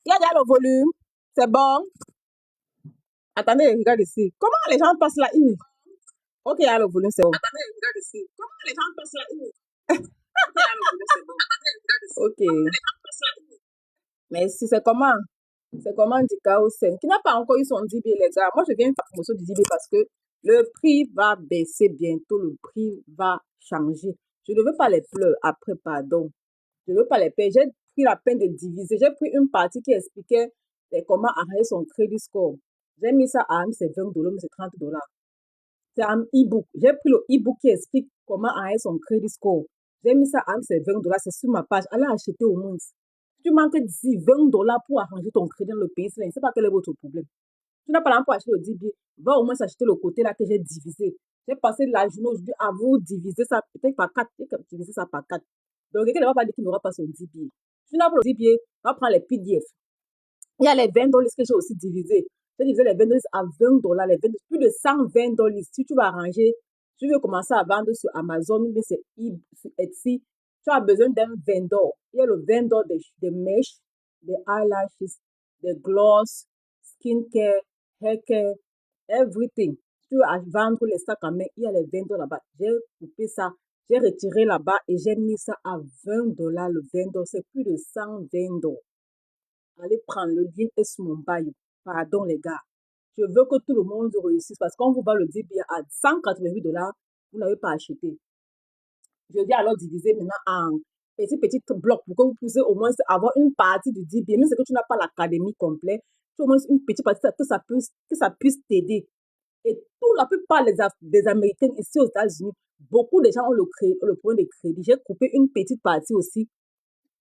Il y a déjà le volume. C'est bon. Attendez, regarde ici. Comment les gens passent là? Ok, il y a le volume, c'est bon. Attendez, regarde ici. Comment les gens passent là? Ok, il y a le volume, c'est bon. Attendez, regarde ici. Ok. Comment les gens passent là? Mais si c'est comment? C'est comment du chaos qui n'a pas encore eu son DB, les gars. Moi, je viens de faire promotion du DB parce que le prix va baisser bientôt. Le prix va changer. Je ne veux pas les pleurs après, pardon. Je ne veux pas les payer. J'ai pris la peine de diviser. J'ai pris une partie qui expliquait comment arranger son crédit score. J'ai mis ça à c'est 20 $, mais c'est 30 $. C'est un e-book. J'ai pris le e-book qui explique comment arranger son crédit score. J'ai mis ça à c'est 20 $. C'est sur ma page. Allez acheter au moins. Si tu manques d'ici 20 $ pour arranger ton crédit dans le pays, je ne sais pas quel est votre problème. Tu n'as pas l'argent pour acheter le DB. Va au moins s'acheter le côté là que j'ai divisé. J'ai passé la journée aujourd'hui à vous diviser ça peut-être par 4. Diviser ça par 4. Donc, quelqu'un ne va pas dire qu'il n'aura pas son DB. Si tu n'as pas le DB, va prendre les PDF. Il y a les 20 $ que j'ai aussi divisé. J'ai divisé les 20 $ à 20 $, les 20, plus de 120 $. Si tu vas arranger, tu veux commencer à vendre sur Amazon, mais c'est sur Etsy, tu as besoin d'un vendor. Il y a le vendor des mèches, des eyelashes, des gloss, skincare, haircare, everything. Tu veux vendre les sacs à main, il y a les vendors là-bas. J'ai coupé ça, j'ai retiré là-bas et j'ai mis ça à 20 $. Le vendor, c'est plus de 120 $. Allez prendre le lien est sur mon bail. Pardon les gars. Je veux que tout le monde réussisse parce qu'on vous va le dire bien à 188 $, vous n'avez pas acheté. Je dis alors diviser maintenant en petits blocs pour que vous puissiez au moins avoir une partie du DBA. Même si que tu n'as pas l'académie complète, tu as au moins une petite partie que ça puisse t'aider. Et la plupart des Américains ici aux États-Unis, beaucoup de gens ont le problème de crédit. J'ai coupé une petite partie aussi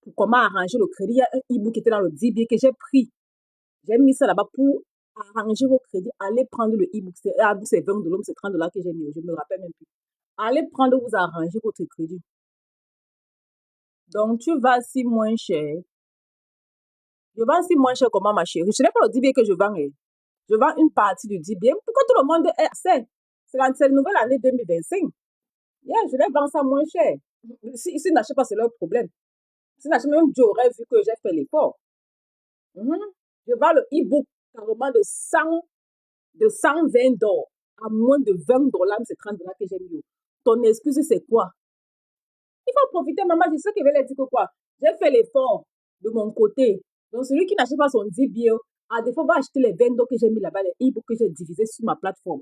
pour comment arranger le crédit. Il y a un e-book qui était dans le DBA que j'ai pris. J'ai mis ça là-bas pour arranger vos crédits. Allez prendre le e-book. C'est 20 $, c'est 30 $ que j'ai mis. Je ne me rappelle même plus. Allez prendre, vous arranger votre crédit. Donc, tu vas si moins cher. Je vends si moins cher comment, ma chérie? Ce n'est pas le DBA que je vends. Je vends une partie du DBA pour que tout le monde ait accès. C'est la nouvelle année 2025. Yeah, je vais vendre ça moins cher. Si n'achètent pas, c'est leur problème. Si n'achètent même, j'aurais vu que j'ai fait l'effort. Je vends le e-book carrément de 120 $. À moins de 20 $, c'est 30 $ que j'ai mis. Ton excuse, c'est quoi? Il faut profiter, maman. Je sais qu'il va leur dire que quoi? J'ai fait l'effort de mon côté. Donc, celui qui n'achète pas son DBA, à défaut, va acheter les 20 $ que j'ai mis là-bas, les e-books que j'ai divisés sur ma plateforme.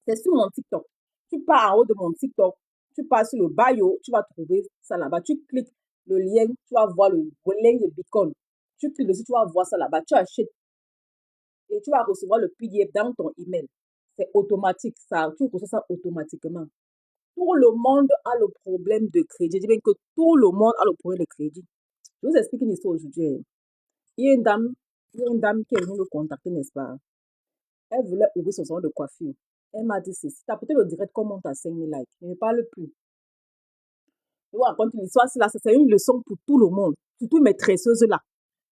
C'est sur mon TikTok. Tu pars en haut de mon TikTok, tu pars sur le bio, tu vas trouver ça là-bas. Tu cliques le lien, tu vas voir le lien de Beacon. Tu cliques dessus, tu vas voir ça là-bas. Tu achètes et tu vas recevoir le PDF dans ton email. C'est automatique, ça. Tu reçois ça automatiquement. Tout le monde a le problème de crédit. Je dis bien que tout le monde a le problème de crédit. Je vous explique une histoire aujourd'hui. Il y a une dame qui est venue me contacter, n'est-ce pas? Elle voulait ouvrir son salon de coiffure. Elle m'a dit ceci. T'as peut-être le direct qu'on monte à 5000 likes. Je ne parle plus. Je vous raconte une histoire. C'est une leçon pour tout le monde. Surtout mes tresseuses là.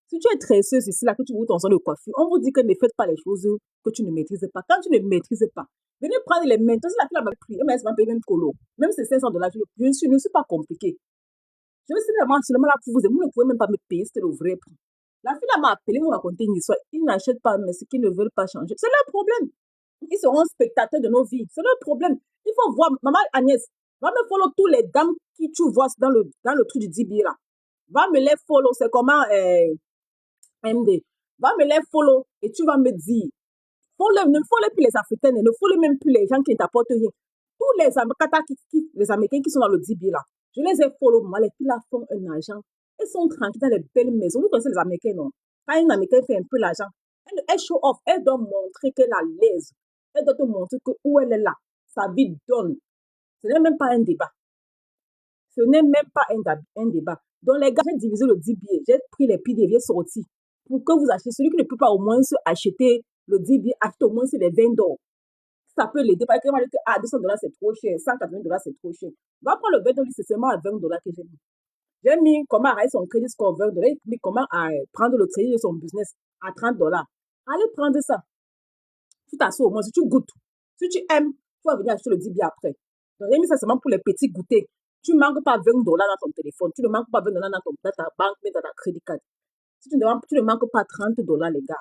Si tu es tresseuse ici, là, que tu ouvres ton salon de coiffure, on vous dit que ne faites pas les choses que tu ne maîtrises pas. Quand tu ne maîtrises pas, venez prendre les mentors. Si la fille m'a pris, elle m'a payé même colo. Même si c'est 500 $, je ne suis pas compliqué. Je me suis seulement là pour vous et vous ne pouvez même pas me payer, c'était le vrai prix. La fille m'a appelé, vous raconter une histoire. Ils n'achètent pas, mais ce qu'ils ne veulent pas changer. C'est leur problème. Ils seront spectateurs de nos vies. C'est leur problème. Il faut voir, maman Agnès, va me follow tous les dames qui tu vois dans le truc du DB là. Va me les follow. C'est comment MD. Va me les follow et tu vas me dire. Ne follow plus les Africaines, ne follow même plus les gens qui ne t'apportent rien. Tous les Américains qui sont dans le DB là, je les ai follow, moi, les filles là font un argent. Elles sont tranquilles dans les belles maisons. Vous connaissez les Américains, non? Quand un Américain fait un peu l'argent, elle show off, elle doit montrer qu'elle a l'aise. Elle doit te montrer que où elle est là. Sa vie donne. Ce n'est même pas un débat. Ce n'est même pas un débat. Donc, les gars, j'ai divisé le DBA. J'ai pris les PDF, j'ai sorti. Pour que vous achetez, celui qui ne peut pas au moins se acheter le DBA, achète au moins les 20 $. Ça peut l'aider. Parce que 200 $ c'est trop cher, 180 $ c'est trop cher. Va prendre le 20 $, c'est seulement à 20 $ que j'ai mis. J'ai mis comment arrêter son crédit score 20 $. J'ai mis comment prendre le crédit de son business à 30 $. Allez prendre ça. Tu t'assois au moins, si tu goûtes. Si tu aimes, tu vas venir acheter le DBA après. Donc, j'ai mis ça seulement pour les petits goûters. Tu ne manques pas 20 $ dans ton téléphone. Tu ne manques pas 20 $ dans ta banque, mais dans ta crédit card. Si tu ne manques pas 30 $, les gars.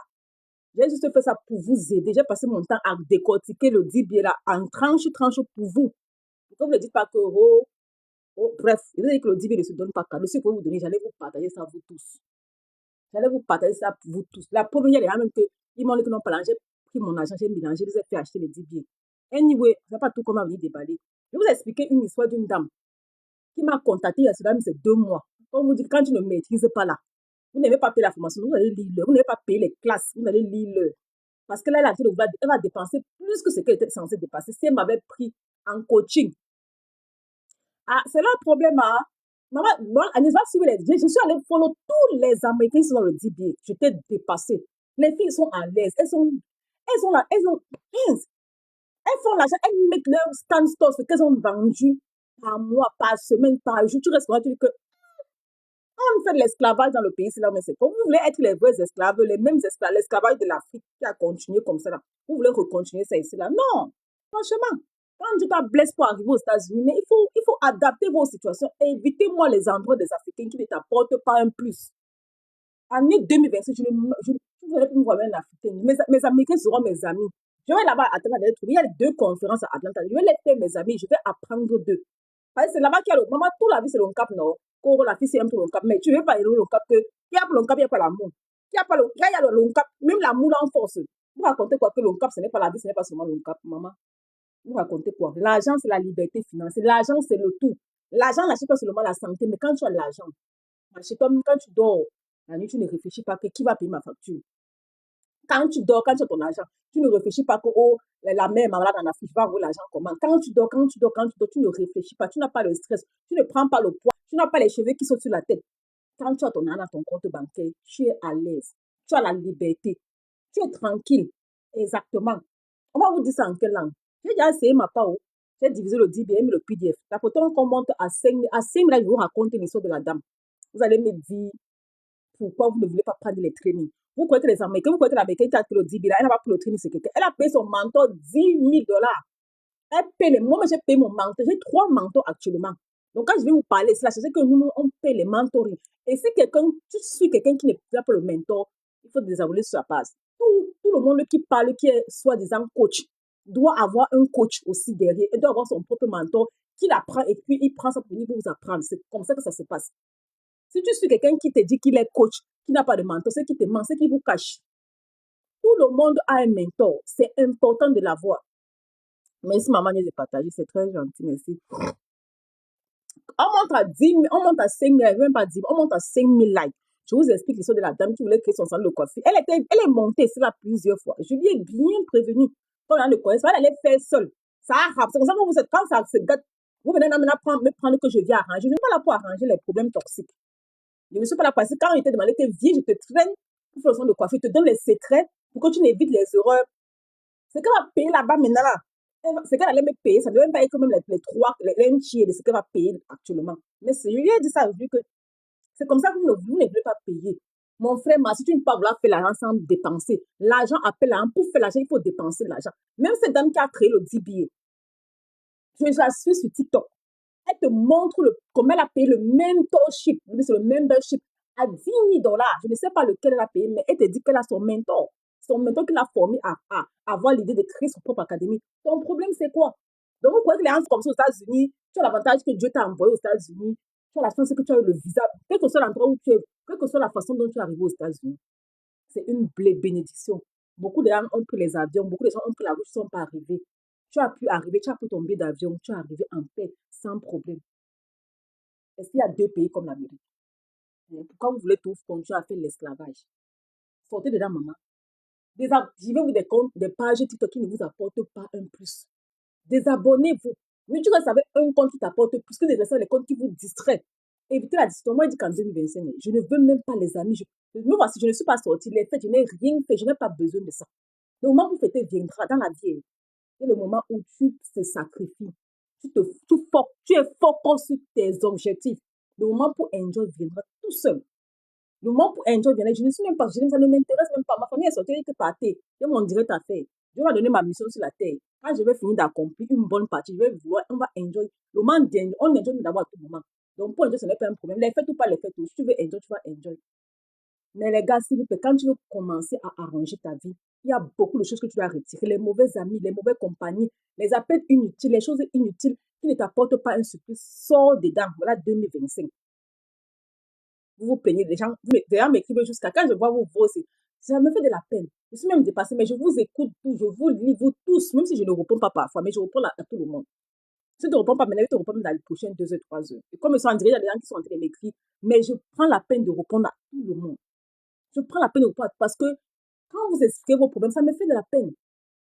J'ai juste fait ça pour vous aider. J'ai passé mon temps à décortiquer le DBA là en tranche pour vous. Pourquoi vous ne dites pas que, bref, je vous ai dit que le DBA ne se donne pas cadeau. Si vous vous donner, j'allais vous partager ça vous tous. J'allais vous partager ça pour vous tous. La première, il y a même que, ils m'ont dit que non, pas là, j'ai pris mon argent, j'ai mélangé, je les ai fait acheter les DBA. Anyway, c'est pas tout comment venir déballer. Je vais vous expliquer une histoire d'une dame qui m'a contacté il y a cela, c'est 2 mois. Quand vous dites, quand tu ne maîtrises pas là, vous n'avez pas payé la formation, vous allez lire, vous n'avez pas payé les classes, vous allez lire. Parce que là, elle va dépenser plus que ce qu'elle était censée dépenser. Si elle m'avait pris en coaching. Ah, c'est là le problème, hein. Maman, bon, Agnès va suivre les je suis allée follow tous les Américains qui sont dans le DBA. J'étais dépassée. Les filles sont à l'aise. Elles sont là, elles font l'argent, elles mettent leur stand store, ce qu'elles ont vendu par mois, par semaine, par jour. Tu restes là, tu dis que on fait de l'esclavage dans le pays, c'est là, mais c'est comme vous voulez être les vrais esclaves, les mêmes esclaves, l'esclavage de l'Afrique qui a continué comme ça là. Vous voulez recontinuer ça ici là. Non, franchement, quand Dieu t'a blessé pour arriver aux États-Unis, mais il faut adapter vos situations. Évitez-moi les endroits des Africains qui ne t'apportent pas un plus. Année 2026, je ne vais plus me voir un Africain. Mes Américains seront mes amis. Je vais là-bas à Atlanta. Il y a 2 conférences à Atlanta. Je vais les faire mes amis. Je vais apprendre d'eux. Parce que c'est là-bas qu'il y a le. Maman, toute la vie, c'est le cap, non? Quand la fille, c'est un peu le cap. Mais tu ne veux pas aider le cap que. Il n'y a pas le cap, il n'y a pas l'amour. Il y a pas le cap. Même l'amour en force. Vous racontez quoi que le cap, ce n'est pas la vie, ce n'est pas seulement le cap, maman. Vous racontez quoi? L'argent, c'est la liberté financière. L'argent, c'est le tout. L'argent n'achète pas seulement la santé, mais quand tu as l'argent, comme quand tu dors, la nuit, tu ne réfléchis pas que qui va payer ma facture. Quand tu dors, quand tu as ton argent, tu ne réfléchis pas que la mère m'a malade en Afrique, je vais avoir l'argent comment. Quand tu dors, tu ne réfléchis pas, tu n'as pas le stress, tu ne prends pas le poids, tu n'as pas les cheveux qui sautent sur la tête. Quand tu as ton argent dans ton compte bancaire, tu es à l'aise, tu as la liberté, tu es tranquille. Exactement. On va vous dire ça en quelle langue? J'ai déjà essayé ma part. J'ai divisé le DBM et le PDF. La photo qu'on monte à 5 000. À 5 000, là, je vous raconte l'histoire de la dame. Vous allez me dire pourquoi vous ne voulez pas prendre les trainings. Vous croyez que les Américains, vous croyez que l'Américain qui a pris le 10 000, elle n'a pas pris le training, c'est quelqu'un. Elle a payé son mentor 10 000 $. Elle paye moi, j'ai payé mon mentor. J'ai 3 mentors actuellement. Donc, quand je vais vous parler, c'est la chose que nous, on paye les mentorings. Et si tu suis quelqu'un qui n'est pas le mentor, il faut désabonner sur sa base. Tout le monde qui parle, qui est soi-disant coach, doit avoir un coach aussi derrière. Il doit avoir son propre mentor qui l'apprend et puis il prend ça pour venir vous apprendre. C'est comme ça que ça se passe. Si tu suis quelqu'un qui te dit qu'il est coach, qui n'a pas de mentor, c'est qui te ment, c'est qui vous cache. Tout le monde a un mentor. C'est important de l'avoir. Merci maman de partager, c'est très gentil, merci. On monte à 10 000, on monte à 5 000, même pas 10 000, on monte à 5 000 likes. Je vous explique l'histoire de la dame qui voulait créer son salon de coiffure. Elle est montée là plusieurs fois. Je lui ai bien prévenu. Quand on le connaît, elle allait faire seule. Ça arrape. C'est comme ça que vous êtes, quand ça se gâte, vous venez maintenant me prendre que je viens arranger. Je ne suis pas là pour arranger les problèmes toxiques. Je ne suis pas là parce que quand il te demandé, t'es vieux, je te traîne pour faire le son de coiffure, je te donne les secrets pour que tu n'évites les erreurs. C'est qu'elle va payer là-bas maintenant là. C'est qu'elle allait me payer, ça ne devait même pas être quand même les 1 tiers de ce qu'elle va payer actuellement. Mais je lui ai dit ça, je lui ai dit que c'est comme ça que vous ne voulez pas payer. Mon frère, si tu ne peux pas vouloir faire l'argent sans dépenser, l'argent appelle l'argent. Pour faire l'argent, il faut dépenser l'argent. Même cette dame qui a créé le DBA, je la suis sur TikTok. Elle te montre comment elle a payé le mentorship. C'est le membership à 10 000 $. Je ne sais pas lequel elle a payé, mais elle te dit qu'elle a son mentor. Son mentor qui l'a formé à avoir l'idée de créer son propre académie. Ton problème, c'est quoi? Donc, vous croyez que les gens comme ça aux États-Unis, tu as l'avantage que Dieu t'a envoyé aux États-Unis, tu as la chance que tu as eu le visa, quel que soit l'endroit où tu es, quelle que soit la façon dont tu es arrivé aux États-Unis. C'est une bénédiction. Beaucoup de gens ont pris les avions, beaucoup de gens ont pris la route, ils ne sont pas arrivés. Tu as pu arriver, tu as pris ton billet d'avion, tu es arrivé en paix, sans problème. Est-ce qu'il y a 2 pays comme l'Amérique? Pourquoi vous voulez tout continuer à faire l'esclavage? Sortez dedans, maman. Désactivez-vous des pages TikTok qui ne vous apportent pas un plus. Désabonnez-vous. Mais tu restes avec un compte qui t'apporte plus que les comptes qui vous distraient. Évitez la distraction. Moi, je dis qu'en 2025, je ne veux même pas les amis. Me voici, je ne suis pas sortie. Les fêtes, je n'ai rien fait. Je n'ai pas besoin de ça. Le moment où fêter viendra dans la vie, c'est le moment où tu te sacrifies. Tu es fort sur tes objectifs. Le moment pour enjoy viendra tout seul. Le moment pour enjoy viendra. Je ne suis même pas, ça ne m'intéresse même pas. Ma famille est sortie, elle était partie. J'ai mon direct à faire. Je vais donner ma mission sur la terre. Quand je vais finir d'accomplir une bonne partie, je vais vouloir, on va enjoy. Le moment d'enjoy, on enjoy d'abord à tout moment. Donc pour enjoy, ce n'est pas un problème. Les fêtes ou pas les fêtes, si tu veux enjoy, tu vas enjoy. Mais les gars, s'il vous plaît, quand tu veux commencer à arranger ta vie, il y a beaucoup de choses que tu dois retirer. Les mauvais amis, les mauvaises compagnies, les appels inutiles, les choses inutiles qui ne t'apportent pas un surplus. Sors dedans. Voilà 2025. Vous vous plaignez des gens. Des gens m'écrivent jusqu'à quand je vois vos voix aussi. Ça me fait de la peine. Je suis même dépassée, mais je vous écoute tous, je vous lis, vous tous, même si je ne réponds pas parfois, mais je réponds à tout le monde. Si tu ne réponds pas maintenant, je te réponds dans les prochaines 2 heures, 3 heures. Et comme ils sont en direct, il y a des gens qui sont en train de m'écrire, mais je prends la peine de répondre à tout le monde. Je prends la peine de répondre parce que quand vous expliquez vos problèmes, ça me fait de la peine.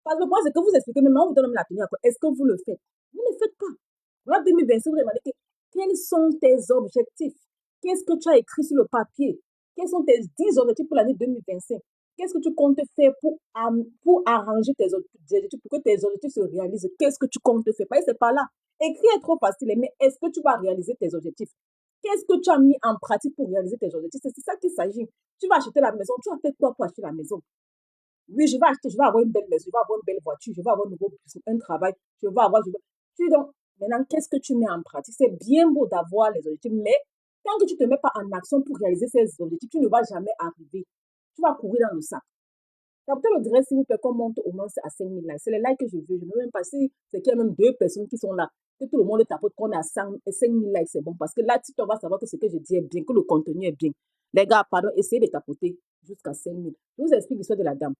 Parce que le point, c'est que vous expliquez, mais on vous donne même la tenue après. Est-ce que vous le faites? Vous ne le faites pas. Voilà 2025, vous demandez quels sont tes objectifs? Qu'est-ce que tu as écrit sur le papier? Quels sont tes 10 objectifs pour l'année 2025? Qu'est-ce que tu comptes faire pour arranger tes objectifs, pour que tes objectifs se réalisent? Qu'est-ce que tu comptes faire? Parce que c'est pas là. Écrire est trop facile, mais est-ce que tu vas réaliser tes objectifs? Qu'est-ce que tu as mis en pratique pour réaliser tes objectifs? C'est ça qu'il s'agit. Tu vas acheter la maison. Tu as fait quoi pour acheter la maison? Oui, je vais acheter, je vais avoir une belle maison, je vais avoir une belle voiture, je vais avoir un travail, je vais avoir. Donc, maintenant, qu'est-ce que tu mets en pratique? C'est bien beau d'avoir les objectifs, mais tant que tu ne te mets pas en action pour réaliser ces objectifs, tu ne vas jamais arriver. Tu vas courir dans le sac. Captez le direct, s'il vous plaît, qu'on monte au moins à 5 000 likes. C'est les likes que je veux. Je ne veux même pas si c'est qu'il y a même 2 personnes qui sont là. Que tout le monde tapote qu'on est à 5 000 likes, c'est bon. Parce que là, TikTok va savoir que ce que je dis est bien, que le contenu est bien. Les gars, pardon, essayez de tapoter jusqu'à 5 000. Je vous explique l'histoire de la dame.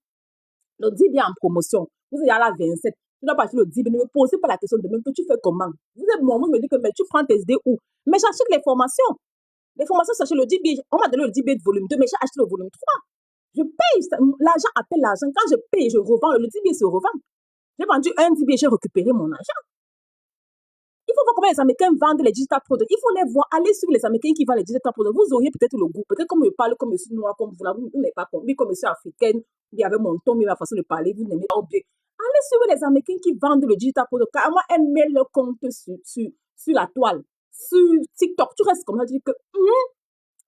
Le 10 bien en promotion. Vous êtes à la 27. Tu dois partir le 10 ne me posez pas la question de même que tu fais comment. Vous êtes mon me dit que mais tu prends tes idées où? Mais j'achète les formations. Les formations, sachez le 10 on m'a donné le 10 de volume 2, mais j'ai acheté le volume 3. Je paye, l'argent appelle l'argent. Quand je paye, je revends, le 10 se revend. J'ai vendu un 10 j'ai récupéré mon argent. Il faut voir comment les Américains vendent les digital products. Il faut les voir, aller sur les Américains qui vendent les digital products. Vous auriez peut-être le goût. Peut-être comme je parle comme je suis noire, comme vous, là, vous n'avez pas compris, comme je suis africaine, il y avait mon ton, ma façon de parler, vous n'aimez pas bien. Allez sur les Américains qui vendent le digital product. Car moi, elles mettent leur compte sur la toile. Sur TikTok, tu restes comme ça, tu dis que,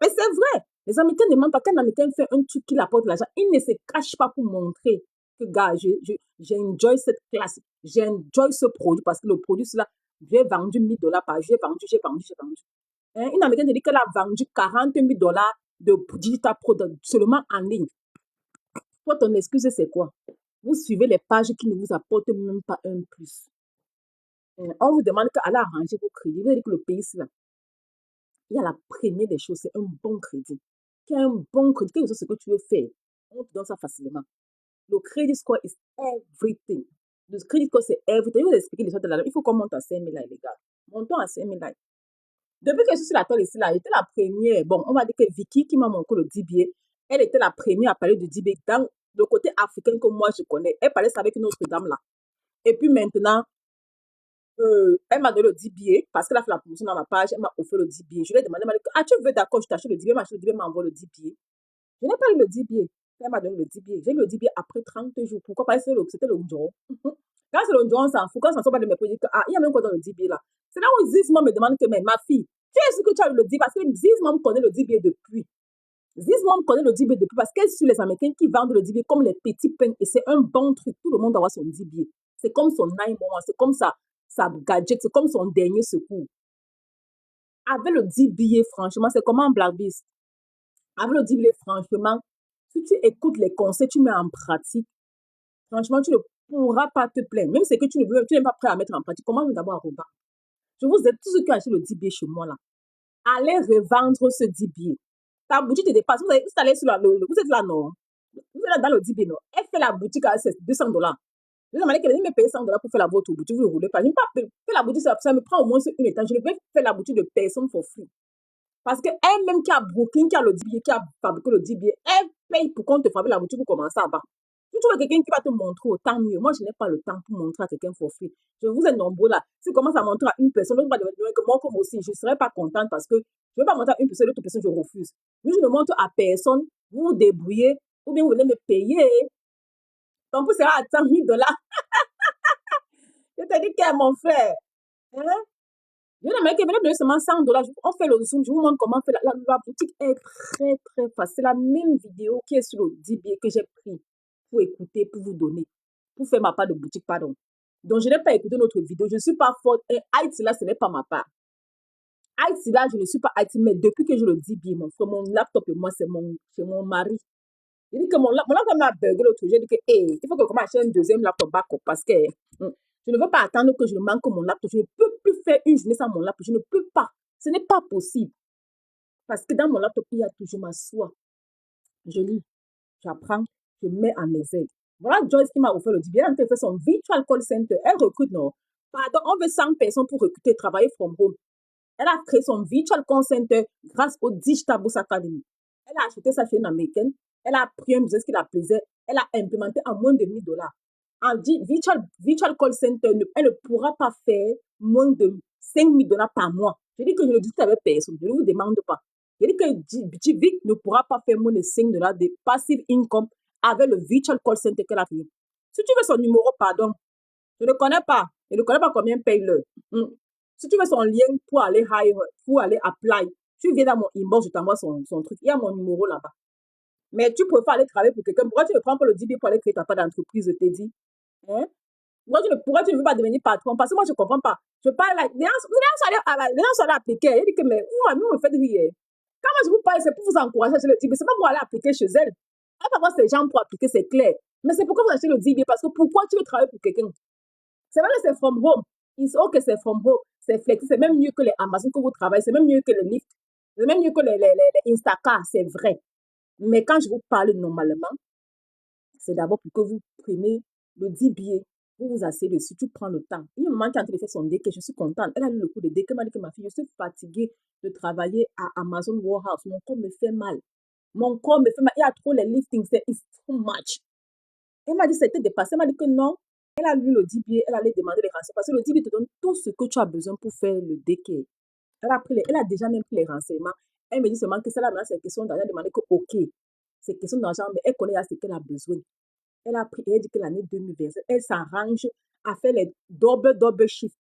mais c'est vrai. Les Américains ne mentent pas. Quand un Américain fait un truc qui apporte de l'argent, il ne se cache pas pour montrer que, gars, j'ai enjoy cette classe, j'ai enjoy ce produit parce que le produit, c'est là, j'ai vendu 1 000 $ par jour, j'ai vendu. Hein? Une Américaine dit qu'elle a vendu 40 000 $ de digital product seulement en ligne. Toi, ton excuse, c'est quoi? Vous suivez les pages qui ne vous apportent même pas un plus. On vous demande qu'elle a arrangé vos crédits. Vous avez dit que le pays, c'est là. Il y a la première des choses, c'est un bon crédit. Qui a un bon crédit, quelque chose ce que tu veux faire, on te donne ça facilement. Le credit score is everything. Le credit score, c'est everything. Je vais vous expliquer l'histoire de la. Il faut qu'on monte à 5 000 likes, les gars. Montons à 5 000 likes. Depuis que je suis sur la toile ici, là, j'étais la première. Bon, on va dire que Vicky, qui m'a montré le DBA, elle était la première à parler du DBA dans le côté africain que moi je connais. Elle parlait ça avec une autre dame là. Et puis maintenant, elle m'a donné le 10 billets parce qu'elle a fait la promotion dans ma page. Elle m'a offert le 10 billets. Je lui ai demandé, elle m'a dit, ah, tu veux d'accord, je t'achète le 10 billets. Elle m'a envoyé le 10 billets. Je n'ai pas eu le 10 billets. Elle m'a donné le 10 billets. J'ai eu le 10 billets après 30 jours. Pourquoi? Parce que c'était le Ndjon. Quand c'est le Ndjon, on s'en fout. Quand ça ne sort pas de mes produits, ah, il y a même quoi dans le 10 billets là. C'est là où Zizman me demande que, mais ma fille, tu es sûr que tu as eu le 10 parce que Zizman connaît le 10 billets depuis. Zizman connaît le 10 billets depuis parce qu'elle suit les Américains qui vendent le 10 billets comme les petits pains et c'est un bon truc. Tout le monde doit avoir son 10 billets. C'est comme son 9 mois, c'est comme sa gadget, c'est comme son dernier secours. Avec le 10 billets, franchement, c'est comme un Black Beast. Avec le 10 billets, franchement, si tu écoutes les conseils, tu mets en pratique, franchement, tu ne pourras pas te plaindre. Même si tu n'es pas prêt à mettre en pratique, comment d'abord à revendre? Je vous ai tous ceux qui ont acheté le 10 billets chez moi là. Allez revendre ce 10 billets. Ta boutique te dépasse. Vous êtes allé sur vous êtes là, non? Vous êtes là dans le 10 billets, non? Elle fait la boutique à 200 $. Je demandé qu'elle me paye 100 $ pour faire la vôtre boutique. Vous ne roulez pas. Je ne peux pas faire la boutique, ça me prend au moins une étage. Je ne peux pas faire la boutique de personne for free. Parce qu'elle-même qui a Brooklyn, qui a le 10 billets, qui a fabriqué le 10 billets, elle paye pour qu'on te fabrique la boutique pour commencer à vendre. Si tu vois quelqu'un qui va te montrer, autant mieux. Moi, je n'ai pas le temps pour montrer à quelqu'un for free. Vous êtes nombreux là. Si je commence à montrer à une personne, l'autre va devenir que moi, comme aussi, je ne serais pas contente parce que je ne veux pas montrer à une personne, l'autre personne, je refuse. Mais je ne montre à personne, vous vous débrouillez, ou bien vous venez me payer. Ton pouce sera à 100 000 $. Je te dis qu'est mon frère. Hein? Je n'aimerais que venez donner seulement 100 $. On fait le zoom, je vous montre comment faire. La boutique est très, très facile. C'est la même vidéo qui est sur le 10 billets que j'ai pris pour écouter, pour vous donner, pour faire ma part de boutique, pardon. Donc, je n'ai pas écouté notre vidéo. Je ne suis pas forte. Et Haïti, là, ce n'est pas ma part. IT, là, je ne suis pas IT, mais depuis que je le dis bien, mon frère, mon laptop et moi, c'est mon mari. Il dit que mon laptop m'a bugué l'autre jour. J'ai dit que, il faut que je commence à acheter un deuxième laptop backup parce que je ne veux pas attendre que je manque mon laptop. Je ne peux plus faire une journée sans mon laptop. Je ne peux pas. Ce n'est pas possible. Parce que dans mon laptop, il y a toujours ma soie. Je lis, j'apprends, je mets en exergue. Voilà Joyce qui m'a offert le diplôme. Elle a fait son virtual call center. Elle recrute, non. Pardon, on veut 100 personnes pour recruter, travailler from home. Elle a créé son virtual call center grâce au Digital Boost Academy. Elle a acheté sa chaîne américaine. Elle a pris un business qui la plaisait. Elle a implémenté en moins de $1000. En virtual call center, elle ne pourra pas faire moins de $5000 par mois. Je dis que je ne discute avec personne. Je ne vous demande pas. Je dis que Vic ne pourra pas faire moins de $5 de passive income avec le virtual call center qu'elle a fait. Si tu veux son numéro, pardon, je ne connais pas. Je ne connais pas combien paye-le. Si tu veux son lien pour aller hire, pour aller apply, tu viens dans mon inbox, je t'envoie son truc. Il y a mon numéro là-bas. Mais tu préfères aller travailler pour quelqu'un. Pourquoi tu ne prends pas le 10 000 pour aller créer ta part d'entreprise, je t'ai dit? Hein? Pourquoi tu ne veux pas devenir patron? Parce que moi, je ne comprends pas. Je parle là. Les gens sont allés appliquer. Il dit que, mais vous me faites rire. Quand moi, je vous parle, c'est pour vous encourager à acheter le 10 000. C'est pas pour aller appliquer chez elle. Elle va voir ces gens pour appliquer, c'est clair. Mais c'est pourquoi vous achetez le 10 000? Parce que pourquoi tu veux travailler pour quelqu'un? C'est vrai que c'est from home. It's okay, c'est from home. C'est flexible. C'est même mieux que les Amazon que vous travaillez. C'est même mieux que les Lyft. C'est même mieux que les Instacart. C'est vrai. Mais quand je vous parle normalement, c'est d'abord pour que vous preniez le 10 billets. Vous vous asseyez dessus, tu prends le temps. Il y a un moment qui est en train de faire son déque, je suis contente. Elle a eu le coup de déque. Elle m'a dit que ma fille, je suis fatiguée de travailler à Amazon Warehouse. Mon corps me fait mal. Mon corps me fait mal. Il y a trop les liftings. C'est too much. Elle m'a dit que c'était dépassé. Elle m'a dit que non. Elle a lu le 10 billets. Elle allait demander les renseignements. Parce que le 10 billets te donne tout ce que tu as besoin pour faire le déque. Elle a déjà même pris les renseignements. Elle me dit seulement que celle-là, c'est une question d'argent. Elle a demandé que, ok, c'est une question d'argent, mais elle connaît ce qu'elle a besoin. Elle a pris, elle dit que l'année 2027, elle s'arrange à faire les double shift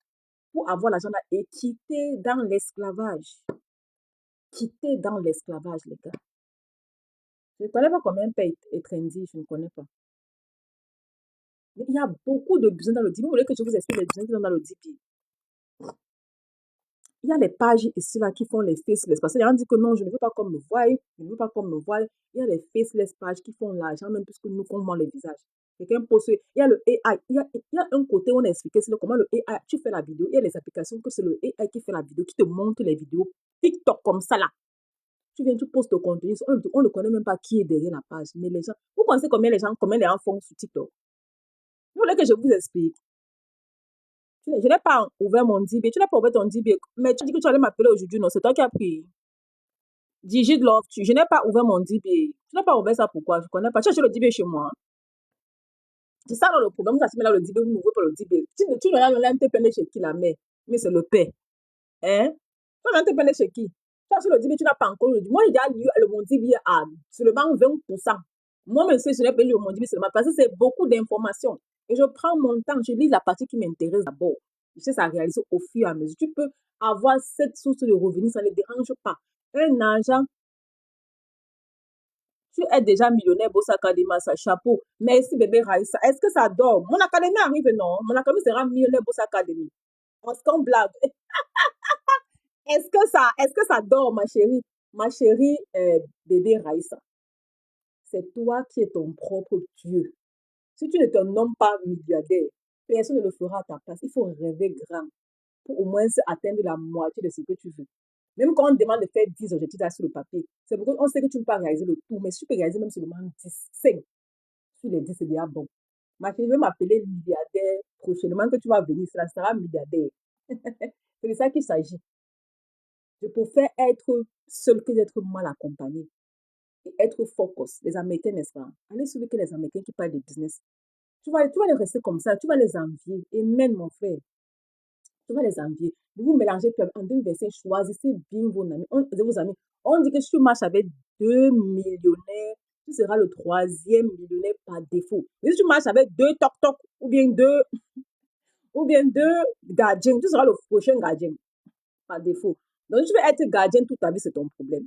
pour avoir l'argent là et quitter dans l'esclavage. Quitter dans l'esclavage, les gars. Je ne connais pas combien paye est trendy, je ne connais pas. Mais il y a beaucoup de besoins dans le DB. Vous voulez que je vous explique les besoins qui sont dans le DB? Il y a les pages ici là qui font les faceless. Parce qu'il y a un dit que non, je ne veux pas qu'on me voie. Je ne veux pas qu'on me voie. Il y a les faceless pages qui font l'argent, même plus que nous, qu'on voit les visages. Quelqu'un poste. Il y a le AI. Il y a un côté où on a expliqué comment le AI, tu fais la vidéo. Il y a les applications que c'est le AI qui fait la vidéo, qui te montre les vidéos TikTok comme ça là. Tu viens, tu postes le contenu. On ne connaît même pas qui est derrière la page. Mais les gens, vous pensez combien les gens font sur TikTok? Vous voulez que je vous explique? Je n'ai pas ouvert mon DB. Tu n'as pas ouvert ton DB. Mais tu dis que tu allais m'appeler aujourd'hui. Non, c'est toi qui as pris. Digit Love, je n'ai pas ouvert mon DB. Tu n'as pas ouvert ça pourquoi? Je ne connais pas. Tu as acheté le DB chez moi. C'est ça le problème. Vous achetez là le DB, vous n'ouvrez pas le DB. Tu ne l'as pas chez qui la mère? Mais c'est le père. Hein? Tu n'as pas chez qui? Tu as acheté le DB, tu n'as pas encore le DB. Moi, j'ai lu mon DB à seulement 20%. Moi, même si je n'ai pas lu mon DB seulement parce que c'est beaucoup d'informations. Et je prends mon temps, je lis la partie qui m'intéresse d'abord. Je sais ça réaliser au fur et à mesure. Tu peux avoir cette source de revenus, ça ne dérange pas. Un agent, tu es déjà millionnaire, Boss Academy, ça chapeau. Merci bébé Raïssa. Est-ce que ça dort? Mon académie arrive, non? Mon académie sera millionnaire, Boss Academy. Est-ce qu'on blague? Est-ce que ça dort, ma chérie? Ma chérie bébé Raïssa. C'est toi qui es ton propre Dieu. Si tu ne te nommes pas milliardaire, personne ne le fera à ta place. Il faut rêver grand pour au moins atteindre la moitié de ce que tu veux. Même quand on te demande de faire 10 objectifs sur le papier, c'est parce qu'on sait que tu ne peux pas réaliser le tout, mais si tu peux réaliser même seulement 10, 5 sur les 10, c'est déjà bon. Ma fille veut m'appeler milliardaire prochainement que tu vas venir, ça sera milliardaire. C'est de ça qu'il s'agit. Je préfère être seul que d'être mal accompagné. Et être focus. Les Américains, n'est-ce pas? Allez suivre que les Américains qui parlent de business. Tu vas les rester comme ça, tu vas les envier. Et même, mon frère, tu vas les envier. Vous mélangez en 2025, choisissez bien vos amis. On dit que si tu marches avec 2 millionnaires, tu seras le 3e millionnaire par défaut. Mais si tu marches avec 2 toc-toc ou bien deux gardiens, tu seras le prochain gardien par défaut. Donc, si tu veux être gardien toute ta vie, c'est ton problème.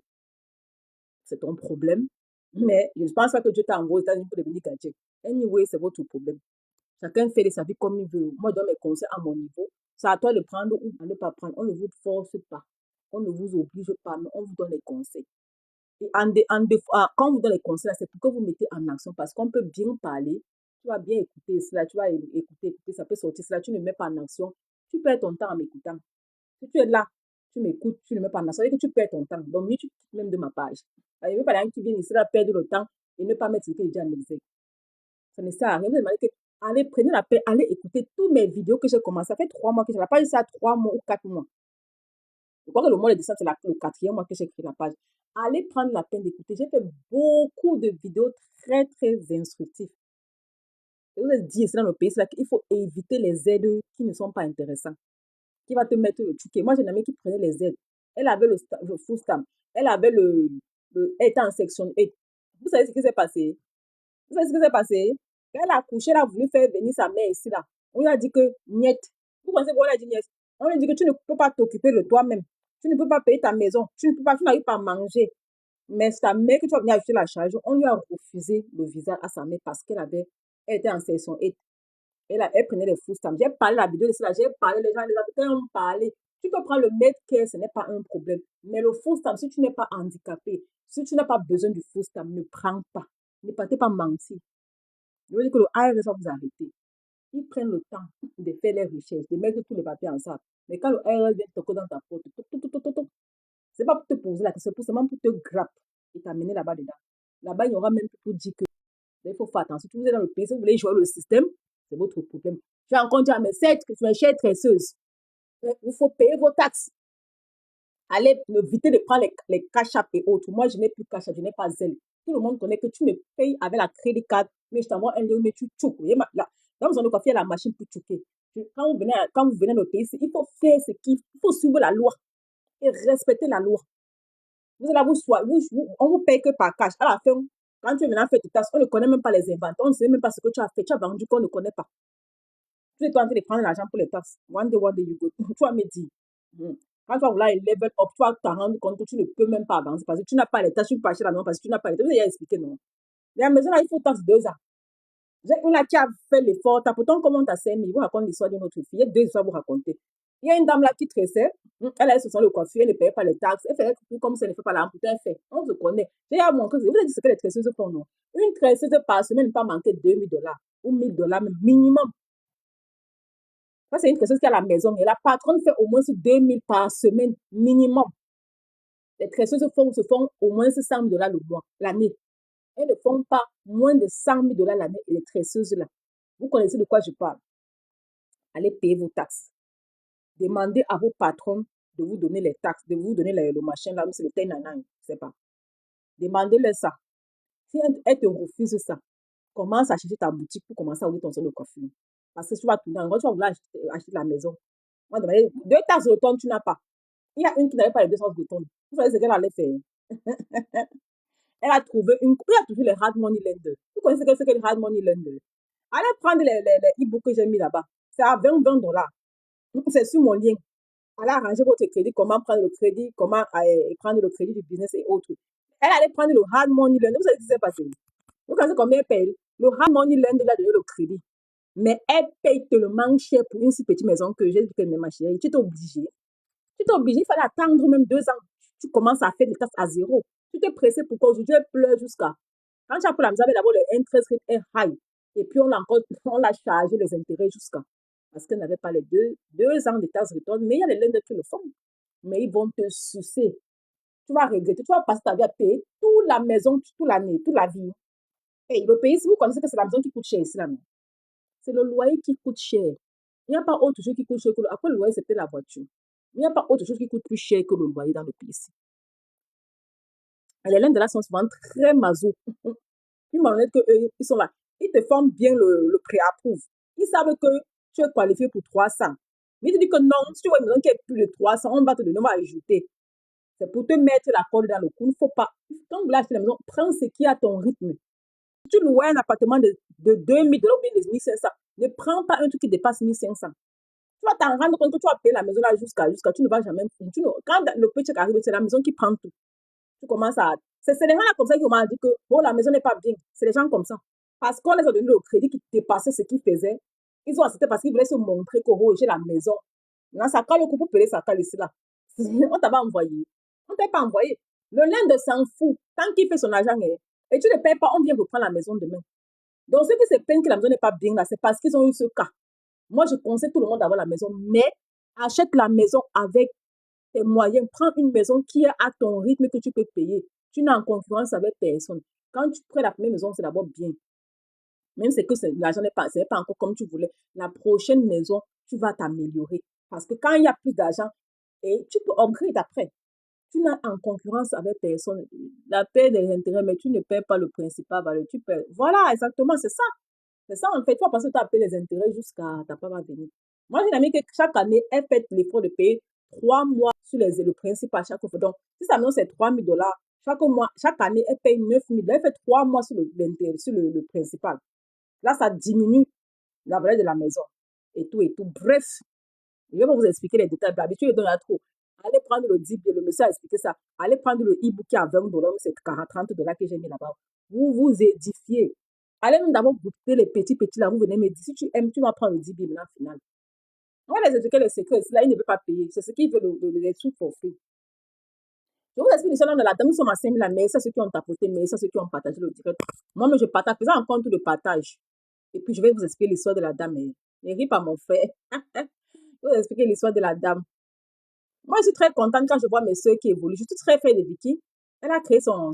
C'est ton problème. Mais je ne pense pas que Dieu t'a envoyé aux États-Unis pour devenir gardien. Anyway, c'est votre problème. Chacun fait de sa vie comme il veut. Moi, je donne mes conseils à mon niveau. C'est à toi de prendre ou de ne pas prendre. On ne vous force pas. On ne vous oblige pas, mais on vous donne les conseils. Et quand on vous donne les conseils, c'est pour que vous mettez en action parce qu'on peut bien parler, tu vas bien écouter cela, tu vas écouter, ça peut sortir cela, tu ne mets pas en action, tu perds ton temps en m'écoutant. Si tu es là, tu m'écoutes, tu ne mets pas en action, ça veut dire que tu perds ton temps. Donc, mieux tu quittes même de ma page. Il ne veut pas les gens qui viennent ici là perdre le temps et ne pas mettre ce que j'ai dit en exergue. Ça ne sert à rien. Vous demandez que allez, prenez la peine, allez écouter toutes mes vidéos que j'ai commencé. Ça fait 3 mois que je n'ai pas eu ça 3 mois ou 4 mois. Je crois que le mois de décembre, c'est le 4e mois que j'ai créé la page. Allez prendre la peine d'écouter. J'ai fait beaucoup de vidéos très, très instructives. Je vous ai dit ici dans le pays, c'est là qu'il faut éviter les aides qui ne sont pas intéressantes. Qui va te mettre le ticket. Moi, j'ai une amie qui prenait les aides. Elle avait le full stamp. Elle avait elle était en section 8. Vous savez ce qui s'est passé? Vous savez ce qui s'est passé? Quand elle a accouché, elle a voulu faire venir sa mère ici, là. On lui a dit que, niet. Vous pensez qu'on lui a dit niet? On lui a dit que tu ne peux pas t'occuper de toi-même. Tu ne peux pas payer ta maison. Tu n'arrives pas à manger. Mais ta mère que tu vas venir ajouter la charge, on lui a refusé le visa à sa mère parce elle était en section 8. Elle prenait les full stamps. J'ai parlé la vidéo de cela, j'ai parlé, les Africains ont parlé. Tu peux prendre le Medicare, ce n'est pas un problème. Mais le full stamp, si tu n'es pas handicapé, si tu n'as pas besoin du full stamp, ne prends pas. Ne partez pas mentir. Je veux dire que le IRS va vous arrêter. Ils prennent le temps de faire les recherches, de mettre tous les papiers ensemble. Mais quand le IRS vient toquer dans ta porte, c'est pas pour te poser la question, c'est seulement pour te grapper et t'amener là-bas dedans. Là-bas, il n'y aura même plus pour dire que il faut faire attention. Si vous êtes dans le pays, si vous voulez jouer le système, c'est votre problème. Je vais encore dire à mes chères tresseuses, il faut payer vos taxes. Allez, évitez de prendre les cash app et autres. Moi, je n'ai plus cash app, je n'ai pas zèle. Tout le monde connaît que tu me payes avec la crédit card, mais je t'envoie un lien, mais tu tchouk. Dans besoin de quoi faire la machine pour tchouker. Quand vous venez dans le pays, il faut faire ce qu'il faut suivre la loi et respecter la loi. Vous allez on vous paye que par cash. À la fin, quand tu es maintenant fait tes taxes, on ne connaît même pas les inventaires, on ne sait même pas ce que tu as fait. Tu as vendu qu'on ne connaît pas. Tu es en train de prendre l'argent pour les taxes. One day you go. Tu vas me dire. Quand tu vas vouloir level up, tu vas te rendre compte que tu ne peux même pas avancer parce que tu n'as pas les taxes, tu peux pas acheter la maison parce que tu n'as pas les taxes. Vous avez expliqué, non? La maison, là, il faut taxe 2 ans. J'ai une là qui a fait l'effort. T'as pourtant comment t'as 5 000. Vous racontez l'histoire d'une autre fille. Il y a 2 histoires à vous raconter. Il y a une dame là qui tressait. Elle a ce sont le coiffure, elle ne payait pas les taxes. Elle fait comme ça, elle ne fait pas la elle fait. On se connaît. J'ai à montrer. Vous avez dit ce que les tresseuses font, non? Une tresseuse par semaine ne peut pas manquer $2 000 ou $1 000 minimum. Ça, c'est une tresseuse qui est à la maison. Et la patronne fait au moins 2 000 par semaine minimum. Les tresseuses se font au moins 100 000 $ le mois, l'année. Elles ne font pas moins de 100 000 $ l'année, et les tresseuses là. Vous connaissez de quoi je parle. Allez payer vos taxes. Demandez à vos patrons de vous donner les taxes, de vous donner le machin là, c'est le tenanan, je ne sais pas. Demandez-leur ça. Si elle te refuse ça, commence à chercher ta boutique pour commencer à ouvrir ton salon de coiffure. Parce que tu vas tourner, quand tu vas vouloir acheter la maison, on va demander 2 taxes de tonne, tu n'as pas. Il y a une qui n'avait pas les 2 taxes de tonne. Vous savez ce qu'elle allait faire? Elle a trouvé il y a toujours les hard money lenders. Vous connaissez ce que les hard money lenders? Allez prendre les e-books que j'ai mis là-bas. C'est à 20 $. C'est sur mon lien. Allez arranger votre crédit, comment prendre le crédit, comment prendre le crédit du business et autres. Elle allait prendre le hard money lender. Vous savez ce qui s'est passé? Vous savez combien elle paye? Le hard money lender a donné le crédit. Mais elle paye tellement cher pour une si petite maison que j'ai dit que ma chérie, tu t'es obligé. Tu t'es obligé, il fallait attendre même 2 ans. Tu commences à faire des taxes à zéro. Tu t'es pressé pour qu'aujourd'hui elle pleure jusqu'à. Quand tu as pris la maison, d'abord le interest rate est high. Et puis on l'a chargé les intérêts jusqu'à. Parce qu'elle n'avait pas les 2 ans de taxes return. Mais il y a les lenders qui le font. Mais ils vont te sucer. Tu vas regretter. Tu vas passer ta vie à payer toute la maison, toute l'année, toute la vie. Et le pays, si vous connaissez que c'est la maison qui coûte cher ici, là, c'est le loyer qui coûte cher. Il n'y a pas autre chose qui coûte cher que après le loyer, c'était la voiture. Il n'y a pas autre chose qui coûte plus cher que le loyer dans le pays ici. Et les lenders là sont souvent très maso. Ils m'en disent qu'ils sont là. Ils te font bien le pré-approuve. Ils savent que tu es qualifié pour 300. Mais ils te disent que non, si tu vois une maison qui est plus de 300, on va te donner, on va ajouter. C'est pour te mettre la corde dans le cou. Il ne faut pas. Quand vous voulez acheter la maison, prends ce qui est à ton rythme. Si tu loues un appartement de 2 000 $ ou bien de 1 500, ne prends pas un truc qui dépasse 1 500. Tu vas t'en rendre compte que tu vas payer la maison là jusqu'à. Tu ne vas jamais. Quand le petit arrive, c'est la maison qui prend tout. Tu commences à. C'est les gens là comme ça qui m'ont dit que la maison n'est pas bien. C'est les gens comme ça. Parce qu'on les a donné le crédit qui dépassait ce qu'ils faisaient. Ils ont accepté parce qu'ils voulaient se montrer que j'ai la maison. Maintenant, ça cale le coup pour payer ça cale ici là. On t'a pas envoyé. On t'a pas envoyé. Le land s'en fout. Tant qu'il fait son argent et tu ne payes pas, on vient reprendre la maison demain. Donc, ceux qui se plaignent que la maison n'est pas bien là, c'est parce qu'ils ont eu ce cas. Moi, je conseille tout le monde d'avoir la maison, mais achète la maison avec tes moyens. Prends une maison qui est à ton rythme que tu peux payer. Tu n'es en concurrence avec personne. Quand tu prends la première maison, c'est d'abord bien. Même si l'argent n'est pas encore comme tu voulais. La prochaine maison, tu vas t'améliorer. Parce que quand il y a plus d'argent, et tu peux upgrade après. Tu n'es en concurrence avec personne. La paie des intérêts, mais tu ne paies pas le principal valeur. Tu paies. Voilà, exactement, c'est ça. C'est ça, en fait. Toi, parce que tu as payé les intérêts jusqu'à ta part va venir. Moi, j'ai une amie que chaque année, elle fait l'effort de payer 3 mois sur le principal à chaque fois. Donc, si ça annonce c'est 3 000 $, chaque mois, chaque année, elle paye 9 000 $. Elle fait 3 mois sur le principal. Là, ça diminue la valeur de la maison. Et tout, et tout. Bref, je vais vous expliquer les détails. D'habitude, je donne à trop. Allez prendre le 10 le monsieur a expliqué ça. Allez prendre le e-book qui est à 20 $, c'est 30 $ que j'ai mis là-bas. Vous vous édifiez. Allez même d'abord goûter les petits là. Vous venez me dire, si tu aimes, tu vas prendre le 10 maintenant final. On va les expliquer les secrets. Là, il ne veut pas payer. C'est ce qu'il veut, les trucs pour free. Je vous explique l'histoire de la dame. Nous sommes à 5 000, mais ça, ceux qui ont tapoté, mais ça, ceux qui ont partagé le direct. Moi, mais je partage, faisant un compte de partage. Et puis, je vais vous expliquer l'histoire de la dame. Ne ris pas, mon frère. Je vais vous expliquer l'histoire de la dame. Moi, je suis très contente quand je vois mes soeurs qui évoluent. Je suis très fière de Vicky. Elle a créé son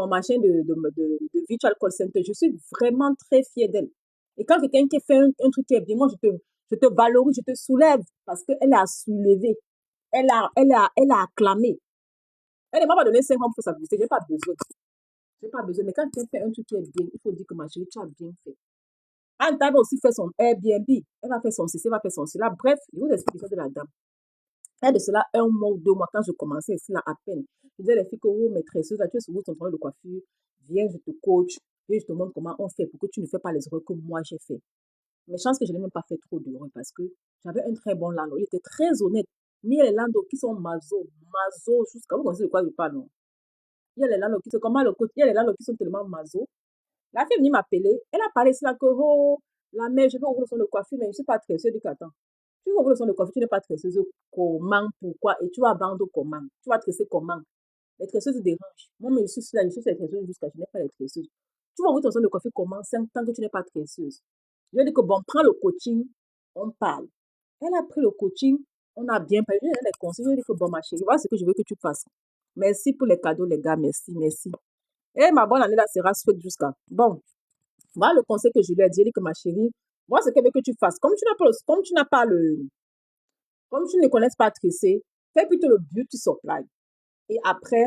machin de virtual call center. Je suis vraiment très fière d'elle. Et quand quelqu'un qui fait un truc qui est bien, moi, je te valorise, je te soulève parce qu'elle a soulevé. Elle a acclamé. Elle ne m'a pas donné 5 ans pour faire sa publicité. Je n'ai pas besoin. Je n'ai pas besoin. Mais quand quelqu'un fait un truc qui est bien, il faut dire que ma chérie, tu as bien fait. Anne va aussi faire son Airbnb. Elle va faire son CC, elle va faire son cela. Bref, je vous explique l'histoire de la dame. Il y a de cela 1 mois ou 2 mois, quand je commençais ici là à peine, je disais à les filles que oh, maîtresse, là, tu es sur ton travail de coiffure, viens, je te coach, viens, je te montre comment on fait pour que tu ne fais pas les erreurs que moi j'ai fait. Mais chance que je n'ai même pas fait trop d'erreurs parce que j'avais un très bon landlord. Il était très honnête. Mais il y a les landlords qui sont maso, jusqu'à vous connaissez de quoi je parle, non? Il y a les landlords qui sont comment le coach, il y a les landlords qui sont tellement maso. La fille est venue m'appeler, elle a parlé ici là que oh, la mère, je vais ouvrir le son de coiffure, mais je ne suis pas très sûre du qu'attends. Tu vas ouvrir le son de coiffure, tu n'es pas tresseuse comment, pourquoi, et tu vas vendre comment, tu vas tresser comment. Les tresseuses dérangent. Moi, mais je suis là, je suis les tresseuses jusqu'à je n'ai pas les tresseuses. Tu vas ouvrir ton son de coiffure comment, tant que tu n'es pas tresseuse. Je lui ai dit que bon, prends le coaching, on parle. Elle a pris le coaching, on a bien parlé, elle a les conseils, je lui ai dit que bon, ma chérie, voilà ce que je veux que tu fasses. Merci pour les cadeaux, les gars, merci, merci. Et ma bonne année là sera souhaite jusqu'à. Bon, voilà le conseil que je lui ai dit, que ma chérie, moi, ce qu'elle veut que tu fasses, comme tu ne connais pas tresser, fais plutôt le beauty supply. Et après,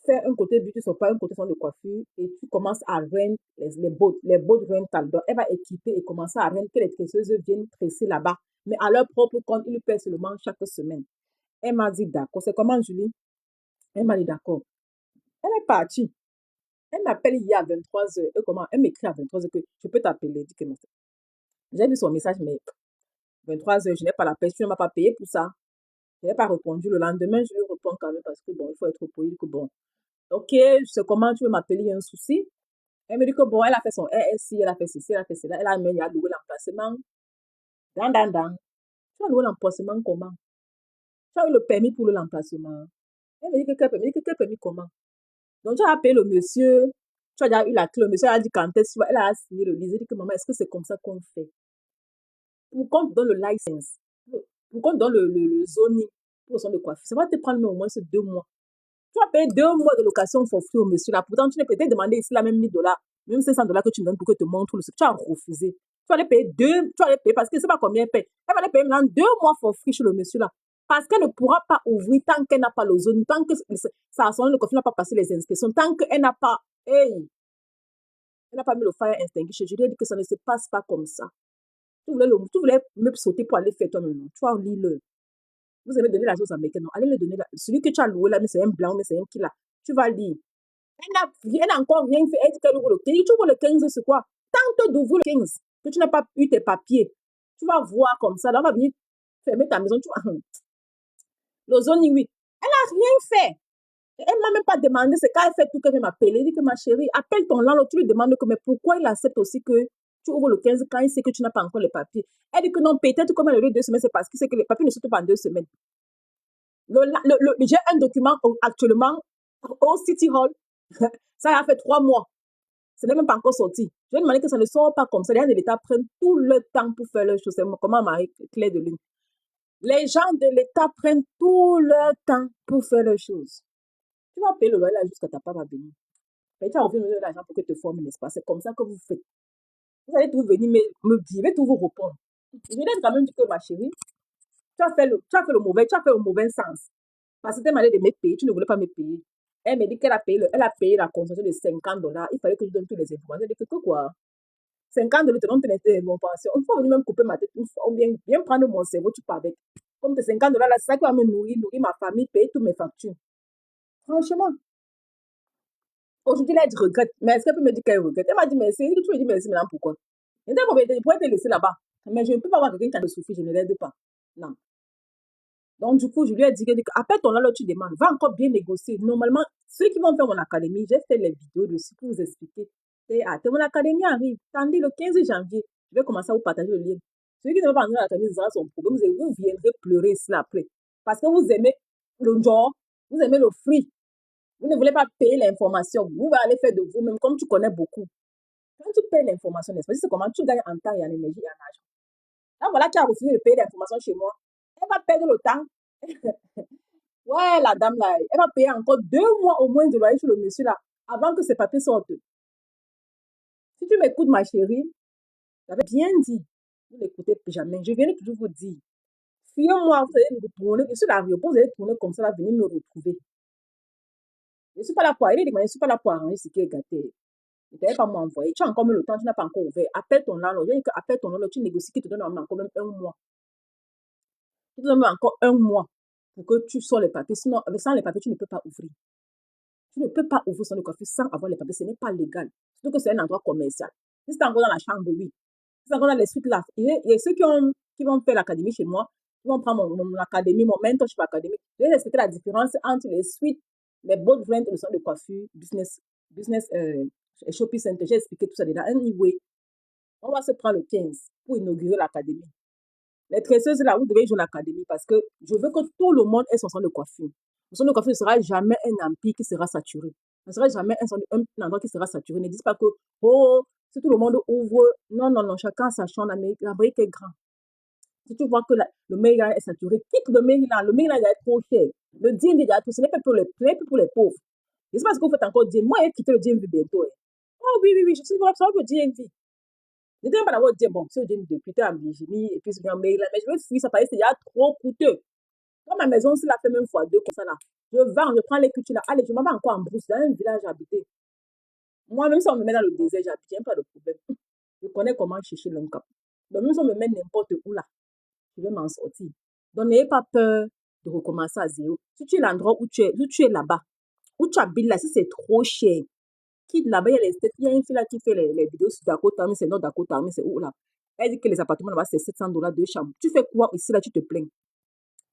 fais un côté beauty supply, un côté son de coiffure, et tu commences à rendre les bottes rental. Donc, elle va équiper et commencer à rendre que les tresseuses viennent tresser là-bas. Mais à leur propre compte, ils le paient seulement chaque semaine. Elle m'a dit d'accord. C'est comment, Julie? Elle m'a dit d'accord. Elle est partie. Elle m'appelle hier à 23h. Elle m'écrit à 23h que je peux t'appeler. J'ai vu son message, mais 23h, je n'ai pas la paix. Tu ne m'as pas payé pour ça. Je n'ai pas répondu. Le lendemain, je lui réponds quand même parce que bon, il faut être poli. Que bon, ok, je sais comment tu veux m'appeler, il y a un souci. Elle me dit que bon, elle a fait son RSI, elle a fait ceci, elle a fait cela. Elle a même loué l'emplacement. Tu as loué l'emplacement comment? Tu as eu le permis pour l'emplacement. Elle me dit que quel permis comment? Donc, tu as appelé le monsieur, tu as déjà eu la clé, le monsieur a dit quand est-ce que elle a signé le livre. Elle dit que maman, est-ce que c'est comme ça qu'on fait? Pour qu'on te donne le license, pour qu'on te donne le zoning pour le son de coiffure, ça va te prendre au moins 2 mois. Tu vas payer 2 mois de location for free au monsieur là. Pourtant, tu n'es peut-être demandé ici la même 1 000 $, même 500 $ que tu me donnes pour que te montre le. Tu as refusé. Tu vas aller payer parce que je ne sais pas combien elle paye. Elle va aller payer maintenant 2 mois for free chez le monsieur là. Parce qu'elle ne pourra pas ouvrir tant qu'elle n'a pas le zone, tant que sa son de coiffure n'a pas passé les inspections, tant qu'elle n'a pas, elle n'a pas mis le fire extinguisher. Je lui ai dit que ça ne se passe pas comme ça. Tu voulais me sauter pour aller faire toi-même. Tu vas lire-le. Vous avez donné la chose américaine. Non, allez le donner là. Celui que tu as loué là, mais c'est un blanc, mais c'est un qui là. Tu vas lire. Elle n'a encore rien fait. Elle dit qu'elle ouvre le 15. Tu ouvres le 15, c'est quoi? Tant d'ouvrir le 15, que tu n'as pas eu tes papiers, tu vas voir comme ça. Là, on va venir fermer ta maison. Tu vas. Le zoning, oui. Elle n'a rien fait. Elle ne m'a même pas demandé. C'est quand elle fait tout qu'elle vient m'appeler. Elle dit que ma chérie, appelle ton landlord. Tu lui demandes que, mais pourquoi il accepte aussi que tu ouvres le 15 quand il sait que tu n'as pas encore les papiers? Elle dit que non, peut-être comme elle a eu 2 semaines, c'est parce que c'est que les papiers ne sortent pas en 2 semaines. J'ai un document actuellement au City Hall. Ça a fait 3 mois. Ce n'est même pas encore sorti. Je vais demander que ça ne sort pas comme ça. Les gens de l'État prennent tout le temps pour faire leurs choses. C'est comment Marie-Claire de Lune. Les gens de l'État prennent tout leur temps pour faire leurs choses. Tu vas payer le loyer là jusqu'à ta part va venir. Mais tu as envie de me donner l'argent pour que tu te formes, n'est-ce pas? C'est comme ça que vous faites. Vous allez tout venir me dire, mais tout vous répondre. Je vais quand même dire que ma chérie, tu as fait le mauvais sens. Parce que tu m'as dit de me payer, tu ne voulais pas me payer. Elle m'a dit qu'elle a payé, elle a payé la concession de $50. Il fallait que je donne toutes les informations. Elle dit que quoi? $50 te donnent toutes les informations. Il faut venir même couper ma tête une fois, ou bien prendre mon cerveau, tu pars avec. Comme tes $50 là, c'est ça qui va me nourrir ma famille, payer toutes mes factures. Franchement. Aujourd'hui, là, elle regrette. Mais est-ce qu'elle peut me dire qu'elle regrette? Elle m'a dit merci. Elle dit que tu me dis merci maintenant, pourquoi? Et donc, je pourrais te laisser là-bas. Mais je ne peux pas avoir quelqu'un qui a de souffrir, je ne l'aide pas. Non. Donc, du coup, je lui ai dit que après ton là, tu demandes, va encore bien négocier. Normalement, ceux qui vont faire mon académie, j'ai fait les vidéos dessus pour vous expliquer. Mon académie arrive. Tandis le 15 janvier, je vais commencer à vous partager le lien. Celui qui ne veut pas entrer dans l'académie, ce sera son problème. Vous viendrez pleurer cela après. Parce que vous aimez le genre, vous aimez le fruit. Vous ne voulez pas payer l'information. Vous allez faire de vous-même, comme tu connais beaucoup. Quand tu payes l'information, n'est-ce pas? C'est comment tu gagnes en temps et en énergie et en argent. Là, voilà, tu as refusé de payer l'information chez moi. Elle va perdre le temps. Ouais, la dame là, elle va payer encore 2 mois au moins de loyer sur le monsieur là, avant que ses papiers sortent. Si tu m'écoutes, ma chérie, j'avais bien dit. Vous n'écoutez jamais. Je viens de toujours vous dire. Fuyez-moi, vous allez me retourner. Je suis à l'aéroport, vous allez tourner comme ça, là, venir me retrouver. Je ne suis pas là pour arranger, je ne suis pas là pour arranger ce qui est gâté. Tu ne t'avais pas m'envoyer. Tu as encore mis le temps, tu n'as pas encore ouvert. Appelle ton landlord. Je dis que appelle ton landlord, tu négocies qu'il te donne encore même 1 mois. Tu te donnes encore 1 mois pour que tu sors les papiers. Sinon, sans les papiers, tu ne peux pas ouvrir. Tu ne peux pas ouvrir son coiffure sans avoir les papiers. Ce n'est pas légal. Surtout que c'est un endroit commercial. Si c'est encore dans la chambre, oui. Si c'est encore dans les suites là. Il y a ceux qui vont faire l'académie chez moi, qui vont prendre mon académie, mon mentorship académie. Je vais expliquer la différence entre les suites, les boat rent et le salon de coiffure, business shopping center. J'ai expliqué tout ça déjà. Anyway, on va se prendre le 15 pour inaugurer l'académie. Les tresseuses là, vous devez jouer l'académie parce que je veux que tout le monde ait son salon de coiffure. Le salon de coiffure ne sera jamais un empire qui sera saturé. Ce ne sera jamais un endroit qui sera saturé. Ne dites pas que, oh, si tout le monde ouvre. Non, non, non, chacun sa chambre. L'Amérique est grand. Si tu vois que le Maryland est saturé, quitte le Maryland. Le Maryland est trop cher. Le DMV est trop. Ce n'est pas pour les pauvres. Je ne sais pas ce que vous faites encore DMV. Moi, j'ai quitté le DMV bientôt. Oh oui, oui, oui, je suis vraiment sur le DMV. Je n'ai pas d'abord dire, bon, c'est depuis en Virginie, et puis c'est en Maryland, mais je veux fuir ça parce que c'est trop coûteux. Dans ma maison, c'est la fait même fois 2 comme ça là. Je vends, je prends les cultures là. Allez, je m'en vais encore en brousse, dans un village habité. Moi, même si on me met dans le désert, j'habite, il n'y a pas de problème. Je connais comment chercher l'homme cap. Donc, même si on me met n'importe où là, je vais m'en sortir. Donc, n'ayez pas peur de recommencer à zéro. Si tu es l'endroit où tu es là-bas, où tu habites là, si c'est trop cher, quitte là-bas, il y a une fille là qui fait les vidéos sur Dakota, mais c'est non Dakota, mais c'est où là? Elle dit que les appartements là-bas, c'est $700 2 chambres. Tu fais quoi ici là, tu te plains?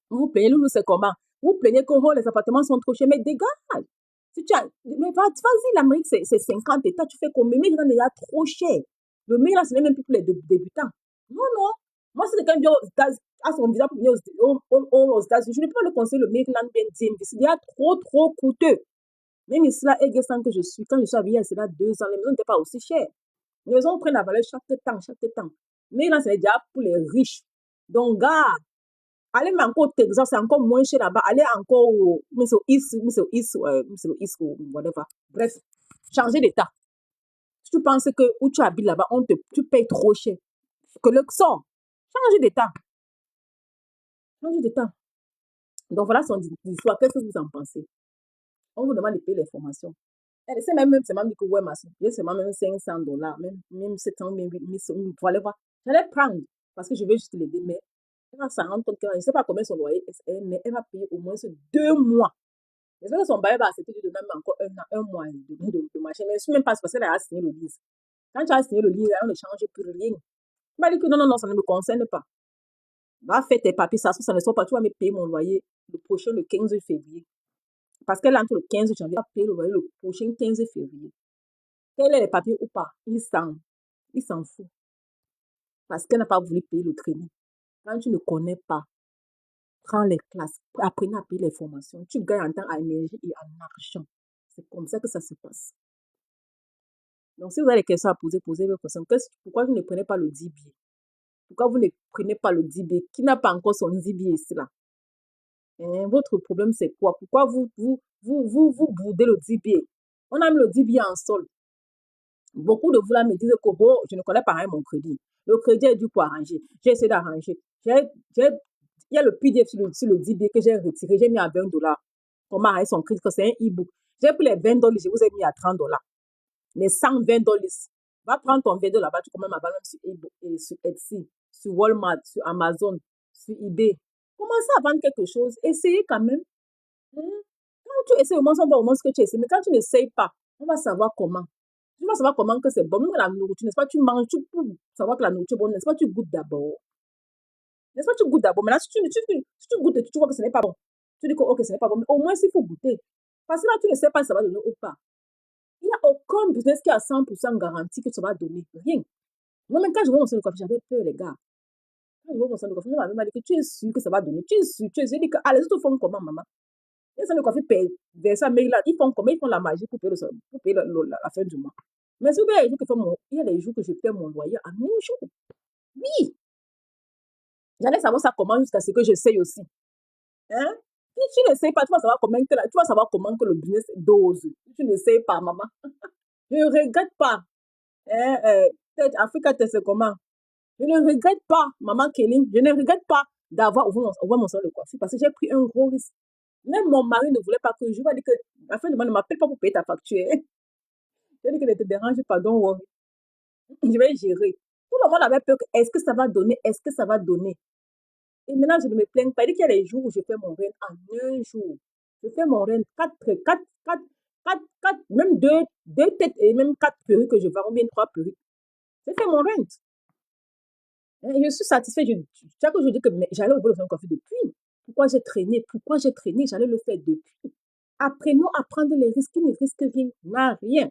Vous vous plaignez, nous, c'est comment? Vous vous plaignez que oh, les appartements sont trop chers, mais dégage! Si tu as, mais vas-y, l'Amérique, c'est 50 États, tu fais combien? Mais il y a trop cher. Le mien là, ce n'est même plus pour les débutants. Non, non. Moi, si quelqu'un vient aux États-Unis, à son visa pour venir aux États-Unis, je ne peux pas le conseiller le Maryland bien dire, il y a trop coûteux. Même ici, là, Egesan que je suis, quand je suis habillée, c'est là 2 ans, les maisons n'étaient pas aussi chères. Les maisons prennent la valeur chaque temps. Mais là, c'est déjà pour les riches. Donc, gars, allez mais encore au Texas, c'est encore moins cher là-bas. Allez encore au East, ou whatever. Bref, changer d'état. Si tu penses que où tu habites là-bas, tu payes trop cher. Que le sort, changer d'état. Changer d'état. Donc voilà son histoire. Qu'est-ce que vous en pensez? On vous demande de payer les formations. C'est même dit que ouais, c'est même $500, même 700, même 800, voilà. J'allais prendre parce que je veux juste l'aider, mais elle va s'en rendre compte que je ne sais pas combien son loyer est, mais elle va payer au moins 2 mois. J'espère que son bail va accepter de donner encore un mois de machin, mais je ne suis même pas parce qu'elle a signé le livre. Quand tu as signé le livre, on ne change plus rien. Elle m'a dit que non, ça ne me concerne pas. Va faire tes papiers, ça ne sort pas, tu vas me payer mon loyer le prochain, le 15 février. Parce qu'elle entre le 15 janvier, elle va payer le loyer le prochain 15 février. Qu'elle ait les papiers ou pas, il s'en fout. Parce qu'elle n'a pas voulu payer le crédit. Quand tu ne connais pas, Prends les classes, apprenez à payer les formations. Tu gagnes en temps, en énergie et en argent. C'est comme ça que ça se passe. Donc, si vous avez des questions à poser, posez vos questions. Pourquoi vous ne prenez pas le DBA? Pourquoi vous ne prenez pas le DBA? Qui n'a pas encore son DBA ici là? Votre problème, c'est quoi? Pourquoi vous boudez le DBA? On a mis le DBA en solde. Beaucoup de vous là me disent que oh, je ne connais pas rien mon crédit. Le crédit est dû pour arranger. J'ai essayé d'arranger. Il y a le PDF sur le DBA que j'ai retiré. J'ai mis à $20. Comment arrêter son crédit? C'est un e-book. J'ai pris les $20, je vous ai mis à $30. Les $120. Va prendre ton $20 là-bas, tu commences à vendre même sur e-book, sur Etsy, sur Walmart, sur Amazon, sur eBay. Commencez à vendre quelque chose. Essayez quand même. Quand tu essaies, au moins, on voit au moins ce que tu essaies. Mais quand tu n'essayes pas, on va savoir comment. Tu vas savoir comment que c'est bon. Même la nourriture, n'est-ce pas? Tu manges, tu peux savoir que la nourriture est bonne, n'est-ce pas? Tu goûtes d'abord. N'est-ce pas? Tu goûtes d'abord. Maintenant, si tu goûtes et tu vois que ce n'est pas bon, tu dis que ok, ce n'est pas bon. Mais au moins, s'il faut goûter. Parce que là, tu ne sais pas si ça va donner ou pas. Il n'y a aucun business qui est à 100% garanti que ça va donner. Rien. Moi-même, quand je vois mon centre de coiffure, j'avais peur, les gars. Quand je vois mon centre de coiffure, ma mère m'a dit que tu es sûr que ça va donner. Tu es sûr. J'ai dit que, les autres font comment, maman? Les centres de coiffure payent ça, mais là, ils font comment? Ils font la magie pour payer, la fin du mois. Mais si vous voyez, il y a des jours que je paie mon loyer à 1000 jours. Oui. J'allais savoir ça comment jusqu'à ce que j'essaye aussi. Hein? Si tu n'essayes pas, tu vas savoir comment que le business dose. Si tu n'essayes pas, maman. Je ne regrette pas. Africa, c'est comment? Je ne regrette pas, maman Kelly, je ne regrette pas d'avoir ouvert mon salon de coiffure parce que j'ai pris un gros risque. Même mon mari ne voulait pas que je vais dire que la fin du mois ne m'appelle pas pour payer ta facture. Je dis que ne te dérange pas, donc worry. Je vais gérer. Tout le monde avait peur que est-ce que ça va donner, est-ce que ça va donner. Et maintenant, je ne me plains pas. Il y a des jours où je fais mon rent en un jour. Je fais mon rent 4, même 2 têtes et même 4 perruques que je vends, ou bien 3 perruques. Je fais mon rent. Je suis satisfaite. Chaque jour, je dis que j'allais au salon de coiffure depuis. Pourquoi j'ai traîné? J'allais le faire depuis. Apprenons à prendre les risques. Qui ne risque rien n'a rien.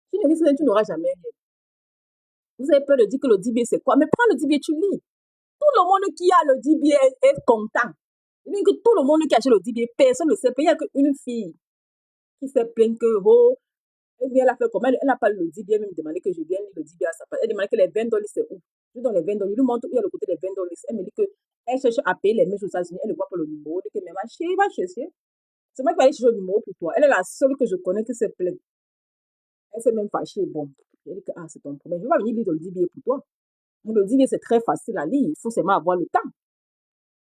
Tu ne risques rien, tu n'auras jamais rien. Vous avez peur de dire que le DBA, c'est quoi? Mais prends le DBA, tu lis. Tout le monde qui a le DBA est content. Il dit que tout le monde qui a acheté le DBA, personne ne sait. Il n'y a qu'une fille qui s'est plainte que, oh, elle a fait comment? Elle n'a pas le DBA, elle me demandait que je vienne lire le DBA à sa place. Elle demandait que les $20, c'est où? Je lui donne les $20. Je lui montre où il y a le côté des $20. Elle me dit qu'elle cherche à payer les mèches aux États-Unis. Elle ne voit pas le numéro. Elle dit que, mais ma chérie, va chercher. C'est moi qui vais aller chercher le numéro pour toi. Elle est la seule que je connais qui s'est plainte. Elle s'est même fâchée. Bon, elle dit que, c'est ton problème. Je vais pas venir lire le DBA pour toi. Mais le DBA, c'est très facile à lire. Il faut seulement avoir le temps.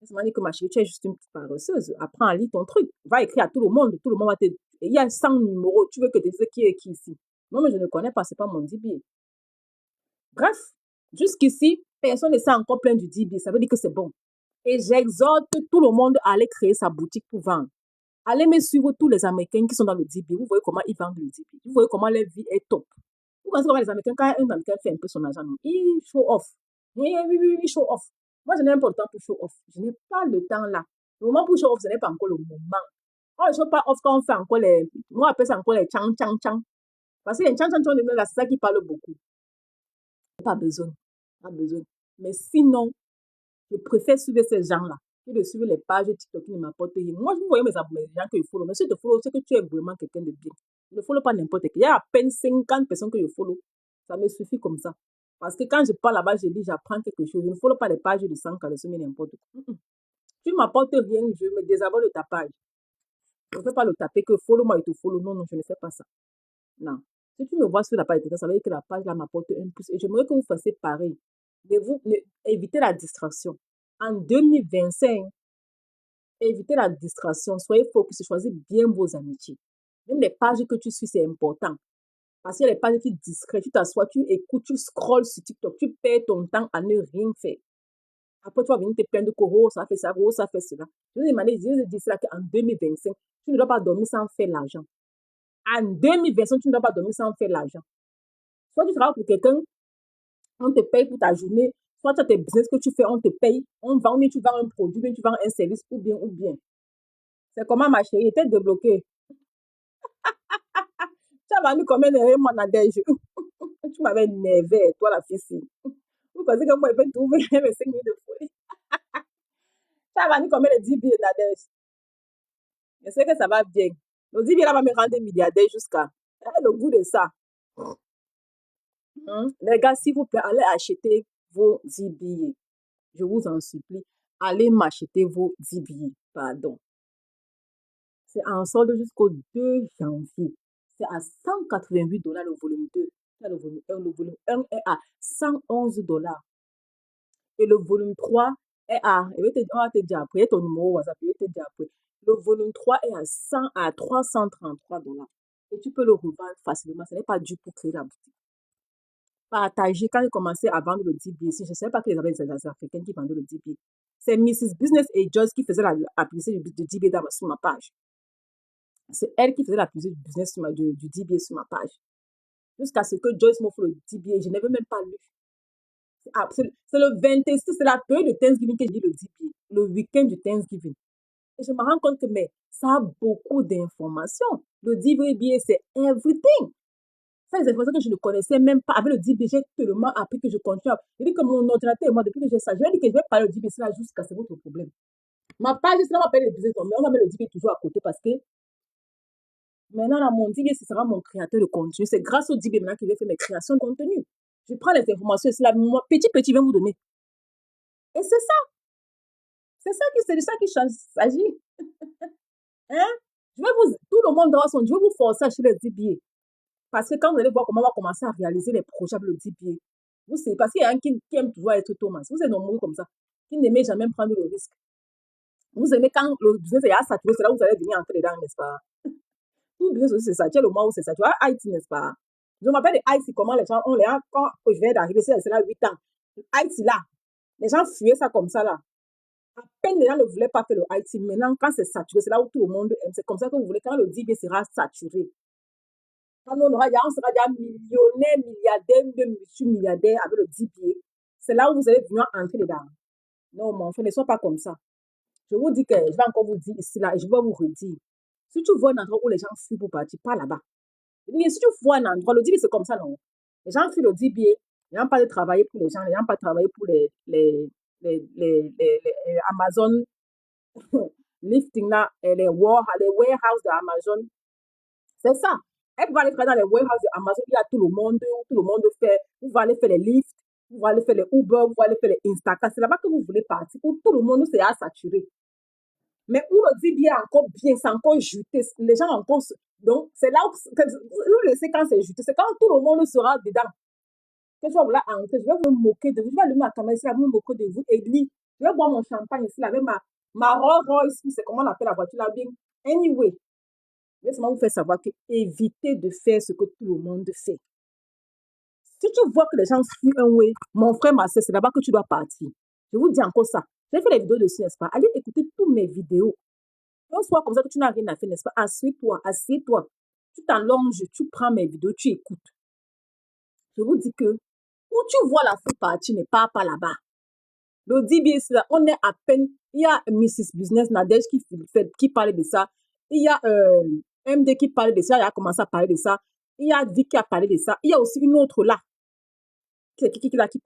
Elle m'a dit que ma chérie, tu es juste une petite paresseuse. Apprends à lire ton truc. Va écrire à tout le monde. Tout le monde va te. Il y a 100 numéros. Tu veux que tu dises qui est qui ici? Non, mais je ne connais pas. C'est pas mon DBA. Bref, jusqu'ici, personne ne sait encore plein du DBA. Ça veut dire que c'est bon. Et j'exhorte tout le monde à aller créer sa boutique pour vendre. Allez me suivre tous les Américains qui sont dans le DBA. Vous voyez comment ils vendent le DBA. Vous voyez comment leur vie est top. Vous pensez comment les Américains, quand un Américain fait un peu son argent, il show off. Oui, show off. Moi, je n'ai pas le temps pour show off. Je n'ai pas le temps là. Le moment pour show off, ce n'est pas encore le moment. Oh, je ne show pas off quand on fait encore les. Moi, appelle ça encore les chang. Parce que les chang, c'est ça qui parle beaucoup. Pas besoin. Mais sinon, je préfère suivre ces gens-là que de suivre les pages TikTok qui ne m'apportent rien. Moi, vous voyez mes abonnés, les gens que je follow. Mais si je te follow, c'est que tu es vraiment quelqu'un de bien. Je ne follow pas n'importe qui. Il y a à peine 50 personnes que je follow. Ça me suffit comme ça. Parce que quand je parle là-bas, je dis, j'apprends quelque chose. Je ne follow pas les pages de 100 personnes, n'importe quoi. Tu ne m'apportes rien, je me désabonne de ta page. Je ne fais pas le taper que follow moi et te follow. Non, je ne fais pas ça. Non. Si tu me vois sur la page, ça veut dire que la page là m'apporte un plus. Et j'aimerais que vous fassiez pareil. Évitez la distraction. En 2025, évitez la distraction. Soyez focus, choisissez bien vos amitiés. Même les pages que tu suis, c'est important. Parce qu'il y a les pages qui distraient. Tu t'assois, tu écoutes, tu scrolles sur TikTok, tu perds ton temps à ne rien faire. Après, tu vas venir te plaindre de oh, ça fait ça, oh, ça fait cela. Je vous dis ça qu'en 2025, tu ne dois pas dormir sans faire l'argent. En 2025, tu ne dois pas dormir sans faire l'argent. Soit tu travailles pour quelqu'un, on te paye pour ta journée. Soit tu as tes business que tu fais, on te paye. On vend, mais tu vends un produit, mais tu vends un service, ou bien. C'est comment ma chérie était débloquée. Tu as vendu combien de mois dans des jours? Tu m'avais énervé, toi la fille. Vous pensez que moi, je vais trouver 5 minutes de folie. Tu as vendu combien de 10 billets Nadège? Je sais que ça va bien. Le 10 billets là va me rendre milliardaire jusqu'à. Le goût de ça. Les gars, s'il vous plaît, allez acheter vos 10 billets. Je vous en supplie. Allez m'acheter vos 10 billets. Pardon. C'est en solde jusqu'au 2 janvier. C'est à 188 $ le volume 2. Le volume 1, le volume 1 est à 111 $. Et le volume 3 est à, on va te dire après, ton numéro WhatsApp, je vais te dire après. Le volume 3 est à 333 $. Et tu peux le revendre facilement. Ce n'est pas dû pour créer la boutique. Partagez, quand j'ai commencé à vendre le DB, je ne savais pas que les Africains qui vendaient le DB. C'est Mrs. Business et Joyce qui faisait la publicité du DB sur ma page. C'est elle qui faisait la publicité du business du DB sur ma page. Jusqu'à ce que Joyce m'offre le DB, je n'avais même pas lu. C'est le 26, c'est la période de Thanksgiving que j'ai dit le DB, le week-end du Thanksgiving. Et je me rends compte que mais, ça a beaucoup d'informations. Le DB, c'est everything. C'est des informations que je ne connaissais même pas. Avec le DB, j'ai tellement appris que je continue. Je dis que mon ordinateur et moi, depuis que j'ai ça, je vais dire que je vais parler du DB, c'est là jusqu'à c'est votre problème. Ma page, c'est là, on va parler de business, mais on va mettre le DB toujours à côté parce que maintenant, dans mon DB, ce sera mon créateur de contenu. C'est grâce au DB maintenant qu'il va faire mes créations de contenu. Je prends les informations, c'est là, moi, petit, je vais vous donner. Et c'est ça. C'est de ça qu'il s'agit. Hein? Tout le monde doit son, je vais vous forcer à acheter le DB. Parce que quand vous allez voir comment on va commencer à réaliser les projets avec le DB, vous savez, parce qu'il y a un qui aime toujours être Thomas. Vous êtes nombreux comme ça, qui n'aimait jamais prendre le risque. Vous aimez quand le business est à saturé, c'est là où vous allez venir entrer dedans, n'est-ce pas? Tout le business aussi, c'est ça. Tu as le mois où c'est ça. Tu vois, Haïti, n'est-ce pas? Je m'appelle Haïti, comment les gens, on les a, quand je viens d'arriver, c'est là 8 ans. Haïti, là, les gens fuyaient ça comme ça, là. À peine les gens ne voulaient pas faire le Haïti. Maintenant, quand c'est saturé, c'est là où tout le monde aime. C'est comme ça que vous voulez, quand le DB sera saturé. Quand on sera déjà millionnaire, milliardaire, même multimilliardaire avec le DB, c'est là où vous allez venir entrer dedans. Non, mon frère, ne sois pas comme ça. Je vous dis que je vais encore vous dire ici, là, et je vais vous redire. Si tu vois un endroit où les gens fuient pour partir, pas là-bas. Si tu vois un endroit, le DB, c'est comme ça, non? Les gens fuient le DB, ils n'ont pas de travailler pour les gens, ils n'ont pas de travailler pour les Amazon lifting là, et les warehouses d'Amazon. C'est ça. Elle va aller travailler dans les warehouses d'Amazon, il y a tout le monde fait, vous allez aller faire les lifts, vous allez aller faire les Uber, vous allez aller faire les Instacart, c'est là-bas que vous voulez partir, où tout le monde c'est à saturer. Mais où le DB est encore bien, c'est encore juté, les gens encore, donc c'est là où, vous le savez quand c'est juté, c'est quand tout le monde sera dedans. Que je vais vouloir entrer, je vais me moquer de vous, je vais allumer ma caméra ici, je vais me moquer de vous, et lui, je vais boire mon champagne ici, avec ma Rolls Royce, c'est comment on appelle la voiture là, bien. Anyway, je vais seulement vous faire savoir que évitez de faire ce que tout le monde fait. Si tu vois que les gens fuient un way, mon frère, ma soeur, c'est là-bas que tu dois partir. Je vous dis encore ça. J'ai fait les vidéos dessus, n'est-ce pas? Allez écouter toutes mes vidéos. Un soir comme ça que tu n'as rien à faire, n'est-ce pas? Assieds-toi. Tu t'allonges, tu prends mes vidéos, tu écoutes. Je vous dis que où tu vois la foule partir, ne pars pas là-bas. Le DBS, là, on est à peine. Il y a Mrs. Business Nadège qui parlait de ça. Il y a MD qui parlait de ça. Il a commencé à parler de ça. Il y a Vic qui a parlé de ça. Il y a aussi une autre là. Il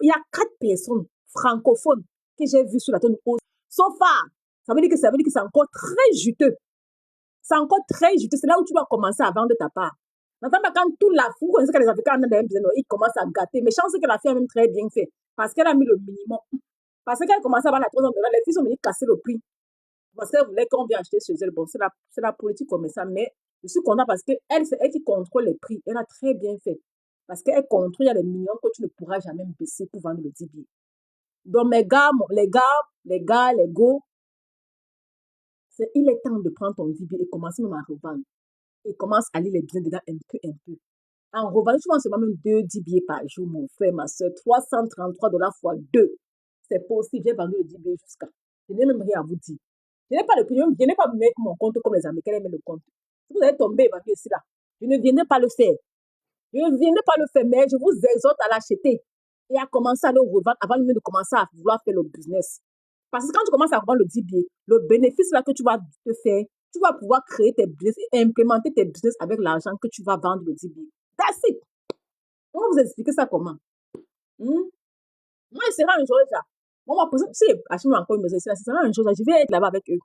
y a 4 personnes francophones que j'ai vues sur la tonne haute. So far, ça veut dire que c'est encore très juteux. C'est encore très juteux. C'est là où tu dois commencer à vendre ta part. N'attends pas quand tout la foule, que les Africains ils commencent à gâter. Mais je pense que la fille a même très bien fait. Parce qu'elle a mis le minimum. Parce qu'elle commençait à vendre à 300 $, les filles sont venues casser le prix. Parce qu'elles voulaient qu'on vienne acheter chez elle. Bon, c'est la politique comme ça. Mais je suis contente parce qu'elle, c'est elle qui contrôle les prix. Elle a très bien fait. Parce qu'elle contrôle, il y a les millions que tu ne pourras jamais baisser pour vendre le DB. Donc, mes gars, les go, il est temps de prendre ton DB et commencer même à revendre. Et commence à lire les biens dedans un peu. En revendant, tu vends seulement même 2 DB par jour, mon frère, ma soeur. 333 $ fois 2. C'est possible, j'ai vendu le DB jusqu'à. Je n'ai même rien à vous dire. Je n'ai pas mettre mon compte comme les Américains mettent le compte. Si vous allez tomber et vendre ici là, je ne viendrai pas le faire. Je ne viendrai pas le faire, mais je vous exhorte à l'acheter et à commencer à le revendre avant même de commencer à vouloir faire le business. Parce que quand tu commences à revendre le DB, le bénéfice là que tu vas te faire, tu vas pouvoir créer tes business et implémenter tes business avec l'argent que tu vas vendre le DB. That's it. On va vous expliquer ça comment. Moi, je serai un jour ça. Moi, ma position, si achète encore une maison ici, c'est la même chose. Je vais être là-bas avec eux.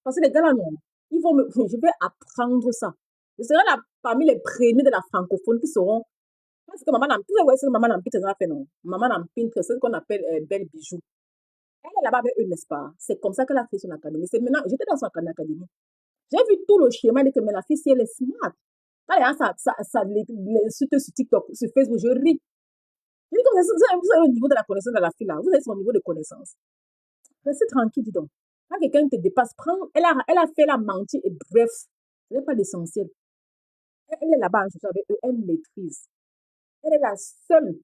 Parce que les gars là, non, ils vont je vais apprendre ça. Je serai là parmi les premiers de la francophone qui seront. Parce que maman n'a pas ce que maman n'a pas fait, non. Maman n'a pas c'est ce qu'on appelle belle bijou. Elle est là-bas avec eux, n'est-ce pas? C'est comme ça qu'elle a fait son académie. C'est maintenant, j'étais dans son académie. J'ai vu tout le schéma de que mais la fille, si elle est smart. Quand les gens l'insultent sur TikTok, sur Facebook, je ris. Je dis comme vous avez au niveau de la connaissance de la fille là. Vous êtes son niveau de connaissance. Restez tranquille, dis donc. Quand quelqu'un te dépasse, elle a fait la mentir et bref, ce n'est pas l'essentiel. Elle est là-bas, je suis avec eux, elle maîtrise. Elle est la seule,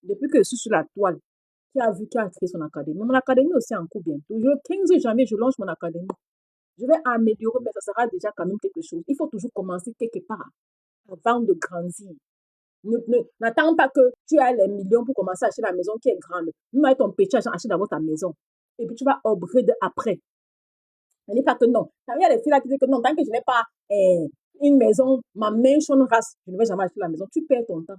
depuis que je suis sur la toile, qui a créé son académie. Mon académie aussi en cours bientôt. Le 15 janvier, je lance mon académie. Je vais améliorer, mais ça sera déjà quand même quelque chose. Il faut toujours commencer quelque part avant de grandir. N'attends pas que tu aies les millions pour commencer à acheter la maison qui est grande. Même avec ton petit argent, achète d'abord ta maison. Et puis tu vas upgrade après. Ce n'est pas que non. Il y a des filles là qui disent que non, tant que je n'ai pas une maison, ma mansion race, je ne vais jamais acheter la maison. Tu perds ton temps.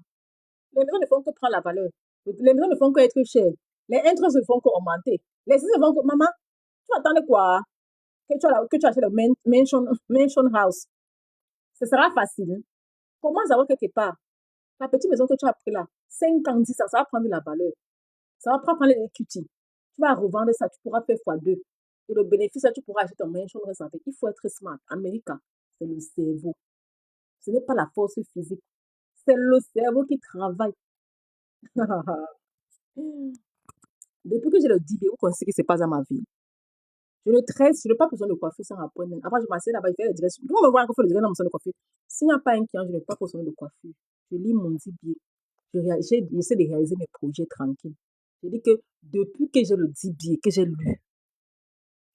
Les maisons ne font que prendre la valeur. Les maisons ne font que être chères. Les intérêts ne font qu'augmenter. Les choses ne font que, maman, tu attends quoi? Que tu achètes le mansion house. Ce sera facile. Commence à avoir quelque part. La petite maison que tu as pris là, 5 ans, 10 ans, ça va prendre de la valeur. Ça va prendre l'equity. Tu vas revendre ça, tu pourras faire x2. Et le bénéfice, tu pourras acheter ton mansion récente. Il faut être smart. Américain, c'est le cerveau. Ce n'est pas la force physique. C'est le cerveau qui travaille. Depuis que j'ai le DB, vous connaissez ce qui se passe dans ma vie. Je le tresse, je n'ai pas besoin de coiffure sans appointment. Après, je m'assieds là-bas, je fais le direct. Vous me voyez encore faire le direct dans mon salon de coiffure. S'il n'y a pas un client, je n'ai pas besoin de coiffure. Je lis mon DB. J'essaie de réaliser mes projets tranquilles. Je dis que depuis que j'ai le DB, que j'ai lu,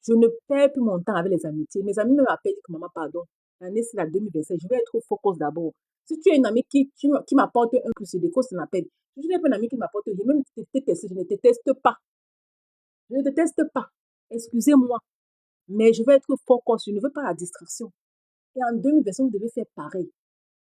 je ne perds plus mon temps avec les amitiés. Mes amis me rappellent que maman, pardon, l'année c'est la 2025, je vais être focus d'abord. Si tu es une amie qui m'apporte un plus de déco, ça m'appelle. Si tu n'es pas une amie qui m'apporte rien, même je ne te teste pas. Je ne te teste pas. Excusez-moi. Mais je vais être focus. Je ne veux pas la distraction. Et en 2025, vous devez faire pareil.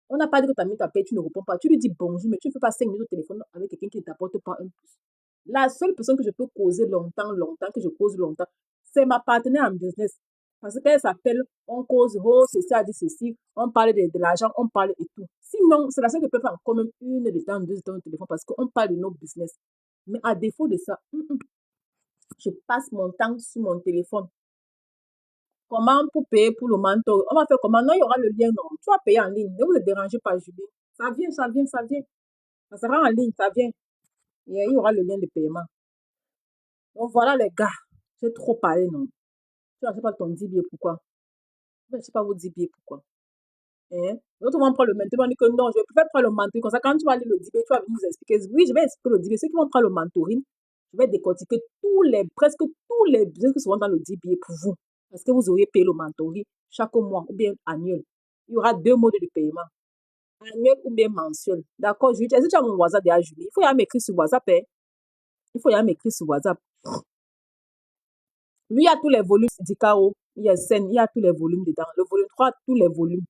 On n'a pas dit que ta amie t'appelle, tu ne réponds pas. Tu lui dis bonjour, mais tu ne fais pas 5 minutes au téléphone avec quelqu'un qui ne t'apporte pas un plus. La seule personne que je peux causer longtemps, que je cause longtemps, c'est ma partenaire en business. Parce qu'elle s'appelle, on cause, oh, ceci a dit ceci, on parle de l'argent, on parle et tout. Sinon, c'est la seule qui peut faire quand même 1 heure de temps, 2 heures de temps au téléphone parce qu'on parle de nos business. Mais à défaut de ça, je passe mon temps sur mon téléphone. Comment pour payer pour le manteau? On va faire comment? Non, il y aura le lien, non. Tu vas payer en ligne. Ne vous êtes dérangé par Julie. Ça vient, ça vient, ça vient. Ça sera en ligne, ça vient. Et il y aura le lien de paiement. Donc voilà les gars. J'ai trop parlé, non? Tu n'achètes pas ton 10 billets, pourquoi? Je ne sais pas vous 10 billets, pourquoi? Hein? L'autre vont prendre le mentoring, on dit que non, je préfère prendre le mentoring. Comme ça, quand tu vas lire le 10 billets, tu vas venir nous expliquer. Oui, je vais expliquer le 10 billets. Ceux qui vont prendre le mentoring, je vais décortiquer presque tous les business qui seront dans le 10 billets pour vous. Parce que vous auriez payé le mentoring chaque mois ou bien annuel. Il y aura 2 modes de paiement. Annuel ou bien mensuel. D'accord, Julie? Est-ce que tu as mon WhatsApp derrière Julie? Il faut y aller m'écrire sur WhatsApp. Hein? Il faut y aller m'écrire sur WhatsApp. Lui, il y a tous les volumes syndicaux. Il y a scène, il y a tous les volumes dedans. Le volume 3, tous les volumes.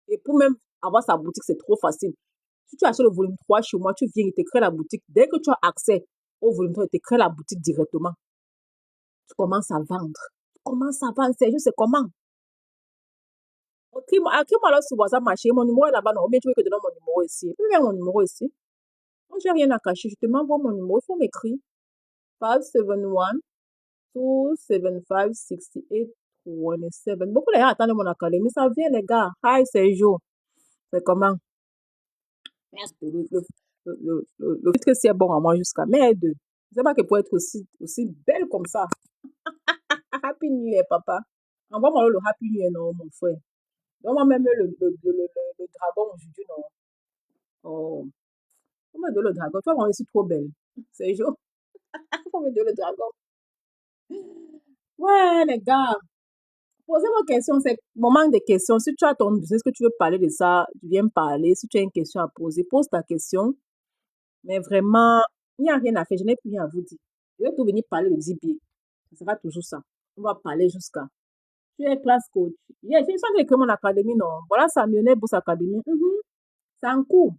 Et pour même avoir sa boutique, c'est trop facile. Si tu achètes le volume 3 chez moi, tu viens, il te crée la boutique. Dès que tu as accès au volume 3, il te crée la boutique directement. Tu commences à vendre. Tu commences à vendre. C'est juste, c'est comment? Écris-moi alors sur WhatsApp, ma chérie. Mon numéro est là-bas. Non, ou bien tu veux que je te donne mon numéro ici. Tu veux mon numéro ici? Moi, j'ai rien à cacher. Je te m'envoie mon numéro. Il faut m'écrire. 571 275 6827. Beaucoup de gens attendent mon académie. Ça vient, les gars. Hi, c'est Jo. C'est comment? Le fait que c'est bon à moi jusqu'à mai 2. Je sais pas que pour être aussi belle comme ça. Happy New Year, papa. Envoie-moi le Happy New Year, non, mon frère. Donne-moi même le dragon aujourd'hui, non. Oh. Comment me donner le dragon? Tu vois, moi, je suis trop belle. C'est Jo. Comment me donner le dragon? Ouais, les gars. Posez vos questions, c'est moment de questions. Si tu as ton business, que tu veux parler de ça, tu viens me parler. Si tu as une question à poser, pose ta question. Mais vraiment, il n'y a rien à faire. Je n'ai plus rien à vous dire. Je vais tout venir parler de 10 billets. Ce sera toujours ça. On va parler jusqu'à. Tu es classe coach. Yeah, j'ai besoin d'écrire mon académie, non. Voilà, ça Millionnaire Bourse Académie. C'est en cours.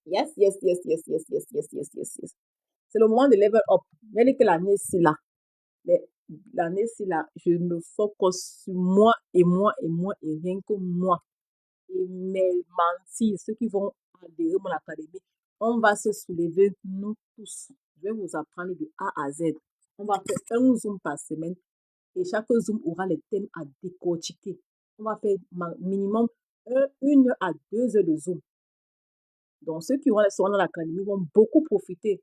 Yes, yes, yes, yes, yes, yes, yes, yes, yes, yes. C'est le moment de level up. Mais que l'année-ci, là, l'année-ci, là, je me focus sur moi et moi et moi et rien que moi. Et mes mentir, ceux qui vont adhérer à mon académie, on va se soulever, nous tous. Je vais vous apprendre de A à Z. On va faire un Zoom par semaine et chaque Zoom aura les thèmes à décortiquer. On va faire minimum 1 à 2 heures de Zoom. Donc, ceux qui seront dans l'académie vont beaucoup profiter.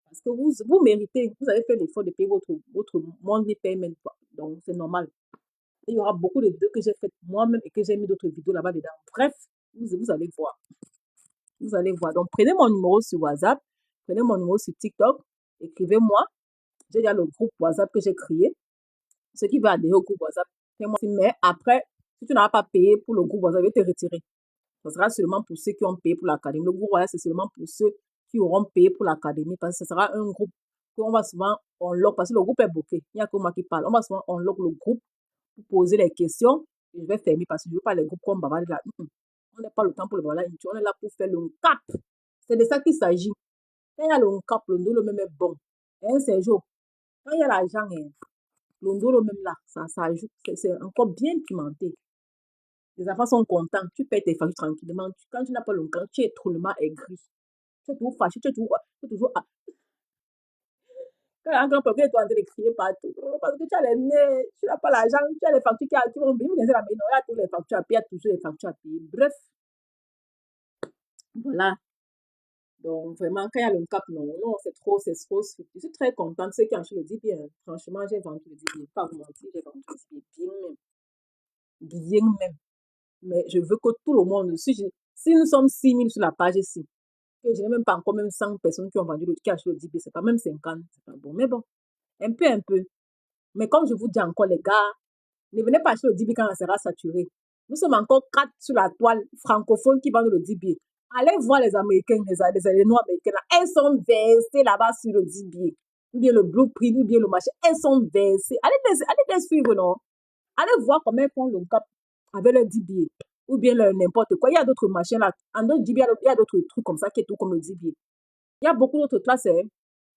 Parce que vous méritez, vous avez fait l'effort de payer votre monthly payment. Donc, c'est normal. Et il y aura beaucoup de vidéos que j'ai faites moi-même et que j'ai mis d'autres vidéos là-bas dedans. Bref, vous allez voir. Vous allez voir. Donc, prenez mon numéro sur WhatsApp, prenez mon numéro sur TikTok, écrivez-moi. J'ai déjà le groupe WhatsApp que j'ai créé. Ceux qui veulent adhérer au groupe WhatsApp, faites-moi. Mais après, si tu n'as pas payé pour le groupe WhatsApp, je vais te retirer. Ce sera seulement pour ceux qui ont payé pour l'académie. Le groupe WhatsApp, c'est seulement pour ceux qui auront payé pour l'académie parce que ce sera un groupe qu'on va souvent unlock parce que le groupe est bloqué. Il n'y a que moi qui parle. On va souvent unlock le groupe pour poser les questions. Et je vais fermer parce que je ne veux pas les groupes comme bavarde là. On n'a pas le temps pour le bavarde. On est là pour faire le cap. C'est de ça qu'il s'agit. Quand il y a le cap, le ndolo même est bon. Et c'est jour. Quand il y a l'argent, le ndolo même là, ça ajoute. C'est encore bien pimenté. Les enfants sont contents. Tu payes tes factures tranquillement. Quand tu n'as pas le temps, tu es drôlement aigri. Tu es toujours fâché. Tu es toujours. Quand un grand peuple est en train de crier partout, parce que tu as les nez, tu n'as pas l'argent, tu as les factures qui vont venir, vous la maison, il y a toutes les factures à payer, il y a toujours les factures à payer. Bref, voilà. Donc, vraiment, quand il y a le cap, non, c'est trop. Je suis très contente. Ceux qui ont acheté le dit bien. Franchement, j'ai vendu le dit bien. Pas vous mentir, j'ai vendu le dit bien même. Bien même. Mais je veux que tout le monde, si nous sommes 6 000 sur la page ici, que je n'ai même pas encore même 100 personnes qui ont vendu qui ont acheté le DB, c'est pas même 50, c'est pas bon. Mais bon, un peu. Mais comme je vous dis encore, les gars, ne venez pas acheter le DB quand on sera saturé. Nous sommes encore 4 sur la toile francophone qui vendent le DB. Allez voir les Américains, les Noirs américains, là. Elles sont versées là-bas sur le DB. Ou bien le Blueprint, ou bien le marché. Elles sont versées. Allez les suivre, non? Allez voir comment ils font le cap avec le DB. Ou bien n'importe quoi. Il y a d'autres machins là. En d'autres DB, il y a d'autres trucs comme ça qui est tout comme le DB. Il y a beaucoup d'autres classes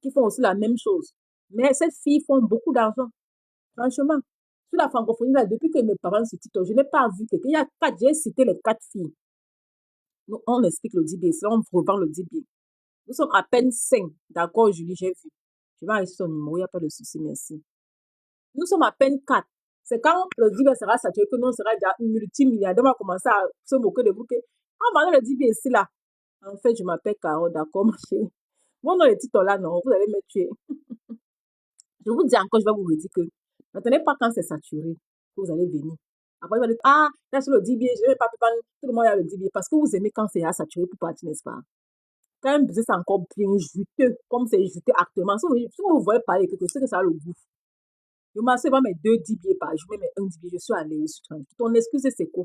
qui font aussi la même chose. Mais ces filles font beaucoup d'argent. Franchement, sur la francophonie, là, depuis que mes parents sont TikTok, je n'ai pas vu quelqu'un. Il y a 4, j'ai cité les 4 filles. Nous, on explique le DB, là, on revend le DB. Nous sommes à peine 5. D'accord, Julie, j'ai vu. Je vais enregistrer son numéro, il n'y a pas de souci, merci. Nous sommes à peine 4. C'est quand le DB sera saturé que nous, on sera déjà multimilliardaire. On va commencer à se moquer de vous. On va le DB ici, là. En fait, je m'appelle Caro, d'accord, ma chérie. Moi, dans les titres là, non, vous allez me tuer. Je vous dis encore, je vais vous redire que n'attendez pas quand c'est saturé que vous allez venir. Après, vous allez dire, ah, là, sur le DBA, je ne vais pas prendre, tout le monde a le DBA parce que vous aimez quand c'est saturé pour partir, n'est-ce pas? Quand un business est encore bien juteux, comme c'est juteux actuellement, si vous voyez parler quelque chose, c'est que ça a le goût. Je m'assure pas mes 2 DBA par jour, mais 1 DBA, je suis allée, je suis tranquille. Ton excuse, c'est quoi?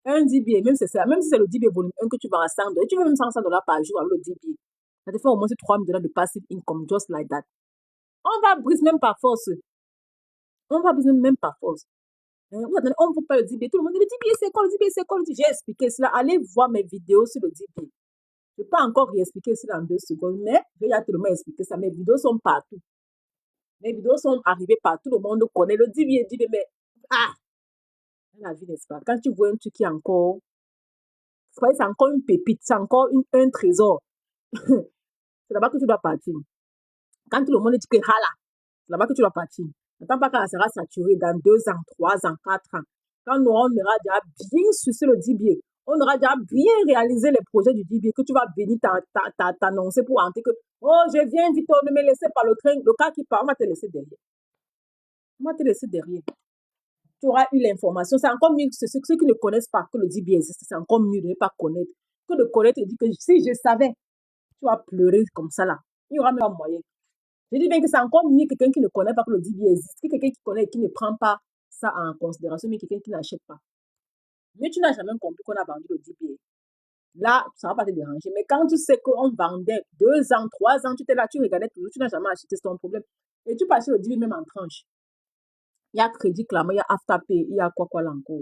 Un DBA, même si c'est le DBA volume 1 que tu vas à 100 $, tu veux même 100 $ par jour avec le DBA. Ça te fait au moins 3 000 $ de passive income, just like that. On va briser même par force. On va briser même par force. On ne peut pas le DBA. Tout le monde dit, le DBA, c'est quoi le DBA, c'est quoi le DBA? J'ai expliqué cela. Allez voir mes vidéos sur le DBA. Je ne vais pas encore réexpliquer cela en 2 secondes, mais je vais tellement expliquer ça. Mes vidéos sont partout. Mes vidéos sont arrivées partout. Le monde connaît le DBA, mais la vie, n'est-ce pas? Quand tu vois un truc qui est encore, c'est encore une pépite, c'est encore un trésor. C'est là-bas que tu dois partir. Quand tout le monde dit que hala, c'est là-bas que tu dois partir. N'attends pas quand elle sera saturée dans 2 ans, 3 ans, 4 ans. Quand on aura déjà bien sucé le DBA, on aura déjà bien réalisé les projets du DBA, que tu vas venir t'annoncer pour entrer que, oh, je viens vite, ne me laissez pas le train, le cas qui part, on va te laisser derrière. On va te laisser derrière. Tu auras eu l'information. C'est encore mieux que ceux qui ne connaissent pas que le DBA existe. C'est encore mieux de ne pas connaître que de connaître et dire que si je savais, tu vas pleurer comme ça là. Il n'y aura même pas moyen. Je dis bien que c'est encore mieux quelqu'un qui ne connaît pas que le DBA existe, que quelqu'un qui connaît et qui ne prend pas ça en considération, mais quelqu'un qui n'achète pas. Mais tu n'as jamais compris qu'on a vendu le DBA. Là, ça ne va pas te déranger. Mais quand tu sais qu'on vendait 2 ans, 3 ans, tu étais là, tu regardais toujours, tu n'as jamais acheté, c'est ton problème. Et tu passes le DBA même en tranche. Il y a crédit clairement, il y a afterpay, il y a quoi là encore.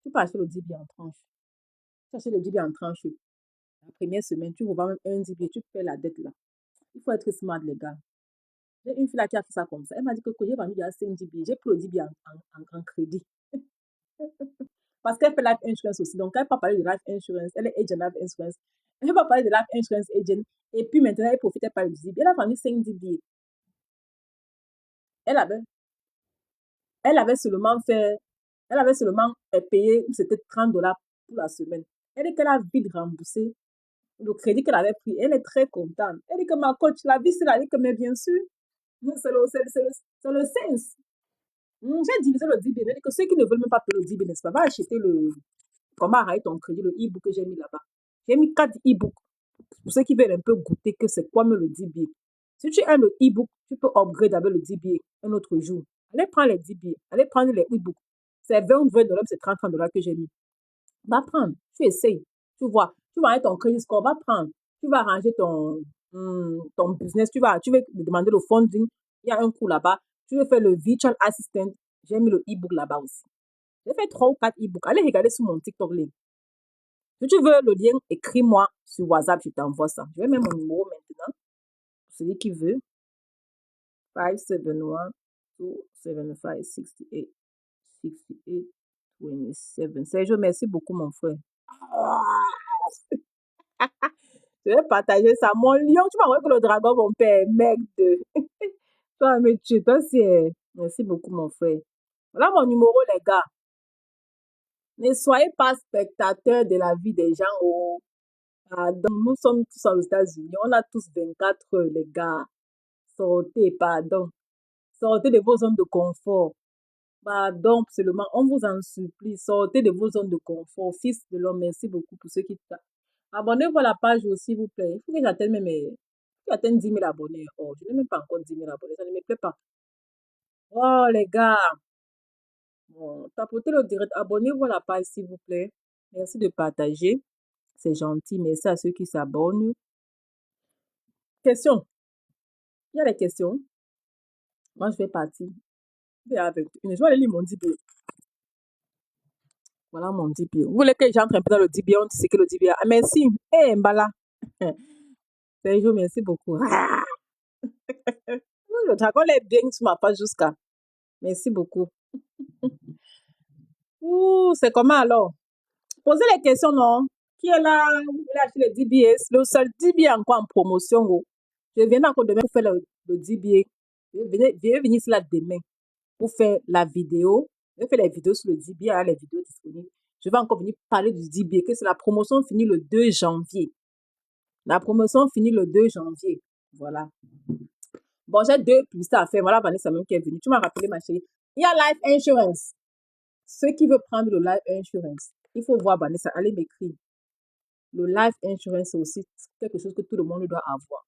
Tu peux acheter le DBA en tranche. Tu achètes le DBA en tranche. La première semaine, tu revends même un DBA, tu fais la dette là. Il faut être smart, les gars. J'ai une fille là qui a fait ça comme ça. Elle m'a dit que j'ai vendu déjà 5 billets. J'ai pris le 10 billets en crédit. Parce qu'elle fait life insurance aussi. Donc, elle peut parler de life insurance. Elle est agent life insurance. Elle va parler de life insurance agent. Et puis maintenant, elle profitait par le 10 billets. Elle a vendu 5 billets. Elle avait seulement fait, elle avait seulement payé, c'était 30 dollars pour la semaine. Elle dit qu'elle a vite remboursé le crédit qu'elle avait pris. Elle est très contente. Elle dit que ma coach, la vie, c'est la vie que, mais bien sûr, c'est le sens. J'ai divisé le 10 billets. Que ceux qui ne veulent même pas payer le 10 billets, n'est-ce pas, va acheter le, comment arrêter ton crédit, le e-book que j'ai mis là-bas. J'ai mis 4 e-books pour ceux qui veulent un peu goûter que c'est quoi le 10 billets. Si tu as le e-book, tu peux upgrade avec le 10 billets un autre jour. Allez prendre les 10 billets, allez prendre les e-books. C'est 20 dollars, c'est 30 dollars que j'ai mis. Va prendre, tu essayes, tu vois, tu vas avec ton crédit score, va prendre, tu vas arranger ton business, tu veux demander le funding, il y a un coût là-bas, tu veux faire le virtual assistant, j'ai mis le e-book là-bas aussi. J'ai fait 3 ou 4 e-books, allez regarder sur mon TikTok link. Si tu veux le lien, écris-moi sur WhatsApp, je t'envoie ça. Je vais mettre mon numéro maintenant, pour celui qui veut. 571-275-68-68-27. Sergio, merci beaucoup, mon frère. Je vais partager ça. Mon lion, tu m'as envoyé que le dragon, mon père, mec de. Toi, mais tu, toi, c'est. Merci beaucoup, mon frère. Voilà mon numéro, les gars. Ne soyez pas spectateurs de la vie des gens. Oh. Pardon, nous sommes tous aux États-Unis. On a tous 24 heures, les gars. Sortez, pardon. Sortez de vos zones de confort. Pardon, seulement, on vous en supplie. Sortez de vos zones de confort. Fils de l'homme, merci beaucoup pour ceux qui... Abonnez-vous à la page aussi, s'il vous plaît. Il faut que j'atteigne 10 000 abonnés. Oh, je n'ai même pas encore 10 000 abonnés. Ça ne me plaît pas. Oh, les gars. Bon, tapotez le direct. Abonnez-vous à la page, s'il vous plaît. Merci de partager. C'est gentil. Merci à ceux qui s'abonnent. Questions. Il y a des questions. Moi, je vais partir. Je vais aller lire mon 10 billes. Voilà mon 10 billes. Vous voulez que j'entre un peu dans le 10 billes? On sait que le 10 billes. Ah, merci. Eh, Mbala. Sergio, merci beaucoup. Le dragon est bien sur ma page jusqu'à. Merci beaucoup. Ouh, c'est comment alors? Posez les questions, non? Qui est là? Vous voulez acheter les 10 billets? Le seul 10 billets encore en promotion. Oh. Je viens encore demain pour faire le 10 billets. Je vais venir ici là demain pour faire la vidéo. Je vais faire les vidéos sur le 10 billets, les vidéos disponibles. Je vais encore venir parler du 10 billets, que c'est la promotion finie le 2 janvier. La promotion finit le 2 janvier. Voilà. Bon, j'ai 2 publicités à faire. Voilà Vanessa même qui est venue. Tu m'as rappelé, ma chérie. Il y a Life Insurance. Ceux qui veulent prendre le Life Insurance, il faut voir Vanessa. Allez m'écrire. Le Life Insurance, c'est aussi quelque chose que tout le monde doit avoir.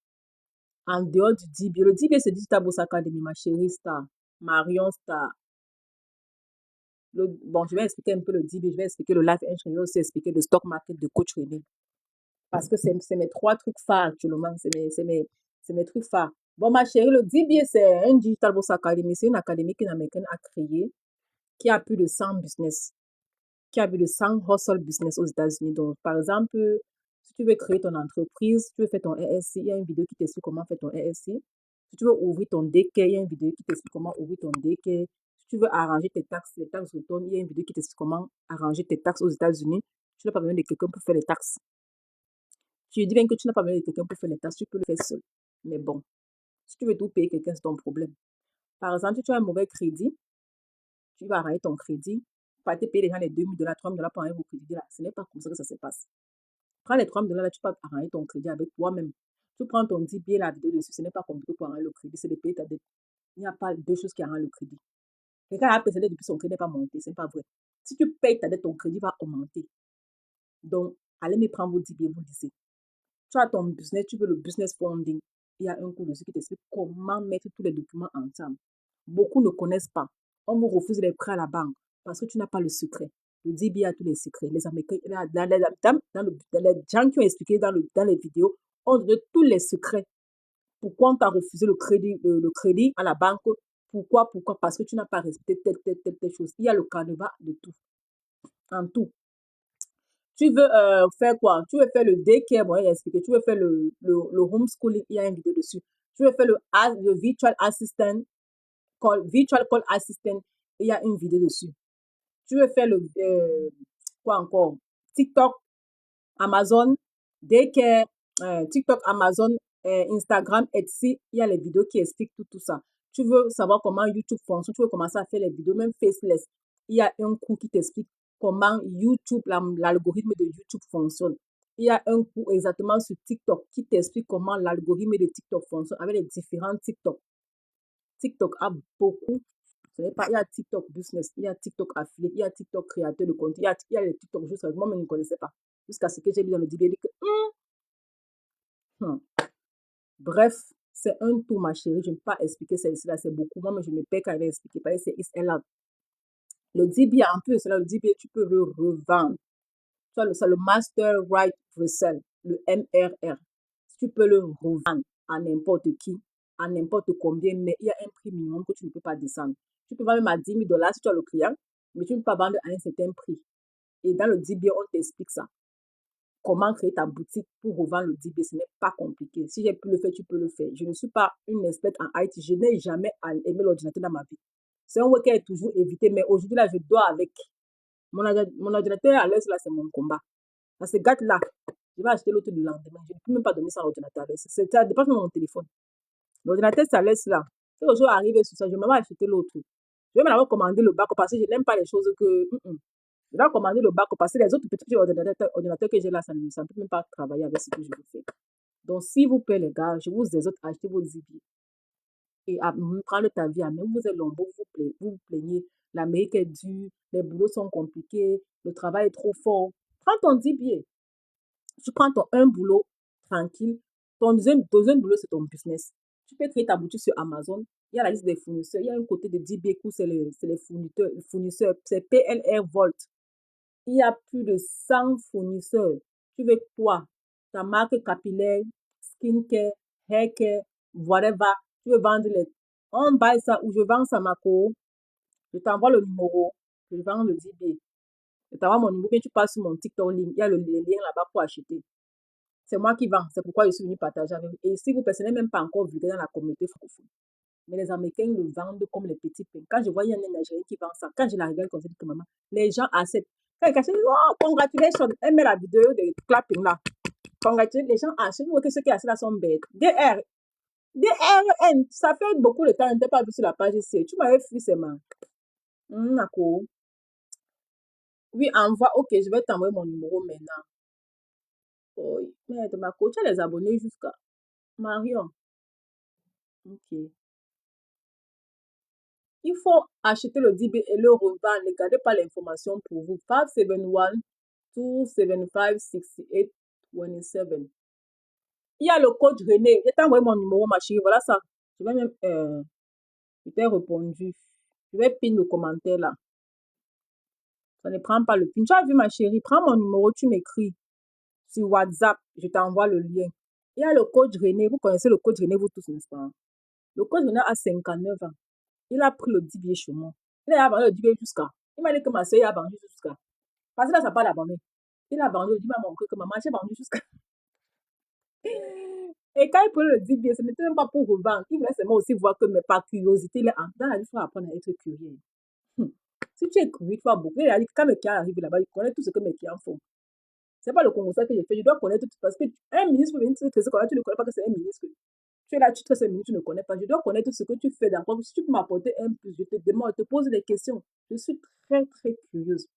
En dehors du DB. Le DB, c'est Digital Boss Academy, ma chérie Star. Marion Star. Bon, je vais expliquer un peu le DB. Je vais expliquer le Life Insurance. Je vais aussi expliquer le stock market de coach trading. Parce que c'est mes 3 trucs phares actuellement. C'est mes trucs phares. Bon, ma chérie, le DBA, c'est un Digital Boss Academy. C'est une académie qu'une américaine a créée, qui a plus de 100 business, qui a plus de 100 hustle business aux États-Unis. Donc, par exemple, si tu veux créer ton entreprise, si tu veux faire ton LLC, il y a une vidéo qui t'explique comment faire ton LLC. Si tu veux ouvrir ton daycare, il y a une vidéo qui t'explique comment ouvrir ton daycare. Si tu veux arranger tes taxes, les taxes retournent, il y a une vidéo qui t'explique comment arranger tes taxes aux États-Unis. Tu n'as pas besoin de quelqu'un pour faire les taxes. Tu dis bien que tu n'as pas besoin de quelqu'un pour faire les taxes, tu peux le faire seul. Mais bon, si tu veux tout payer quelqu'un, c'est ton problème. Par exemple, si tu as un mauvais crédit, tu vas arrêter ton crédit, tu vas te payer les gens les 2 000 dollars, 3 000 dollars pour arrêter vos crédits là. Ce n'est pas comme ça que ça se passe. Prends les 3 000 dollars là, tu peux arrêter ton crédit avec toi-même. Tu prends ton 10 billets, la vidéo dessus, ce n'est pas compliqué pour arrêter le crédit, c'est de payer ta dette. Il n'y a pas deux choses qui arrêtent le crédit. Quelqu'un a payé depuis son crédit n'est pas monté, ce n'est pas vrai. Si tu payes ta dette, ton crédit va augmenter. Donc, allez me prendre vos 10 billets, vous lisez. Tu as ton business, tu veux le business funding. Il y a un cours dessus qui t'explique comment mettre tous les documents ensemble. Beaucoup ne connaissent pas. On vous refuse les prêts à la banque parce que tu n'as pas le secret. Le DB a tous les secrets. Les Américains, dans les gens qui ont expliqué dans les vidéos, on donne tous les secrets. Pourquoi on t'a refusé le crédit à la banque? Pourquoi? Parce que tu n'as pas respecté telle chose. Il y a le canevas de tout. En tout. Tu veux faire quoi? Tu veux faire le daycare, bon, il a expliqué. Tu veux faire le homeschooling, il y a une vidéo dessus. Tu veux faire le virtual call assistant, il y a une vidéo dessus. Tu veux faire quoi encore? TikTok, Amazon, daycare, TikTok, Amazon, Instagram, Etsy, il y a les vidéos qui expliquent tout ça. Tu veux savoir comment YouTube fonctionne, tu veux commencer à faire les vidéos, même faceless. Il y a un cours qui t'explique comment YouTube, l'algorithme de YouTube fonctionne. Il y a un cours exactement sur TikTok qui t'explique comment l'algorithme de TikTok fonctionne avec les différents TikTok. TikTok a beaucoup. Ce n'est pas, il y a TikTok business, il y a TikTok affilié, il y a TikTok créateur de contenu, il y a les TikTok juste, moi-même je ne connaissais pas. Jusqu'à ce que j'ai lu dans le DB, que bref, c'est un tout, ma chérie. Je ne peux pas expliquer celle-ci-là, c'est beaucoup. Moi, mais je me paie quand elle va expliquer. Parce que c'est là. Le DB, en plus, là, le DB, tu peux le revendre. C'est le Master Right Resell, le MRR. Tu peux le revendre à n'importe qui, à n'importe combien, mais il y a un prix minimum que tu ne peux pas descendre. Tu peux vendre même à 10 000 $ si tu as le client, mais tu ne peux pas vendre à un certain prix. Et dans le DB, on t'explique ça. Comment créer ta boutique pour revendre le DB, ce n'est pas compliqué. Si j'ai pu le faire, tu peux le faire. Je ne suis pas une experte en IT. Je n'ai jamais aimé l'ordinateur dans ma vie. C'est un work que j'ai toujours évité, mais aujourd'hui, là, je dois avec. Mon ordinateur, à l'heure, là, c'est mon combat. Parce que gâte-là, je vais acheter l'autre le lendemain. Je ne peux même pas dormir sans l'ordinateur. Ça dépasse mon téléphone. L'ordinateur, ça laisse là. Si le jour arrive sur ça, je vais même acheter l'autre. Je vais même commander le bac parce que je n'aime pas les choses que... Je dois commander le bac parce que les autres petits ordinateurs que j'ai là, ça ne peut même pas travailler avec ce que je veux faire. Donc, s'il vous plaît, les gars, je vous exhorte à acheter vos DB et à prendre ta vie à main. Vous êtes lombo, vous vous plaignez, l'Amérique est dure, les boulots sont compliqués, le travail est trop fort. Prends ton DB. Tu prends un boulot tranquille. Ton deuxième boulot, c'est ton business. Tu peux créer ta boutique sur Amazon. Il y a la liste des fournisseurs. Il y a un côté de DB, c'est les fournisseurs. C'est PLR Volt. Il y a plus de 100 fournisseurs. Tu veux quoi? Ta marque capillaire, skincare, haircare, whatever. Tu veux vendre on buy ça ou je vends ça, Marco. Je t'envoie le numéro. Je vends le DB. Je t'envoie mon numéro. Tu passes sur mon TikTok link. Il y a le lien là-bas pour acheter. C'est moi qui vends. C'est pourquoi je suis venue partager avec vous. Et si vous ne même pas encore vulgaire dans la communauté francophone. Mais les Américains le vendent comme les petits pains. Quand je vois, il y a un Nigérien qui vend ça. Quand je la regarde comme ça, je dis que maman, les gens acceptent. Quand ils cachent, oh, congratulations. Elle met la vidéo de clapping là. Congratulations. Les gens achètent. Vous voyez que ceux qui achètent là sont bêtes. DRN. Ça fait beaucoup de temps. Je n'étais pas vu sur la page ici. Tu m'avais vu, c'est ma. D'accord. Oui, envoie. Ok, je vais t'envoyer mon numéro maintenant. Oui, mais de ma coach, les abonnés jusqu'à Marion. Ok. Il faut acheter le DB et le revendre. Ne gardez pas l'information pour vous. 571-275-6827. Il y a le coach René. Je t'ai envoyé mon numéro, ma chérie. Voilà ça. Je vais même... je t'ai répondu. Je vais pin le commentaire là. Ça ne prend pas le pin. Tu as vu, ma chérie? Prends mon numéro, tu m'écris sur WhatsApp. Je t'envoie le lien. Il y a le coach René. Vous connaissez le coach René, vous tous, n'est-ce pas? Le coach René a 59 ans. Il a pris le DB chez moi. Il a vendu le DB jusqu'à. Il m'a dit que ma soeur a vendu jusqu'à. Parce que là, ça n'a pas d'abonné. Il a vendu, il m'a montré que maman, j'ai vendu jusqu'à. Et quand il prenait le DB, ce n'était même pas pour revendre. Il voulait seulement aussi voir que, mais par curiosité, il est dans la vie, il faut apprendre à être curieux. Si tu es curieux, tu vas beaucoup. Il a dit que quand mes clients arrivent là-bas, il connaît tout ce que mes clients font. C'est pas le Congo que je fais. Je dois connaître tout. Parce que un ministre peut venir te traiter, tu ne connais pas que c'est un ministre. Tu es là, tu traites un ministre, tu ne connais pas. Je dois connaître tout ce que tu fais d'abord. Si tu peux m'apporter un plus, je te demande, je te pose des questions. Je suis très, très curieuse.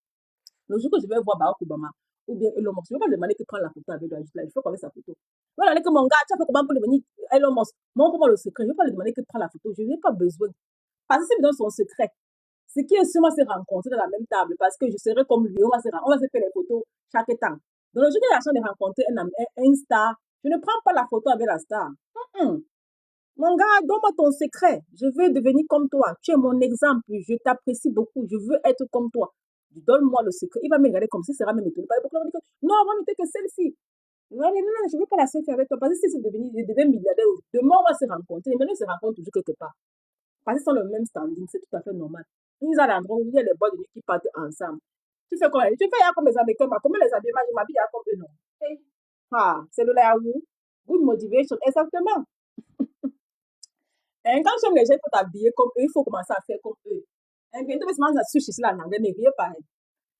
Le jour que je vais voir Barack Obama ou bien Elon Musk, je ne vais pas demander qu'il prenne la photo avec lui. Il faut qu'on ait sa photo. Je vais demander que mon gars, tu as fait comment pour devenir Elon Musk? Montre-moi le secret. Je ne vais pas lui demander qu'il prenne la photo. Je n'ai pas besoin. Parce que s'il me donne son secret, ce qui est sûr, on va se rencontrer dans la même table parce que je serai comme lui. On va se faire les photos chaque temps. Donc, le jour que j'ai la chance de rencontrer un star, je ne prends pas la photo avec la star. Mon gars, donne-moi ton secret. Je veux devenir comme toi. Tu es mon exemple. Je t'apprécie beaucoup. Je veux être comme toi. Donne-moi le secret. Il va me regarder comme si ça sera même étonné. Non, on va noter que celle-ci. Non, je ne veux pas la selfie avec toi. Parce que si c'est devenu milliardaire, demain on va se rencontrer. Mais on se rencontre toujours quelque part. Parce qu'ils sont le même standing. C'est tout à fait normal. Ils ont l'endroit où il y a les boîtes de nuit qui partent ensemble. Tu fais quoi? Tu fais comme les Américains, comment les Américains, je m'habille comme eux, non? Eh, c'est de la roue. Good motivation, exactement. Hein, quand tu aimes les gens, il faut t'habiller comme eux, il faut commencer à faire comme eux. Hein, bientôt, parce que ça sushi ici, là, en anglais, ne riez pas. Hein.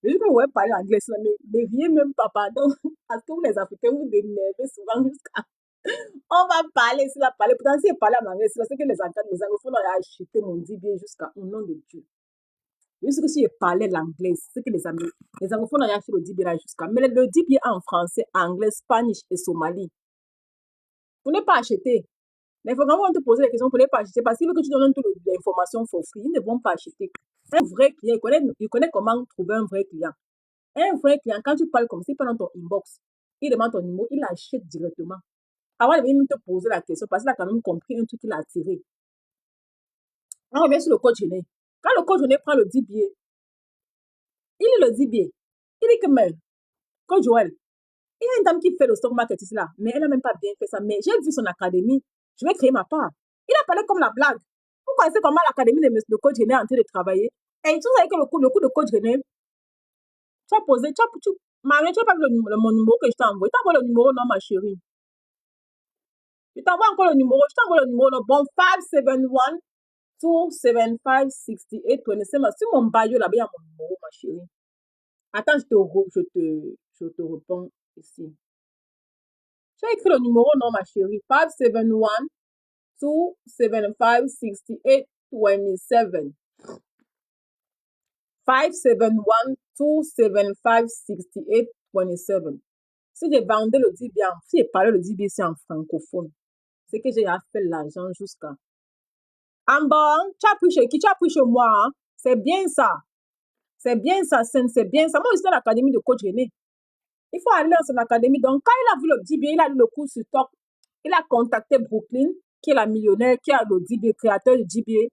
Je dis que vous parler anglais, là, ne riez même pas, pardon. Parce que vous, les Africains, vous énervez souvent jusqu'à. On va parler, ici, là, parler. Pourtant, si vous parlez en anglais, c'est que les anglophones ont acheté mon dit bien jusqu'à au nom de Dieu. Juste que si je parlais l'anglais, c'est que les anglophones ont acheté le dit bien jusqu'à. Mais le dit bien en français, anglais, spanish et somali. Vous n'avez pas acheté. Mais vraiment, on te poser des questions pour ne pas acheter parce qu'ils veulent que tu donnes toutes les informations for free. Ils ne vont pas acheter. Un vrai client, il connaît comment trouver un vrai client. Un vrai client, quand tu parles comme ça, il parle dans ton inbox. Il demande ton numéro, il achète directement. Avant de venir te poser la question parce qu'il a quand même compris un truc qu'il a attiré. On revient sur le code Genet. Quand le code Genet prend le 10 billets, il est le 10 billets. Il dit que, mais, code Joël, il y a une dame qui fait le stock market ici là, mais elle n'a même pas bien fait ça. Mais j'ai vu son académie, je vais créer ma part. Il a parlé comme la blague. Vous connaissez comment l'académie de coach René est en train de travailler. Et tu sais que le coup de coach René, tu as posé, Marie, tu n'as pas vu mon numéro que je t'ai envoyé. Tu t'envoies le numéro, non, ma chérie. Je t'envoie encore le numéro, je t'envoie le numéro, non, bon, 571 275 6827. Sur mon baillot là-bas, il y a mon numéro, ma chérie. Attends, je te réponds ici. J'ai écrit le numéro, non, ma chérie. 571 275 6827. 571 275 6827. Si j'ai vendu le DBA, si j'ai parlé le DBA, c'est en francophone. C'est que j'ai fait l'argent jusqu'à. En bon, tu as pris chez qui? Tu as pris chez moi. Hein? C'est bien ça. C'est bien ça, c'est bien ça. Moi, je suis dans l'académie de coach René. Il faut aller dans son académie. Donc, quand il a vu le DBA, il a lu le cours sur top. Il a contacté Brooklyn, qui est la millionnaire, qui a le DBA, créateur du DBA.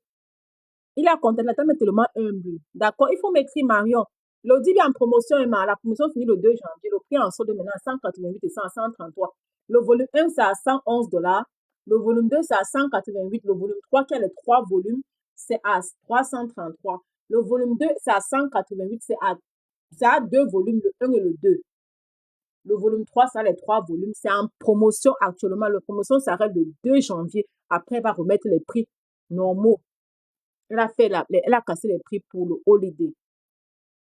Il a contacté la dame est tellement humble. D'accord, il faut m'écrire Marion. Le DBA en promotion, la promotion finit le 2 janvier. Le prix en solde maintenant à 188 et 133. Le volume 1, c'est à 111 $. Le volume 2, c'est à 188. Le volume 3, qui a les 3 volumes, c'est à 333. Le volume 2, c'est à 188. C'est à 2 volumes, le 1 et le 2. Le volume 3, ça a les 3 volumes. C'est en promotion actuellement. La promotion s'arrête le 2 janvier. Après, elle va remettre les prix normaux. Elle a cassé les prix pour le holiday.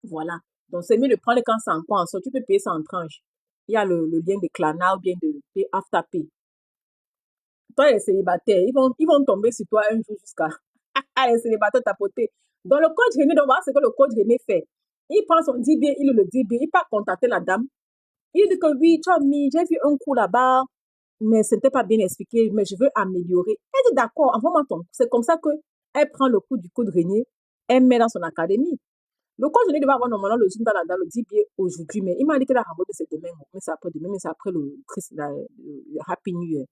Voilà. Donc, c'est mieux de prendre quand c'est encore en sort. Tu peux payer ça en tranche. Il y a le lien de Klarna ou bien de Afterpay. Toi, les célibataires, ils vont tomber sur toi un jour jusqu'à les célibataires tapoter. Donc, le coach René, donc voilà ce que le coach René fait. Il prend son DBA, il le DBA, il part contacter la dame. Il dit que oui, tu as mis, j'ai vu un coup là-bas, mais ce n'était pas bien expliqué, mais je veux améliorer. Elle dit d'accord, envoie-moi ton. C'est comme ça qu'elle prend le coup du code René, elle met dans son académie. Le coach René devait avoir normalement le Zoom dans le DBA aujourd'hui, mais il m'a dit qu'elle a renvoyé c'est demain, mais c'est après demain, mais c'est après le Happy New Year.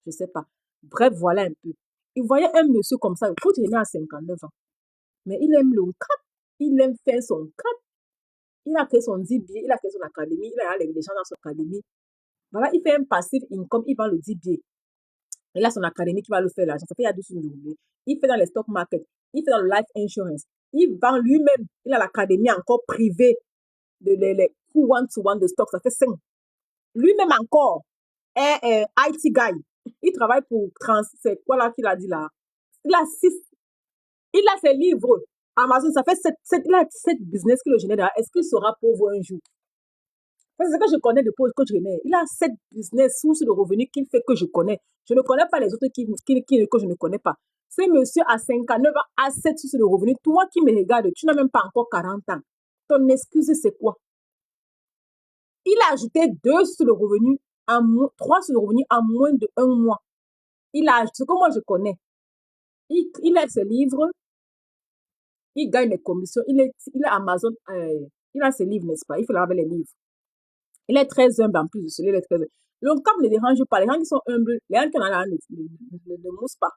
Je ne sais pas. Bref, voilà un peu. Il voyait un monsieur comme ça, le coach René a 59 ans, mais il aime le cap, il aime faire son cap. Il a créé son DBA, il a créé son académie, il a les gens dans son académie. Voilà, il fait un passif income, il vend le DBA. Il a son académie qui va le faire l'argent. Ça fait il y a 2 jours. Il fait dans les stock market, il fait dans le life insurance. Il vend lui-même, il a l'académie encore privée de les who want to want de stock, ça fait 5. Lui-même encore est IT guy. Il travaille pour c'est quoi là qu'il a dit là? Il a 6. Il a ses livres. Amazon, ça fait 7 il a 7 business qu'il le génère. Est-ce qu'il sera pauvre un jour? C'est ce que je connais de coach René. Il a 7 business sources de revenus qu'il fait que je connais. Je ne connais pas les autres que je ne connais pas. Ce monsieur à 59 ans a 7 sources de revenus. Toi qui me regardes, tu n'as même pas encore 40 ans. Ton excuse, c'est quoi? Il a ajouté 2 sources de revenus, 3 sources de revenus en moins de 1 mois. Il a ajouté ce que moi je connais. Il a ses livres. Il gagne les commissions. Il a Amazon. Il a ses livres, n'est-ce pas? Il fait laver les livres. Il est très humble en plus de cela, il est très humble. Le cap ne dérange pas. Les gens qui sont humbles, les gens qui ont la ne moussent pas.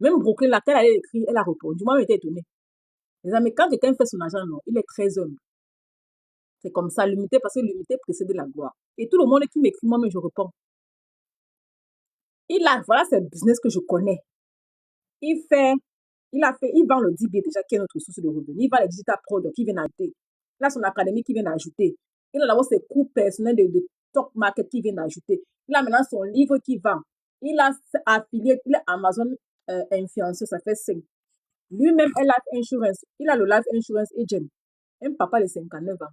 Même Brooklyn, laquelle elle a écrit, elle a répondu. Moi, j'étais étonnée. Les amis, quand quelqu'un fait son argent, non, il est très humble. C'est comme ça, l'humilité, parce que l'humilité précède la gloire. Et tout le monde qui m'écrit, moi-même, je réponds. Voilà, c'est le business que je connais. Il vend le DBA déjà, qui est notre source de revenus. Il vend les digital products qui viennent ajouter. Il a son académie qui vient d'ajouter. Il a d'abord ses cours personnels de stock market qui vient d'ajouter. Il a maintenant son livre qui vend. Il a affilié, il est Amazon influenceur, ça fait 5. Lui-même est Life Insurance. Il a le Life Insurance Agent. Un papa de 59 ans.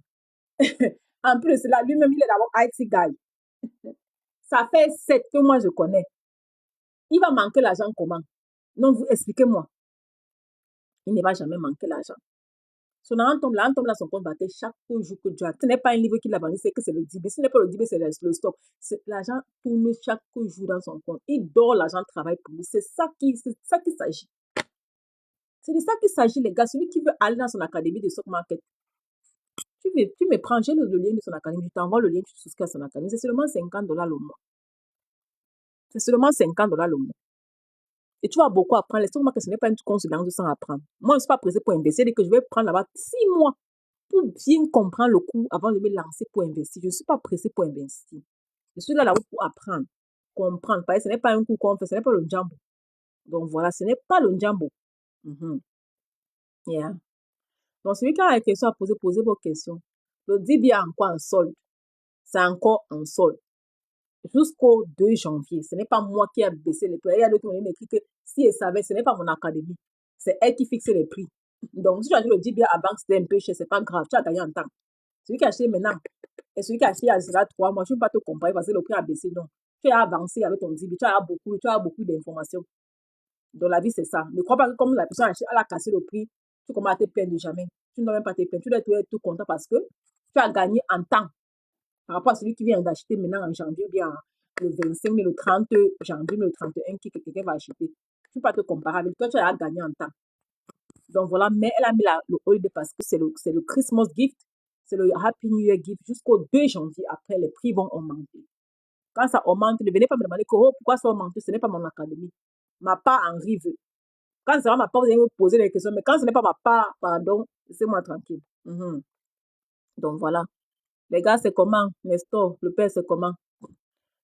En plus de cela, lui-même, il est d'abord IT guy. Ça fait 7 que moi je connais. Il va manquer l'argent comment? Non, vous expliquez-moi. Il ne va jamais manquer l'argent. Son argent tombe là, son compte bancaire chaque jour que tu as. Ce n'est pas un livre qu'il a vendu, c'est que c'est le DB. Ce n'est pas le DB, c'est le stock. L'argent tourne chaque jour dans son compte. Il dort, l'argent travaille pour lui. C'est ça qu'il s'agit. C'est de ça qu'il s'agit, les gars. Celui qui veut aller dans son académie de stock market, tu me prends, j'ai le lien de son académie, je t'envoie le lien, tu souscris à son académie. C'est seulement $50 le mois. C'est seulement $50 le mois. Et tu vas beaucoup apprendre. Les stock market, ce n'est pas une consultance sans apprendre. Moi, je ne suis pas pressé pour investir. Dès que je vais prendre là-bas 6 mois pour bien comprendre le coût avant de me lancer pour investir. Je ne suis pas pressé pour investir. Je suis là pour apprendre, comprendre. Parce que ce n'est pas un coup qu'on fait, ce n'est pas le jambo. Donc voilà, ce n'est pas le jambo. Yeah. Donc celui qui a des questions à poser, posez vos questions. Le DB est encore en solde. C'est encore en solde. Jusqu'au 2 janvier. Ce n'est pas moi qui ai baissé les prix. Il y a d'autres qui m'ont écrit que si elle savait, ce n'est pas mon académie. C'est elle qui fixe les prix. Donc, si tu as acheté le DB à banque, c'était un peu cher, c'est pas grave. Tu as gagné en temps. Celui qui a acheté maintenant et celui qui a acheté il y a 3 mois, je ne peux pas te comparer parce que le prix a baissé. Non. Tu as avancé avec ton DB. Tu as beaucoup d'informations. Dans la vie, c'est ça. Ne crois pas que comme la personne a cassé le prix, tu commences à te plaindre jamais. Tu ne dois même pas te plaindre. Tu dois être tout content parce que tu as gagné en temps. Par rapport à celui qui vient d'acheter maintenant en janvier, ou bien le 25, mais le 30 janvier, mais le 31, qui quelqu'un va acheter. Tu ne peux pas te comparer avec toi, tu as gagné en temps. Donc voilà, mais elle a mis le holiday parce que c'est le Christmas gift, c'est le Happy New Year gift jusqu'au 2 janvier. Après, les prix vont augmenter. Quand ça augmente, ne venez pas me demander pourquoi ça augmente, ce n'est pas mon académie. Ma part en rive. Quand c'est pas ma part, vous allez me poser des questions, mais quand ce n'est pas ma part, pardon, laissez-moi tranquille. Donc voilà. Les gars, c'est comment? Nestor, le père, c'est comment? Tu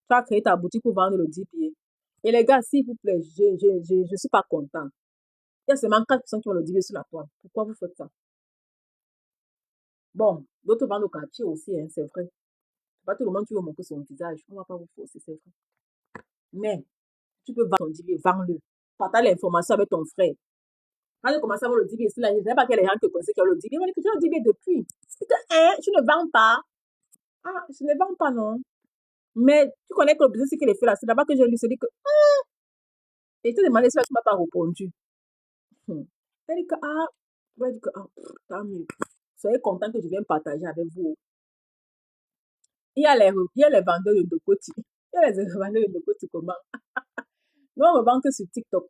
as créé ta boutique pour vendre le 10 pieds. Et les gars, s'il vous plaît, je ne suis pas content. Il y a seulement 4% qui vont le 10 pieds sur la toile. Pourquoi vous faites ça? Bon, d'autres vendent au quartier aussi, hein, c'est vrai. Pas tout le monde qui veut montrer son visage. On ne va pas vous forcer, c'est vrai. Mais, tu peux vendre ton 10 pieds, vends-le. Partage l'information avec ton frère. Quand j'ai commencé à voir le 10 pieds, je ne savais pas qu'il y a des gens qui connaissaient qui ont le 10 pieds. Ils m'ont dit que tu as le 10 pieds depuis. Je dis, tu ne vends pas. Ah, je ne vends pas, non. Mais tu connais que le business qu'il a fait là, c'est là-bas que j'ai lu, c'est dit que, et tu demandé si tu ne m'as pas répondu. Elle dit que, tant mieux. Soyez content que je vienne partager avec vous. Il y a les vendeurs de Dokoti. Il y a les vendeurs de Dokoti comment? Nous, on ne vend que sur TikTok.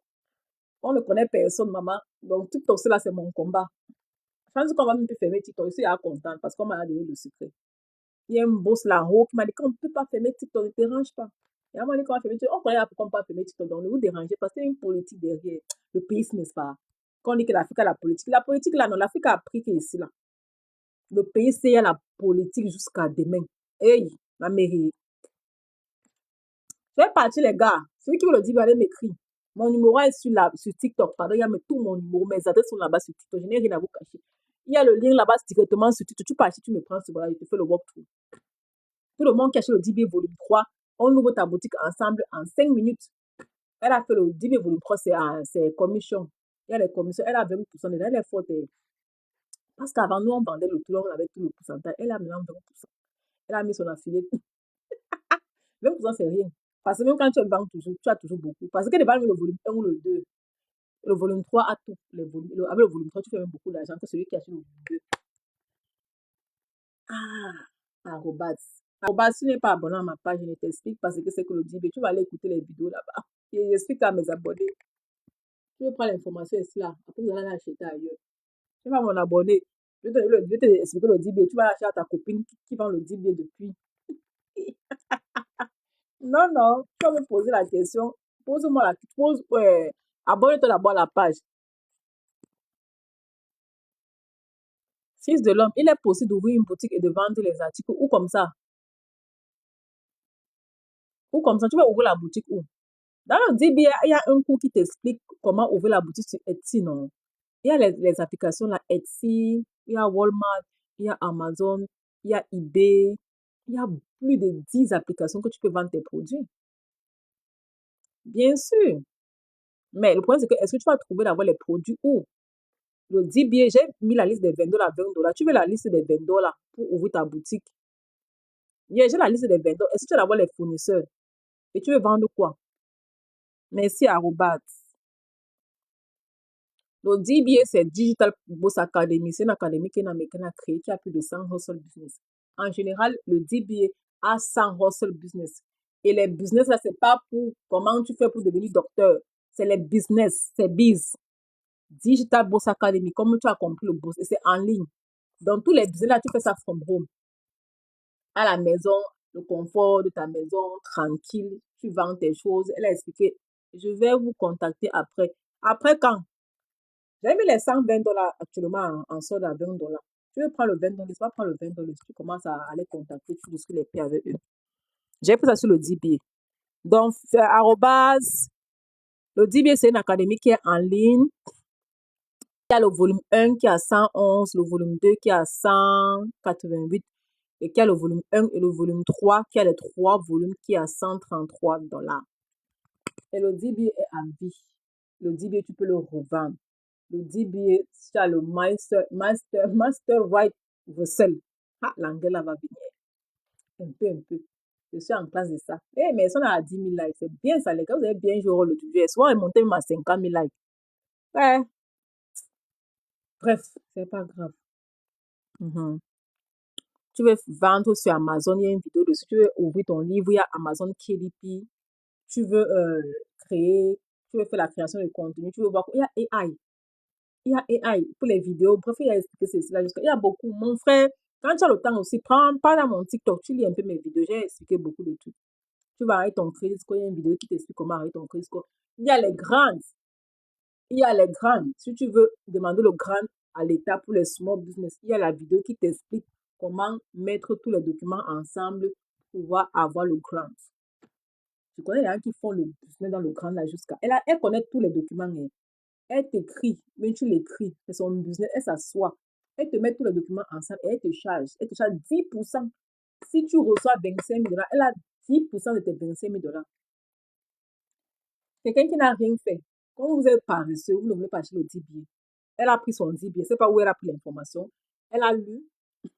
On ne connaît personne, maman. Donc, TikTok, là, c'est mon combat. Je pense qu'on va même plus fermer TikTok. Je suis contente parce qu'on m'a donné le secret. Il y a un boss là-haut qui m'a dit qu'on ne peut pas fermer TikTok, ne te dérange pas. Et à un moment donné, quand on va fermer TikTok, on connaît pourquoi on ne peut pas fermer TikTok. Donc, ne vous dérangez pas. C'est une politique derrière. Le pays, n'est-ce pas? Quand on dit que l'Afrique a la politique. La politique, là, non, l'Afrique a appris qu'ici, là. Le pays, c'est la politique jusqu'à demain. Hey, la mairie. Je vais partir, les gars. Celui qui veut le dire, allez m'écrire. Mon numéro est sur TikTok. Pardon, il y a tout mon numéro. Mes adresses sont là-bas sur TikTok. Je n'ai rien à vous cacher. Il y a le lien là-bas directement sur TikTok. Tu pars ici, tu me prends ce voilà, je te fais le walkthrough. Tout le monde qui achète le DB volume 3, on ouvre ta boutique ensemble en 5 minutes. Elle a fait le DB volume 3, c'est commission. Il y a les commissions. Elle a 20%. Dedans, elle est forte. Parce qu'avant, nous, on vendait le tout, on avait tout le pourcentage. Elle a maintenant 20%. Elle a mis son affilié. 20%, c'est rien. Parce que même quand tu vends toujours, tu as toujours beaucoup. Parce que les vendre le volume 1 ou le 2, le volume 3 a tout. Avec le volume 3, tu fais même beaucoup d'argent que celui qui achète le volume 2. Arrobas. Arrobas, si tu n'es pas abonné à ma page, je t'explique parce que c'est que le DB. Tu vas aller écouter les vidéos là-bas. Et j'explique à mes abonnés. Tu veux prendre l'information ici là. Après, vous allez l'acheter ailleurs. Tu vas mon abonné. Je vais te expliquer le DB. Tu vas l'acheter à ta copine qui vend le DB depuis. Non, non, tu vas me poser la question. Pose-moi la question. Abonne-toi d'abord à la page. Fils de l'homme, il est possible d'ouvrir une boutique et de vendre les articles ou comme ça. Ou comme ça, tu vas ouvrir la boutique où? Dans le DB, il y a un cours qui t'explique comment ouvrir la boutique sur Etsy, non? Il y a les applications là, Etsy, il y a Walmart, il y a Amazon, il y a eBay, il y a plus de 10 applications que tu peux vendre tes produits. Bien sûr. Mais le problème, c'est que est-ce que tu vas trouver d'abord les produits où? Le 10 billets, j'ai mis la liste des vendeurs à $20. Tu veux la liste des vendeurs pour ouvrir ta boutique? J'ai la liste des vendeurs. Est-ce que tu veux d'abord les fournisseurs? Et tu veux vendre quoi? Merci, arrobas. Le DBA, c'est Digital Boss Academy. C'est une académie qu'un Américain a créée qui a plus de 100 hustle business. En général, le DBA a 100 hustle business. Et les business, là, c'est pas pour comment tu fais pour devenir docteur. C'est les business, c'est biz. Digital Boss Academy, comme tu as compris le boss, et c'est en ligne. Dans tous les business, là, tu fais ça from home. À la maison, le confort de ta maison, tranquille, tu vends tes choses. Elle a expliqué, je vais vous contacter après. Après quand? J'ai mis les $120 actuellement en solde à $20. Tu veux prendre le $20, tu vas prendre le $20. Tu commences à aller contacter, tu discutes les prix avec eux. J'ai pris ça sur le DBA. Donc, arrobase, le DBA, c'est une académie qui est en ligne. Il y a le volume 1 qui est à 111, le volume 2 qui est à 188, et qui a le volume 1 et le volume 3, qui a les 3 volumes qui est à $133. Et le DBA est à vie. Le DBA, tu peux le revendre. Le DBA, tu as le Master Right Wholesale. Ah, l'anglais là va venir. Un peu. Je suis en classe de ça. Eh, mais ça, on a 10 000 likes. C'est bien ça, les gars. Vous avez bien joué le DBA. Souvent, on est monté même à 50 000 likes. Ouais. Bref, c'est pas grave. Tu veux vendre sur Amazon, il y a une vidéo dessus. Tu veux ouvrir ton livre, il y a Amazon KDP. Tu veux créer, tu veux faire la création de contenu. Tu veux voir, il y a AI. Il y a AI pour les vidéos. Bref, il y a expliqué cela jusqu'à. Il y a beaucoup. Mon frère, quand tu as le temps aussi, pas dans mon TikTok, tu lis un peu mes vidéos. J'ai expliqué beaucoup de trucs. Tu vas arrêter ton crédit score. Il y a une vidéo qui t'explique comment arrêter ton crédit score. Il y a les grandes. Il y a les grandes. Si tu veux demander le grand à l'État pour les small business, il y a la vidéo qui t'explique comment mettre tous les documents ensemble pour pouvoir avoir le grant. Je connais les gens qui font le business dans le grant là jusqu'à. Elle connaît tous les documents. Elle t'écrit, mais tu l'écris. C'est son business. Elle s'assoit. Elle te met tous les documents ensemble et elle te charge. Elle te charge 10%. Si tu reçois $25 000, elle a 10% de tes $25 000. Quelqu'un qui n'a rien fait. Quand vous êtes paresseux, vous ne voulez pas acheter le DBA. Elle a pris son DBA. Je ne sais pas où elle a pris l'information. Elle a lu.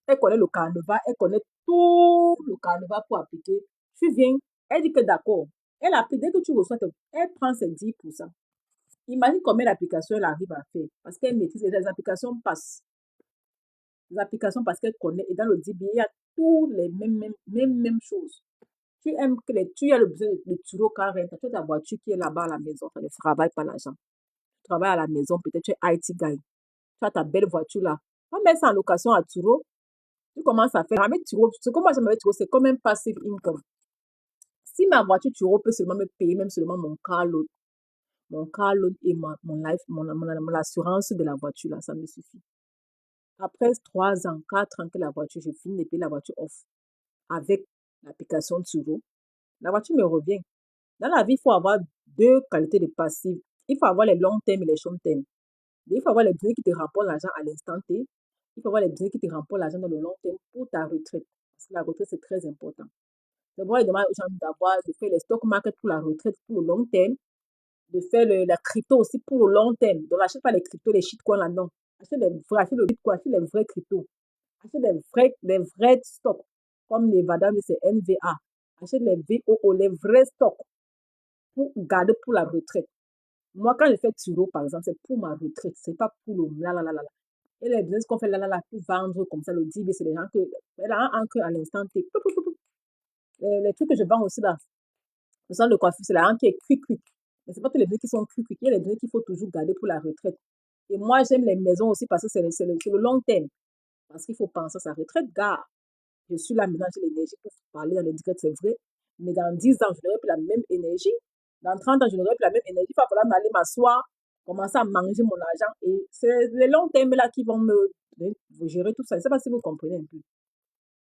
Elle connaît le carnaval. Elle connaît tout le carnaval pour appliquer. Tu viens. Elle dit que d'accord. Elle a pris. Dès que tu reçois, elle prend ses 10%. Imagine combien d'applications elle arrive à faire. Parce qu'elle maîtrise. Les applications passent. Les applications parce qu'elle connaît. Et dans le DBA, il y a tous les mêmes choses. Tu aimes que tu as le besoin de Turo car rent. Tu as ta voiture qui est là-bas à la maison. Ça ne travaille pas l'argent. Tu travailles à la maison. Peut-être tu es IT guy. Tu as ta belle voiture là. On met ça en location à Turo. Tu commences à faire. Avec Turo, ce que moi j'aime avec Turo, c'est comme un passive income. Si ma voiture Turo peut seulement me payer même seulement mon car loan et mon assurance de la voiture là, ça me suffit. Après 3 ans, 4 ans que la voiture, je finis de payer la voiture off avec l'application Turo, la voiture me revient. Dans la vie, il faut avoir 2 qualités de passive. Il faut avoir les long termes et les short termes. Il faut avoir les business qui te rapportent l'argent à l'instant T. Il faut avoir les business qui te rapportent l'argent dans le long terme pour ta retraite. Parce que la retraite, c'est très important. D'abord, il demande aux gens de faire les stock market pour la retraite, pour le long terme, de faire la crypto aussi pour le long terme. Donc, n'achète pas les cryptos, les shitcoins là-dedans. Achète le bitcoin, achète les vrais cryptos. Achète les vrais stocks, comme les Nevada, mais c'est NVA. Achète les VOO, les vrais stocks pour garder pour la retraite. Moi, quand je fais Turo, par exemple, c'est pour ma retraite. C'est pas pour le la. Et les business qu'on fait là pour vendre comme ça, le DB, c'est des gens que, elle a un encre à l'instant T. Les trucs que je vends aussi là, le centre de coiffure, c'est la qui est quick. Mais c'est pas tous les business qui sont quick. Il y a les business qu'il faut toujours garder pour la retraite. Et moi, j'aime les maisons aussi parce que c'est le long terme. Parce qu'il faut penser à sa retraite, gars. Je suis là maintenant, j'ai l'énergie pour parler dans les directs, c'est vrai. Mais dans 10 ans, je n'aurai plus la même énergie. Dans 30 ans, je n'aurai plus la même énergie. Il va falloir m'aller m'asseoir, commencer à manger mon argent. Et c'est les longs termes là qui vont me gérer tout ça. Je ne sais pas si vous comprenez un peu.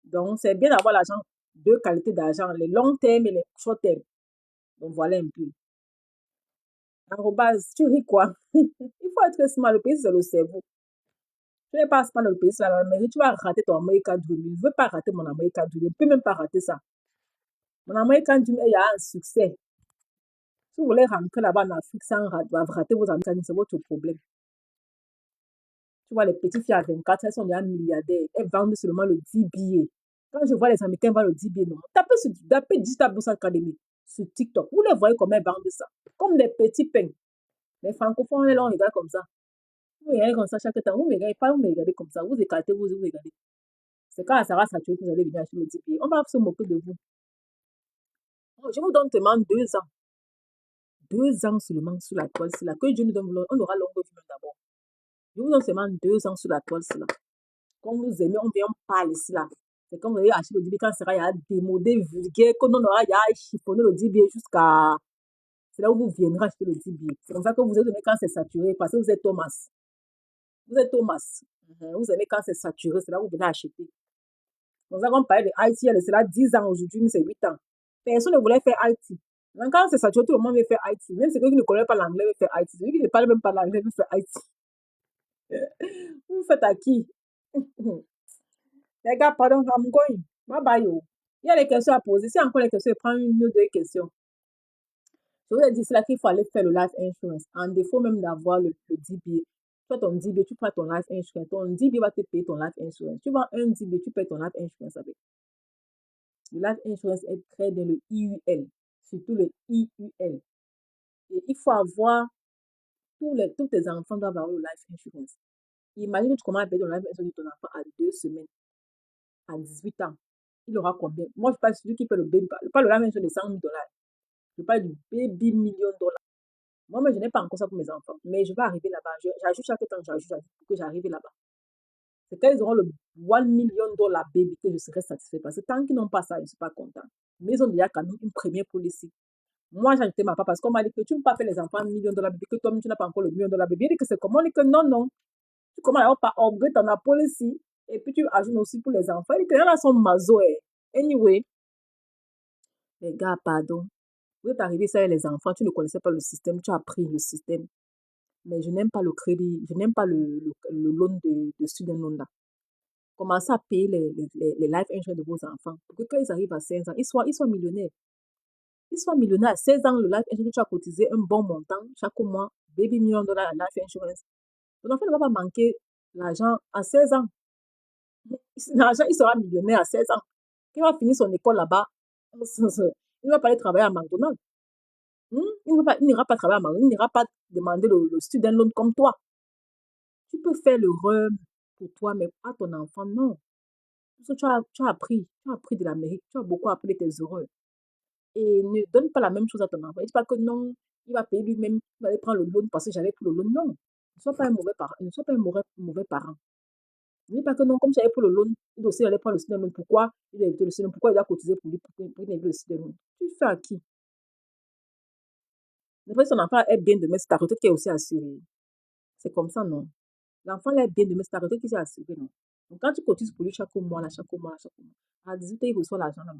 Donc, c'est bien d'avoir l'argent, 2 qualités d'argent, les longs termes et les short termes. Donc, voilà un peu. Arrobase, tu ris quoi? Il faut être smart, le pays, c'est le cerveau. Tu ne passes pas dans le pays, c'est la mairie, tu vas rater ton American Dream. Je ne veux pas rater mon American Dream. Je ne peux même pas rater ça. Mon American Dream, il y a un succès. Si vous voulez rentrer là-bas en Afrique sans rater vos American Dream, c'est votre problème. Tu vois, les petites filles à 24, elles sont déjà milliardaires. Elles vendent seulement le 10 billets. Quand je vois les Américains vendre le 10 billets, non. Tapez Digital Bourse Academy sur TikTok. Vous les voyez comment elles vendent ça. Comme des petits pains. Les francophones, elles regardent comme ça. Vous regardez comme ça chaque temps. Vous ne regardez pas, vous me regardez comme ça. Vous écartez, vous regardez. C'est quand ça va saturer que vous allez venir acheter le 10 billets. On va se moquer de vous. Je vous donne seulement 2 ans. 2 ans seulement sur la toile, c'est là. Que Dieu nous donne, on aura longue vie d'abord. Je vous donne seulement 2 ans sur la toile, c'est là. Quand vous aimez, on vient, on parle ici là. C'est comme vous allez acheter le 10 billets quand sera, il y a démodé, vulgaire, qu'on aura, il y a chiffonné le 10 billets jusqu'à. C'est là où vous viendrez acheter le 10 billets. C'est comme ça que vous aimez quand c'est saturé, parce que vous êtes Thomas. Vous êtes Thomas. Vous aimez quand c'est saturé, c'est là où vous venez acheter. C'est comme ça qu'on parlait de Haïti, c'est là 10 ans aujourd'hui, mais c'est 8 ans. Personne ne voulait faire Haïti. Donc, quand c'est saturé, tout le monde veut faire Haïti. Même ceux qui ne connaissent pas l'anglais veulent faire Haïti. Ceux qui ne parlent même pas l'anglais veulent faire Haïti. Vous faites à qui? Les gars, pardon, I'm going. Bye bye. Yo. Il y a des questions à poser. Si encore les questions, prends 1 ou 2 questions. Je vous ai dit, c'est là qu'il faut aller faire le life insurance. En défaut même d'avoir le 10 billets. Tu as ton 10 billets, tu prends ton life insurance. Ton 10 billets va te payer ton life insurance. Tu vends un 10 billets, tu payes ton life insurance avec. Le life insurance est très bien le IUL. Surtout le IUL. Et il faut avoir, tous tes enfants doivent avoir le life insurance. Imagine comment payer ton life insurance de ton enfant à 2 semaines, à 18 ans. Il aura combien? Moi, je parle de celui qui paye le baby, pas le life insurance de 100 000 $. Je parle du baby million $. Moi, je n'ai pas encore ça pour mes enfants, mais je vais arriver là-bas. J'ajoute chaque temps, j'ajoute pour que j'arrive là-bas. C'est quand ils auront le 1 million $ baby que je serai satisfait. Parce que tant qu'ils n'ont pas ça, je ne suis pas content. Mais ils ont déjà quand même une première policy. Moi, j'ai ajouté ma part parce qu'on m'a dit que tu ne peux pas faire les enfants 1 million $ baby, que toi-même tu n'as pas encore le 1 million $ baby. Il dit que c'est comment? On dit que non, non. Tu commences à pas upgrade dans la policy et puis tu ajoutes aussi pour les enfants. Il dit que là, sont mazo. Anyway, les gars, pardon. Vous êtes arrivé ça avec les enfants, tu ne connaissais pas le système, tu as appris le système. Mais je n'aime pas le crédit, je n'aime pas le loan de student loan là. Commencez à payer les life insurance de vos enfants pour que quand ils arrivent à 16 ans, ils soient millionnaires. Ils soient millionnaires à 16 ans, le life insurance, tu as cotisé un bon montant chaque mois, baby $1 million à life insurance. Ton enfant ne va pas manquer l'argent à 16 ans. L'argent, il sera millionnaire à 16 ans. Quand il va finir son école là-bas, il ne va pas aller travailler à McDonald's. Il n'ira pas travailler à McDonald's, il n'ira pas demander le student loan comme toi. Tu peux faire le rhum pour toi, mais pas ton enfant, non. Parce que tu as appris de l'Amérique, tu as beaucoup appris de tes erreurs. Et ne donne pas la même chose à ton enfant. Ne dis pas que non, il va payer lui-même, il va aller prendre le loan parce que j'avais pris le loan. Non, ne sois pas un mauvais parent. Ne sois pas un mauvais parent. Ne dis pas que non, comme j'avais pris le loan, il doit aussi aller prendre le student loan. Pourquoi il doit éviter le student loan? Pourquoi il doit cotiser pour lui pour éviter le student loan? Tu fais à qui? Après, son enfant est bien demain, c'est ta retraite qui est aussi assurée. C'est comme ça, non. L'enfant est bien demain, c'est ta retraite qui est assurée, non. Donc, quand tu cotises pour lui chaque mois, à 18 ans, il reçoit l'argent là.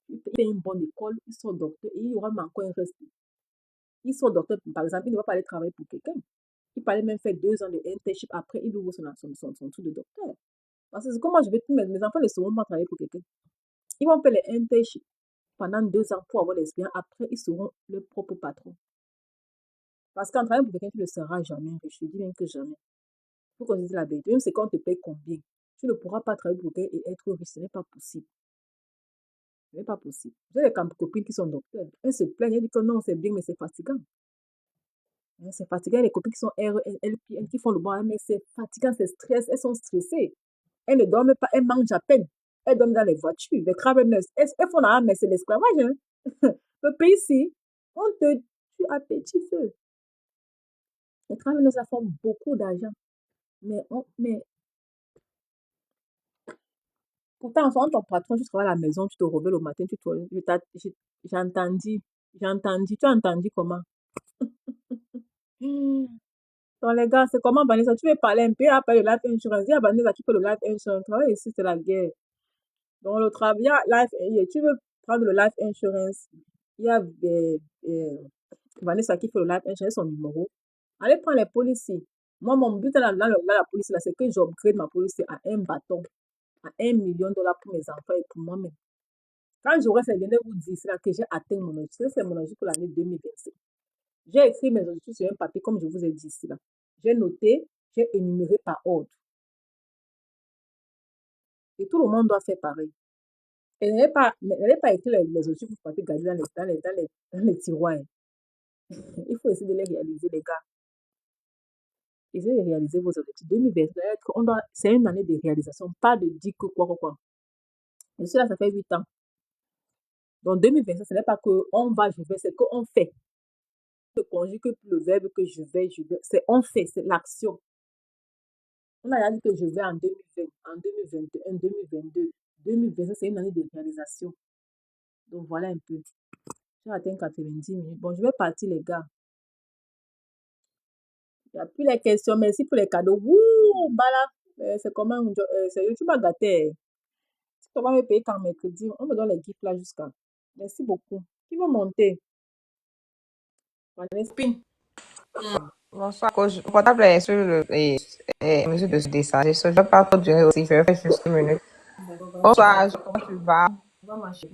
Il fait une bonne école, il sort docteur et il aura encore un reste. Il sort docteur, par exemple, il ne va pas aller travailler pour quelqu'un. Il peut aller même faire 2 ans de internship, après il ouvre son tour de docteur. Parce que comment je vais, mes enfants ne sauront pas travailler pour quelqu'un. Ils vont faire les internships pendant 2 ans pour avoir l'expérience. Après, ils seront leur propre patron. Parce qu'en travaillant pour quelqu'un, tu ne seras jamais riche. Je dis bien que jamais. Il faut qu'on dise la vérité. Même si on te paye combien, tu ne pourras pas travailler pour quelqu'un et être riche. Ce n'est pas possible. Ce n'est pas possible. J'ai des copines qui sont docteurs. Elles se plaignent, elles disent que non, c'est bien, mais c'est fatigant. C'est fatigant. Les copines qui sont RLP, qui font le bon, mais c'est fatigant, c'est stress. Elles sont stressées. Elles ne dorment pas, elles mangent à peine. Elles dorment dans les voitures, les travailleuses. Elles font la mais c'est l'esclavage. Hein. Le pays ici, on te tue à petit feu. Les travailleuses font beaucoup d'argent. Mais pourtant, en faisant ton patron, tu travailles à la maison, tu te réveilles le matin, j'ai entendu, tu as entendu comment? Donc, les gars, c'est comment, Vanessa? Tu veux parler un peu après le life insurance? Il y a Vanessa qui fait le life insurance. Travaille ici, c'est la guerre. Donc, le travail, tu veux prendre le life insurance. Il y a Vanessa qui fait le life insurance, son numéro. Allez prendre les policiers. Moi, mon but dans la police, là, c'est que j'upgrade ma police à un bâton, à $1 million pour mes enfants et pour moi-même. Quand j'aurai fait, venez vous dire cela, que j'ai atteint mon objectif, c'est mon objectif pour l'année 2025. J'ai écrit mes objectifs sur un papier, comme je vous ai dit cela. J'ai noté, j'ai énuméré par ordre. Et tout le monde doit faire pareil. Et n'allez pas écrire les objectifs pour partir garder dans les tiroirs. Il faut essayer de les réaliser, les gars. Essayez de réaliser vos objectifs. 2020, c'est une année de réalisation, pas de dire que quoi. Et cela, ça fait 8 ans. Donc 2025, ce n'est pas qu'on va, je vais, c'est qu'on fait. Le conjugue le verbe que je vais, c'est on fait, c'est l'action. On a dit que je vais en 2020, en 2021, 2022. 2025, c'est une année de réalisation. Donc voilà un peu. J'ai atteint 90 minutes. Bon, je vais partir, les gars. Il n'y a plus les questions. Merci pour les cadeaux. Wouh, bala. C'est comment, c'est YouTube à gâter. Si tu vas me payer quand mercredi, on me donne les gifs là jusqu'à. Merci beaucoup. Qui va monter? Voilà, spin. Bonsoir, coach. Mon portable est sur mesure de se décharger. Je ne vais pas trop durer aussi. Je vais faire juste 1 minute. Bonsoir, comment tu vas?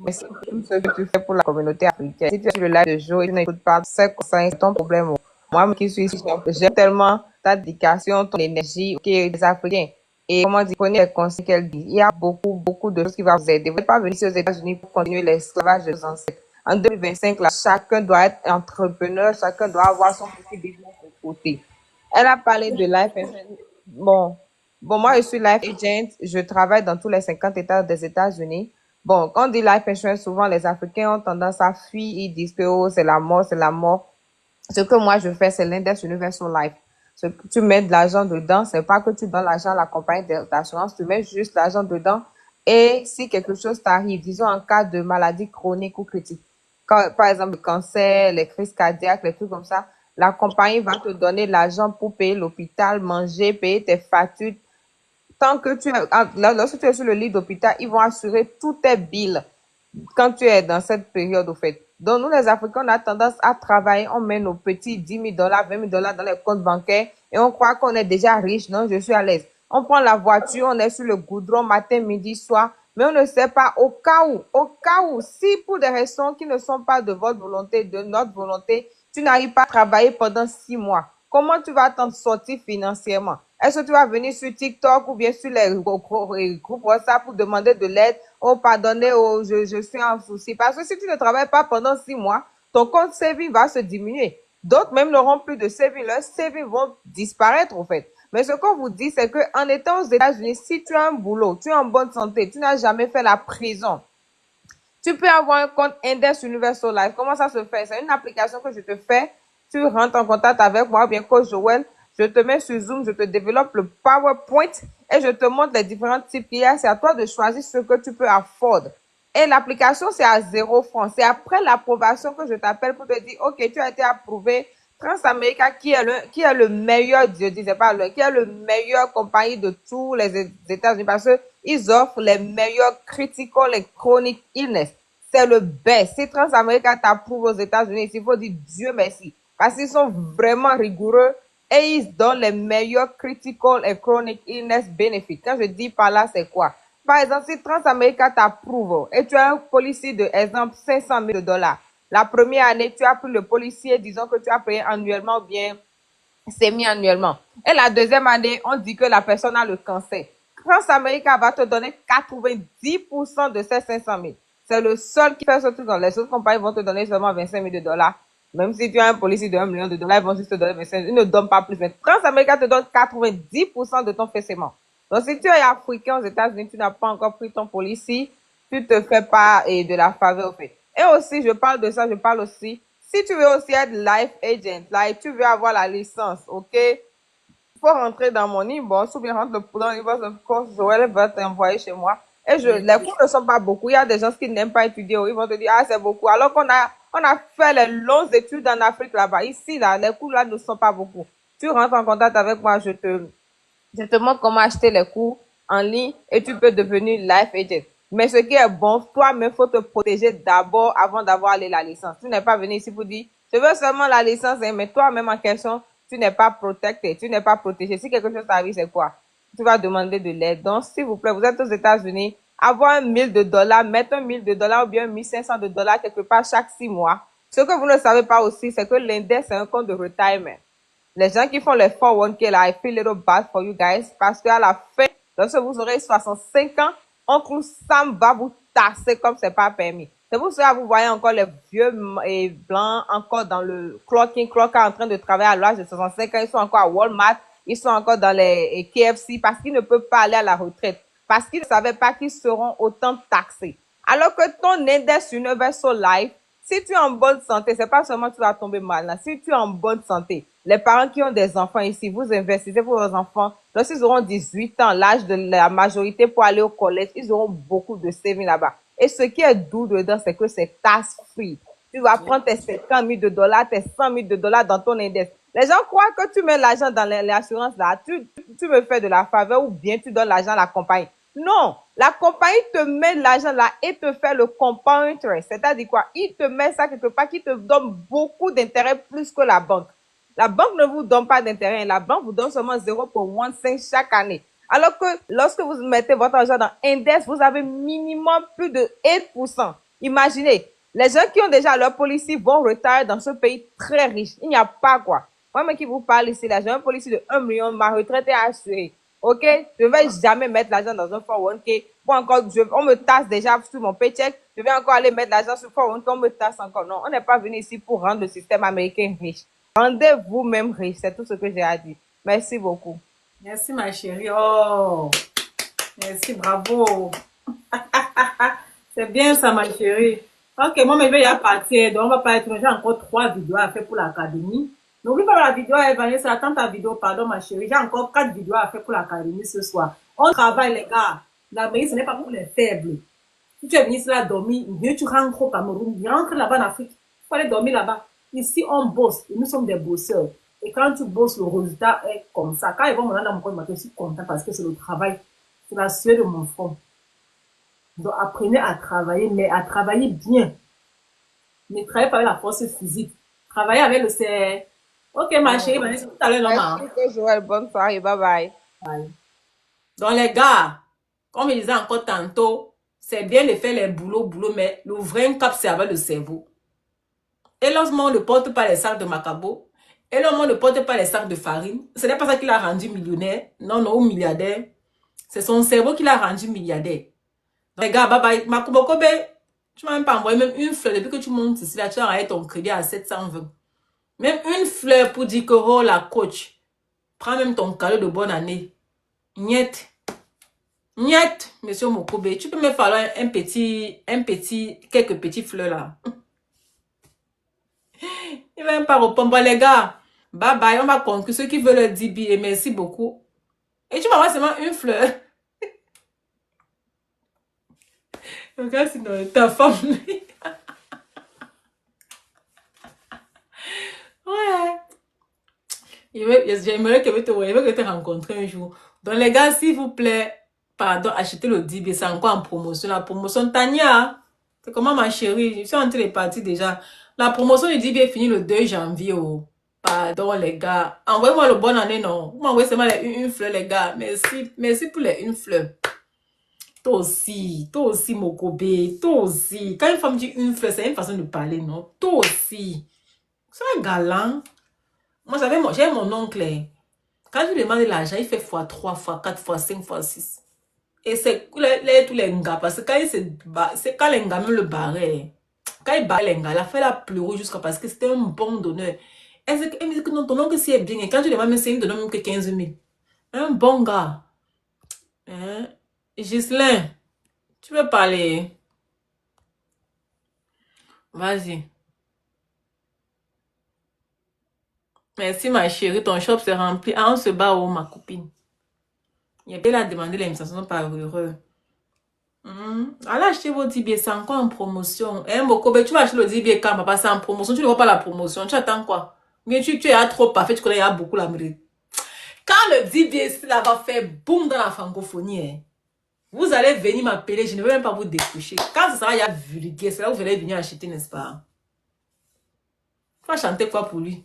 Merci pour tout ce que tu fais pour la communauté africaine. Si tu es sur le live de jour et tu n'écoutes pas ces conseils, c'est ton problème. Moi qui suis ici, j'aime tellement ta dédication, ton énergie, ok, des Africains. Et comment dire, prenez les conseils qu'elle dit. Il y a beaucoup de choses qui vont vous aider. Vous n'êtes pas venu ici aux États-Unis pour continuer l'esclavage de vos ancêtres. En 2025, là, chacun doit être entrepreneur, chacun doit avoir son petit business de côté. Elle a parlé de life insurance. Moi, je suis life agent. Je travaille dans tous les 50 États des États-Unis. Bon, quand on dit life insurance, souvent les Africains ont tendance à fuir. Ils disent que oh, c'est la mort, c'est la mort. Ce que moi je fais, c'est l'index universal life. Tu mets de l'argent dedans, c'est pas que tu donnes l'argent à la compagnie d'assurance, tu mets juste l'argent dedans. Et si quelque chose t'arrive, disons en cas de maladie chronique ou critique, par exemple le cancer, les crises cardiaques, les trucs comme ça, la compagnie va te donner l'argent pour payer l'hôpital, manger, payer tes factures. Lorsque tu es sur le lit d'hôpital, ils vont assurer tous tes billes quand tu es dans cette période, au fait. Donc, nous, les Africains, on a tendance à travailler, on met nos petits $10 000, $20 000 dans les comptes bancaires et on croit qu'on est déjà riche. Non, je suis à l'aise. On prend la voiture, on est sur le goudron matin, midi, soir, mais on ne sait pas au cas où, si pour des raisons qui ne sont pas de votre volonté, de notre volonté, tu n'arrives pas à travailler pendant 6 mois, comment tu vas t'en sortir financièrement? Est-ce que tu vas venir sur TikTok ou bien sur les groupes WhatsApp pour demander de l'aide? Oh, pardonnez, oh, je suis en souci. Parce que si tu ne travailles pas pendant 6 mois, ton compte saving va se diminuer. D'autres même n'auront plus de saving. Leurs savings vont disparaître, en fait. Mais ce qu'on vous dit, c'est qu'en étant aux États-Unis, si tu as un boulot, tu es en bonne santé, tu n'as jamais fait la prison, tu peux avoir un compte Index Universal Life. Comment ça se fait? C'est une application que je te fais. Tu rentres en contact avec moi, ou bien Coach Joël. Je te mets sur Zoom, je te développe le PowerPoint et je te montre les différents types qu'il y a. C'est à toi de choisir ce que tu peux afford. Et l'application, c'est à 0 francs. C'est après l'approbation que je t'appelle pour te dire, OK, tu as été approuvé. Transamerica, qui est le meilleur, je disais pas qui est le meilleur compagnie de tous les États-Unis parce que ils offrent les meilleurs critical et chronic illness. C'est le best. Si Transamerica t'approuve aux États-Unis, il faut dire Dieu merci. Parce qu'ils sont vraiment rigoureux et ils donnent les meilleurs critical et chronic illness benefits. Quand je dis par là, c'est quoi? Par exemple, si Transamerica t'approuve et tu as un policier de, exemple, $500 000, la première année, tu as pris le policier, disons que tu as payé annuellement ou bien semi-annuellement. Et la deuxième année, on dit que la personne a le cancer. Transamerica va te donner 90% de ces 500 000. C'est le seul qui fait ce truc. Dans les autres compagnies vont te donner seulement $25 000. Même si tu as un policier de $1 million, ils vont juste te donner 25 000. Ils ne donnent pas plus. Mais Transamerica te donne 90% de ton faiscement. Donc, si tu es africain aux États-Unis, tu n'as pas encore pris ton policier, tu te fais pas de la faveur, au fait. Et aussi, je parle de ça, je parle aussi, si tu veux aussi être life agent, là, et tu veux avoir la licence, ok, il faut rentrer dans mon inbox ou bien rentre dans l'inbox de course, Joël va t'envoyer chez moi. Et les cours ne sont pas beaucoup. Il y a des gens qui n'aiment pas étudier, ils vont te dire, ah, c'est beaucoup. Alors qu'on a fait les longues études en Afrique là-bas. Ici, là, les cours là ne sont pas beaucoup. Tu rentres en contact avec moi, je te montre comment acheter les cours en ligne et tu peux devenir life agent. Mais ce qui est bon, toi-même, faut te protéger d'abord avant d'avoir la licence. Tu n'es pas venu ici pour dire, je veux seulement la licence, mais toi-même en question, tu n'es pas protecté, tu n'es pas protégé. Si quelque chose t'arrive, c'est quoi? Tu vas demander de l'aide. Donc, s'il vous plaît, vous êtes aux États-Unis, avoir $1000, mettre $1000 ou bien $1500 quelque part chaque 6 mois. Ce que vous ne savez pas aussi, c'est que l'index, c'est un compte de retirement. Les gens qui font les 401k là, I feel little bad for you guys parce qu'à la fin, lorsque vous aurez 65 ans, Oncle Sam va vous tasser comme c'est pas permis. C'est pour cela que vous voyez encore les vieux et blancs encore dans le clocking en train de travailler à l'âge de 65 ans. Ils sont encore à Walmart, ils sont encore dans les KFC parce qu'ils ne peuvent pas aller à la retraite. Parce qu'ils ne savaient pas qu'ils seront autant taxés. Alors que ton index Universal Life, si tu es en bonne santé, c'est pas seulement tu vas tomber malade. Si tu es en bonne santé, les parents qui ont des enfants ici, vous investissez pour vos enfants. Lorsqu'ils auront 18 ans, l'âge de la majorité pour aller au collège, ils auront beaucoup de savings là-bas. Et ce qui est doux dedans, c'est que c'est tax free. Tu vas prendre tes $50,000, tes $100,000 dans ton index. Les gens croient que tu mets l'argent dans l'assurance là, tu me fais de la faveur ou bien tu donnes l'argent à la compagnie. Non, la compagnie te met l'argent là et te fait le compound interest. C'est-à-dire quoi? Il te met ça quelque part qui te donne beaucoup d'intérêt plus que la banque. La banque ne vous donne pas d'intérêt. La banque vous donne seulement 0,15 chaque année. Alors que lorsque vous mettez votre argent dans Index, vous avez minimum plus de 8%. Imaginez, les gens qui ont déjà leur policy vont retirer dans ce pays très riche. Il n'y a pas quoi. Moi-même qui vous parle ici, là, j'ai un policy de 1 million, ma retraite est assurée. Ok, je ne vais jamais mettre l'argent dans un 401k. On me tasse déjà sur mon paycheck. Je vais encore aller mettre l'argent sur 401k, on me tasse encore. Non, on n'est pas venu ici pour rendre le système américain riche. Rendez vous-même riche, c'est tout ce que j'ai à dire. Merci beaucoup. Merci ma chérie. Oh, merci, bravo. C'est bien ça ma chérie. Ok, moi je vais y partir. Donc on va pas être. J'ai encore 3 vidéos à faire pour l'académie. N'oublie pas la vidéo, Vanessa, attends ta vidéo, pardon ma chérie. J'ai encore 4 vidéos à faire pour l'académie ce soir. On travaille les gars. La mairie, ce n'est pas pour les faibles. Si tu es venu ici là dormir, mieux tu rentres au Cameroun, rentre là-bas en Afrique. Il faut aller dormir là-bas. Ici, on bosse. Et nous sommes des bosseurs. Et quand tu bosses, le résultat est comme ça. Quand ils vont me rendre dans mon compte, je suis content parce que c'est le travail. C'est la sueur de mon front. Donc, apprenez à travailler, mais à travailler bien. Ne travaillez pas avec la force physique. Travaillez avec le CR. Ok, ma chérie, Vanessa, tout à l'heure, non, Merci, Joël. Bonne soirée. Bye bye. Bye. Donc, les gars, comme je disais encore tantôt, c'est bien de faire les boulots, mais le vrai cap, c'est avec le cerveau. Et lorsqu'on ne porte pas les sacs de macabo, et lorsqu'on ne porte pas les sacs de farine, ce n'est pas ça qui l'a rendu millionnaire, non, ou milliardaire. C'est son cerveau qui l'a rendu milliardaire. Donc, les gars, bye bye. Makubo Kobe, tu m'as même pas envoyé même une fleur depuis que tu montes ici, là, tu as arrêté ton crédit à 720. Même une fleur pour dire que, oh, la coach, prends même ton cadeau de bonne année. Niet, monsieur Mokobe, tu peux me faire quelques petits fleurs là. Il va même pas répondre. Bon, les gars, bye bye, on va conclure. Ceux qui veulent le 10 billets, merci beaucoup. Et tu m'envoies seulement une fleur. Regarde, sinon, ta femme. Ouais. J'aimerais que je te rencontre un jour. Donc, les gars, s'il vous plaît, pardon, achetez le 10 billets. C'est encore en promotion. La promotion Tania. C'est comment ma chérie? Je suis en train de partir déjà. La promotion du 10 billets finit le 2 janvier. Oh. Pardon, les gars. Envoyez-moi le bonne année, non? Vous m'envoyez seulement une fleur, les gars. Merci. Merci pour les une fleur. Toi aussi, Mokobe. Toi aussi. Quand une femme dit une fleur, c'est une façon de parler, non? Toi aussi. C'est un galant. Moi, j'ai mon oncle. Quand je lui demande l'argent, il fait fois 3, fois 4, fois 5, fois 6. Et c'est tous les gars. Parce que c'est quand les gars même le barraient. Quand il barrait les gars, il a fait la pleurer jusqu'à parce que c'était un bon donneur. Elle me dit que non, ton oncle, c'est bien. Et quand je lui demande, c'est il ne donne même que 15 000. Un bon gars. Hein? Ghislain, tu veux parler? Vas-y. Merci ma chérie, ton shop s'est rempli. Ah, on se bat où ma copine? Il y a bien à demander l'invitation par erreur. Allez acheter vos 10 billets, c'est encore en promotion. Hein, Mokobe, tu vas acheter le 10 billets quand papa, c'est en promotion. Tu ne vois pas la promotion, tu attends quoi? Mais tu es trop parfait, tu connais, il y a beaucoup la mérite. Quand le 10 billets, là va faire boum dans la francophonie, hein, vous allez venir m'appeler, je ne vais même pas vous découcher. Quand ça sera, il y a vulgaire, c'est là où vous allez venir acheter, n'est-ce pas? Tu vas chanter quoi pour lui?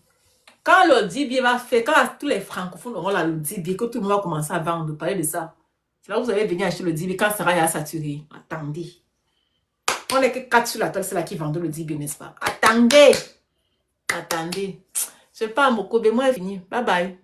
Quand le Dibi va faire, quand tous les francophones auront là le Dibi, que tout le monde va commencer à vendre, parler de ça. C'est là où vous allez venir acheter le Dibi quand Sarah a saturé. Attendez. On n'est que 4 sur la table, c'est là qui vendent le Dibi, n'est-ce pas? Attendez. Attendez. Je sais pas, Mokobe, moi, fini. Bye bye.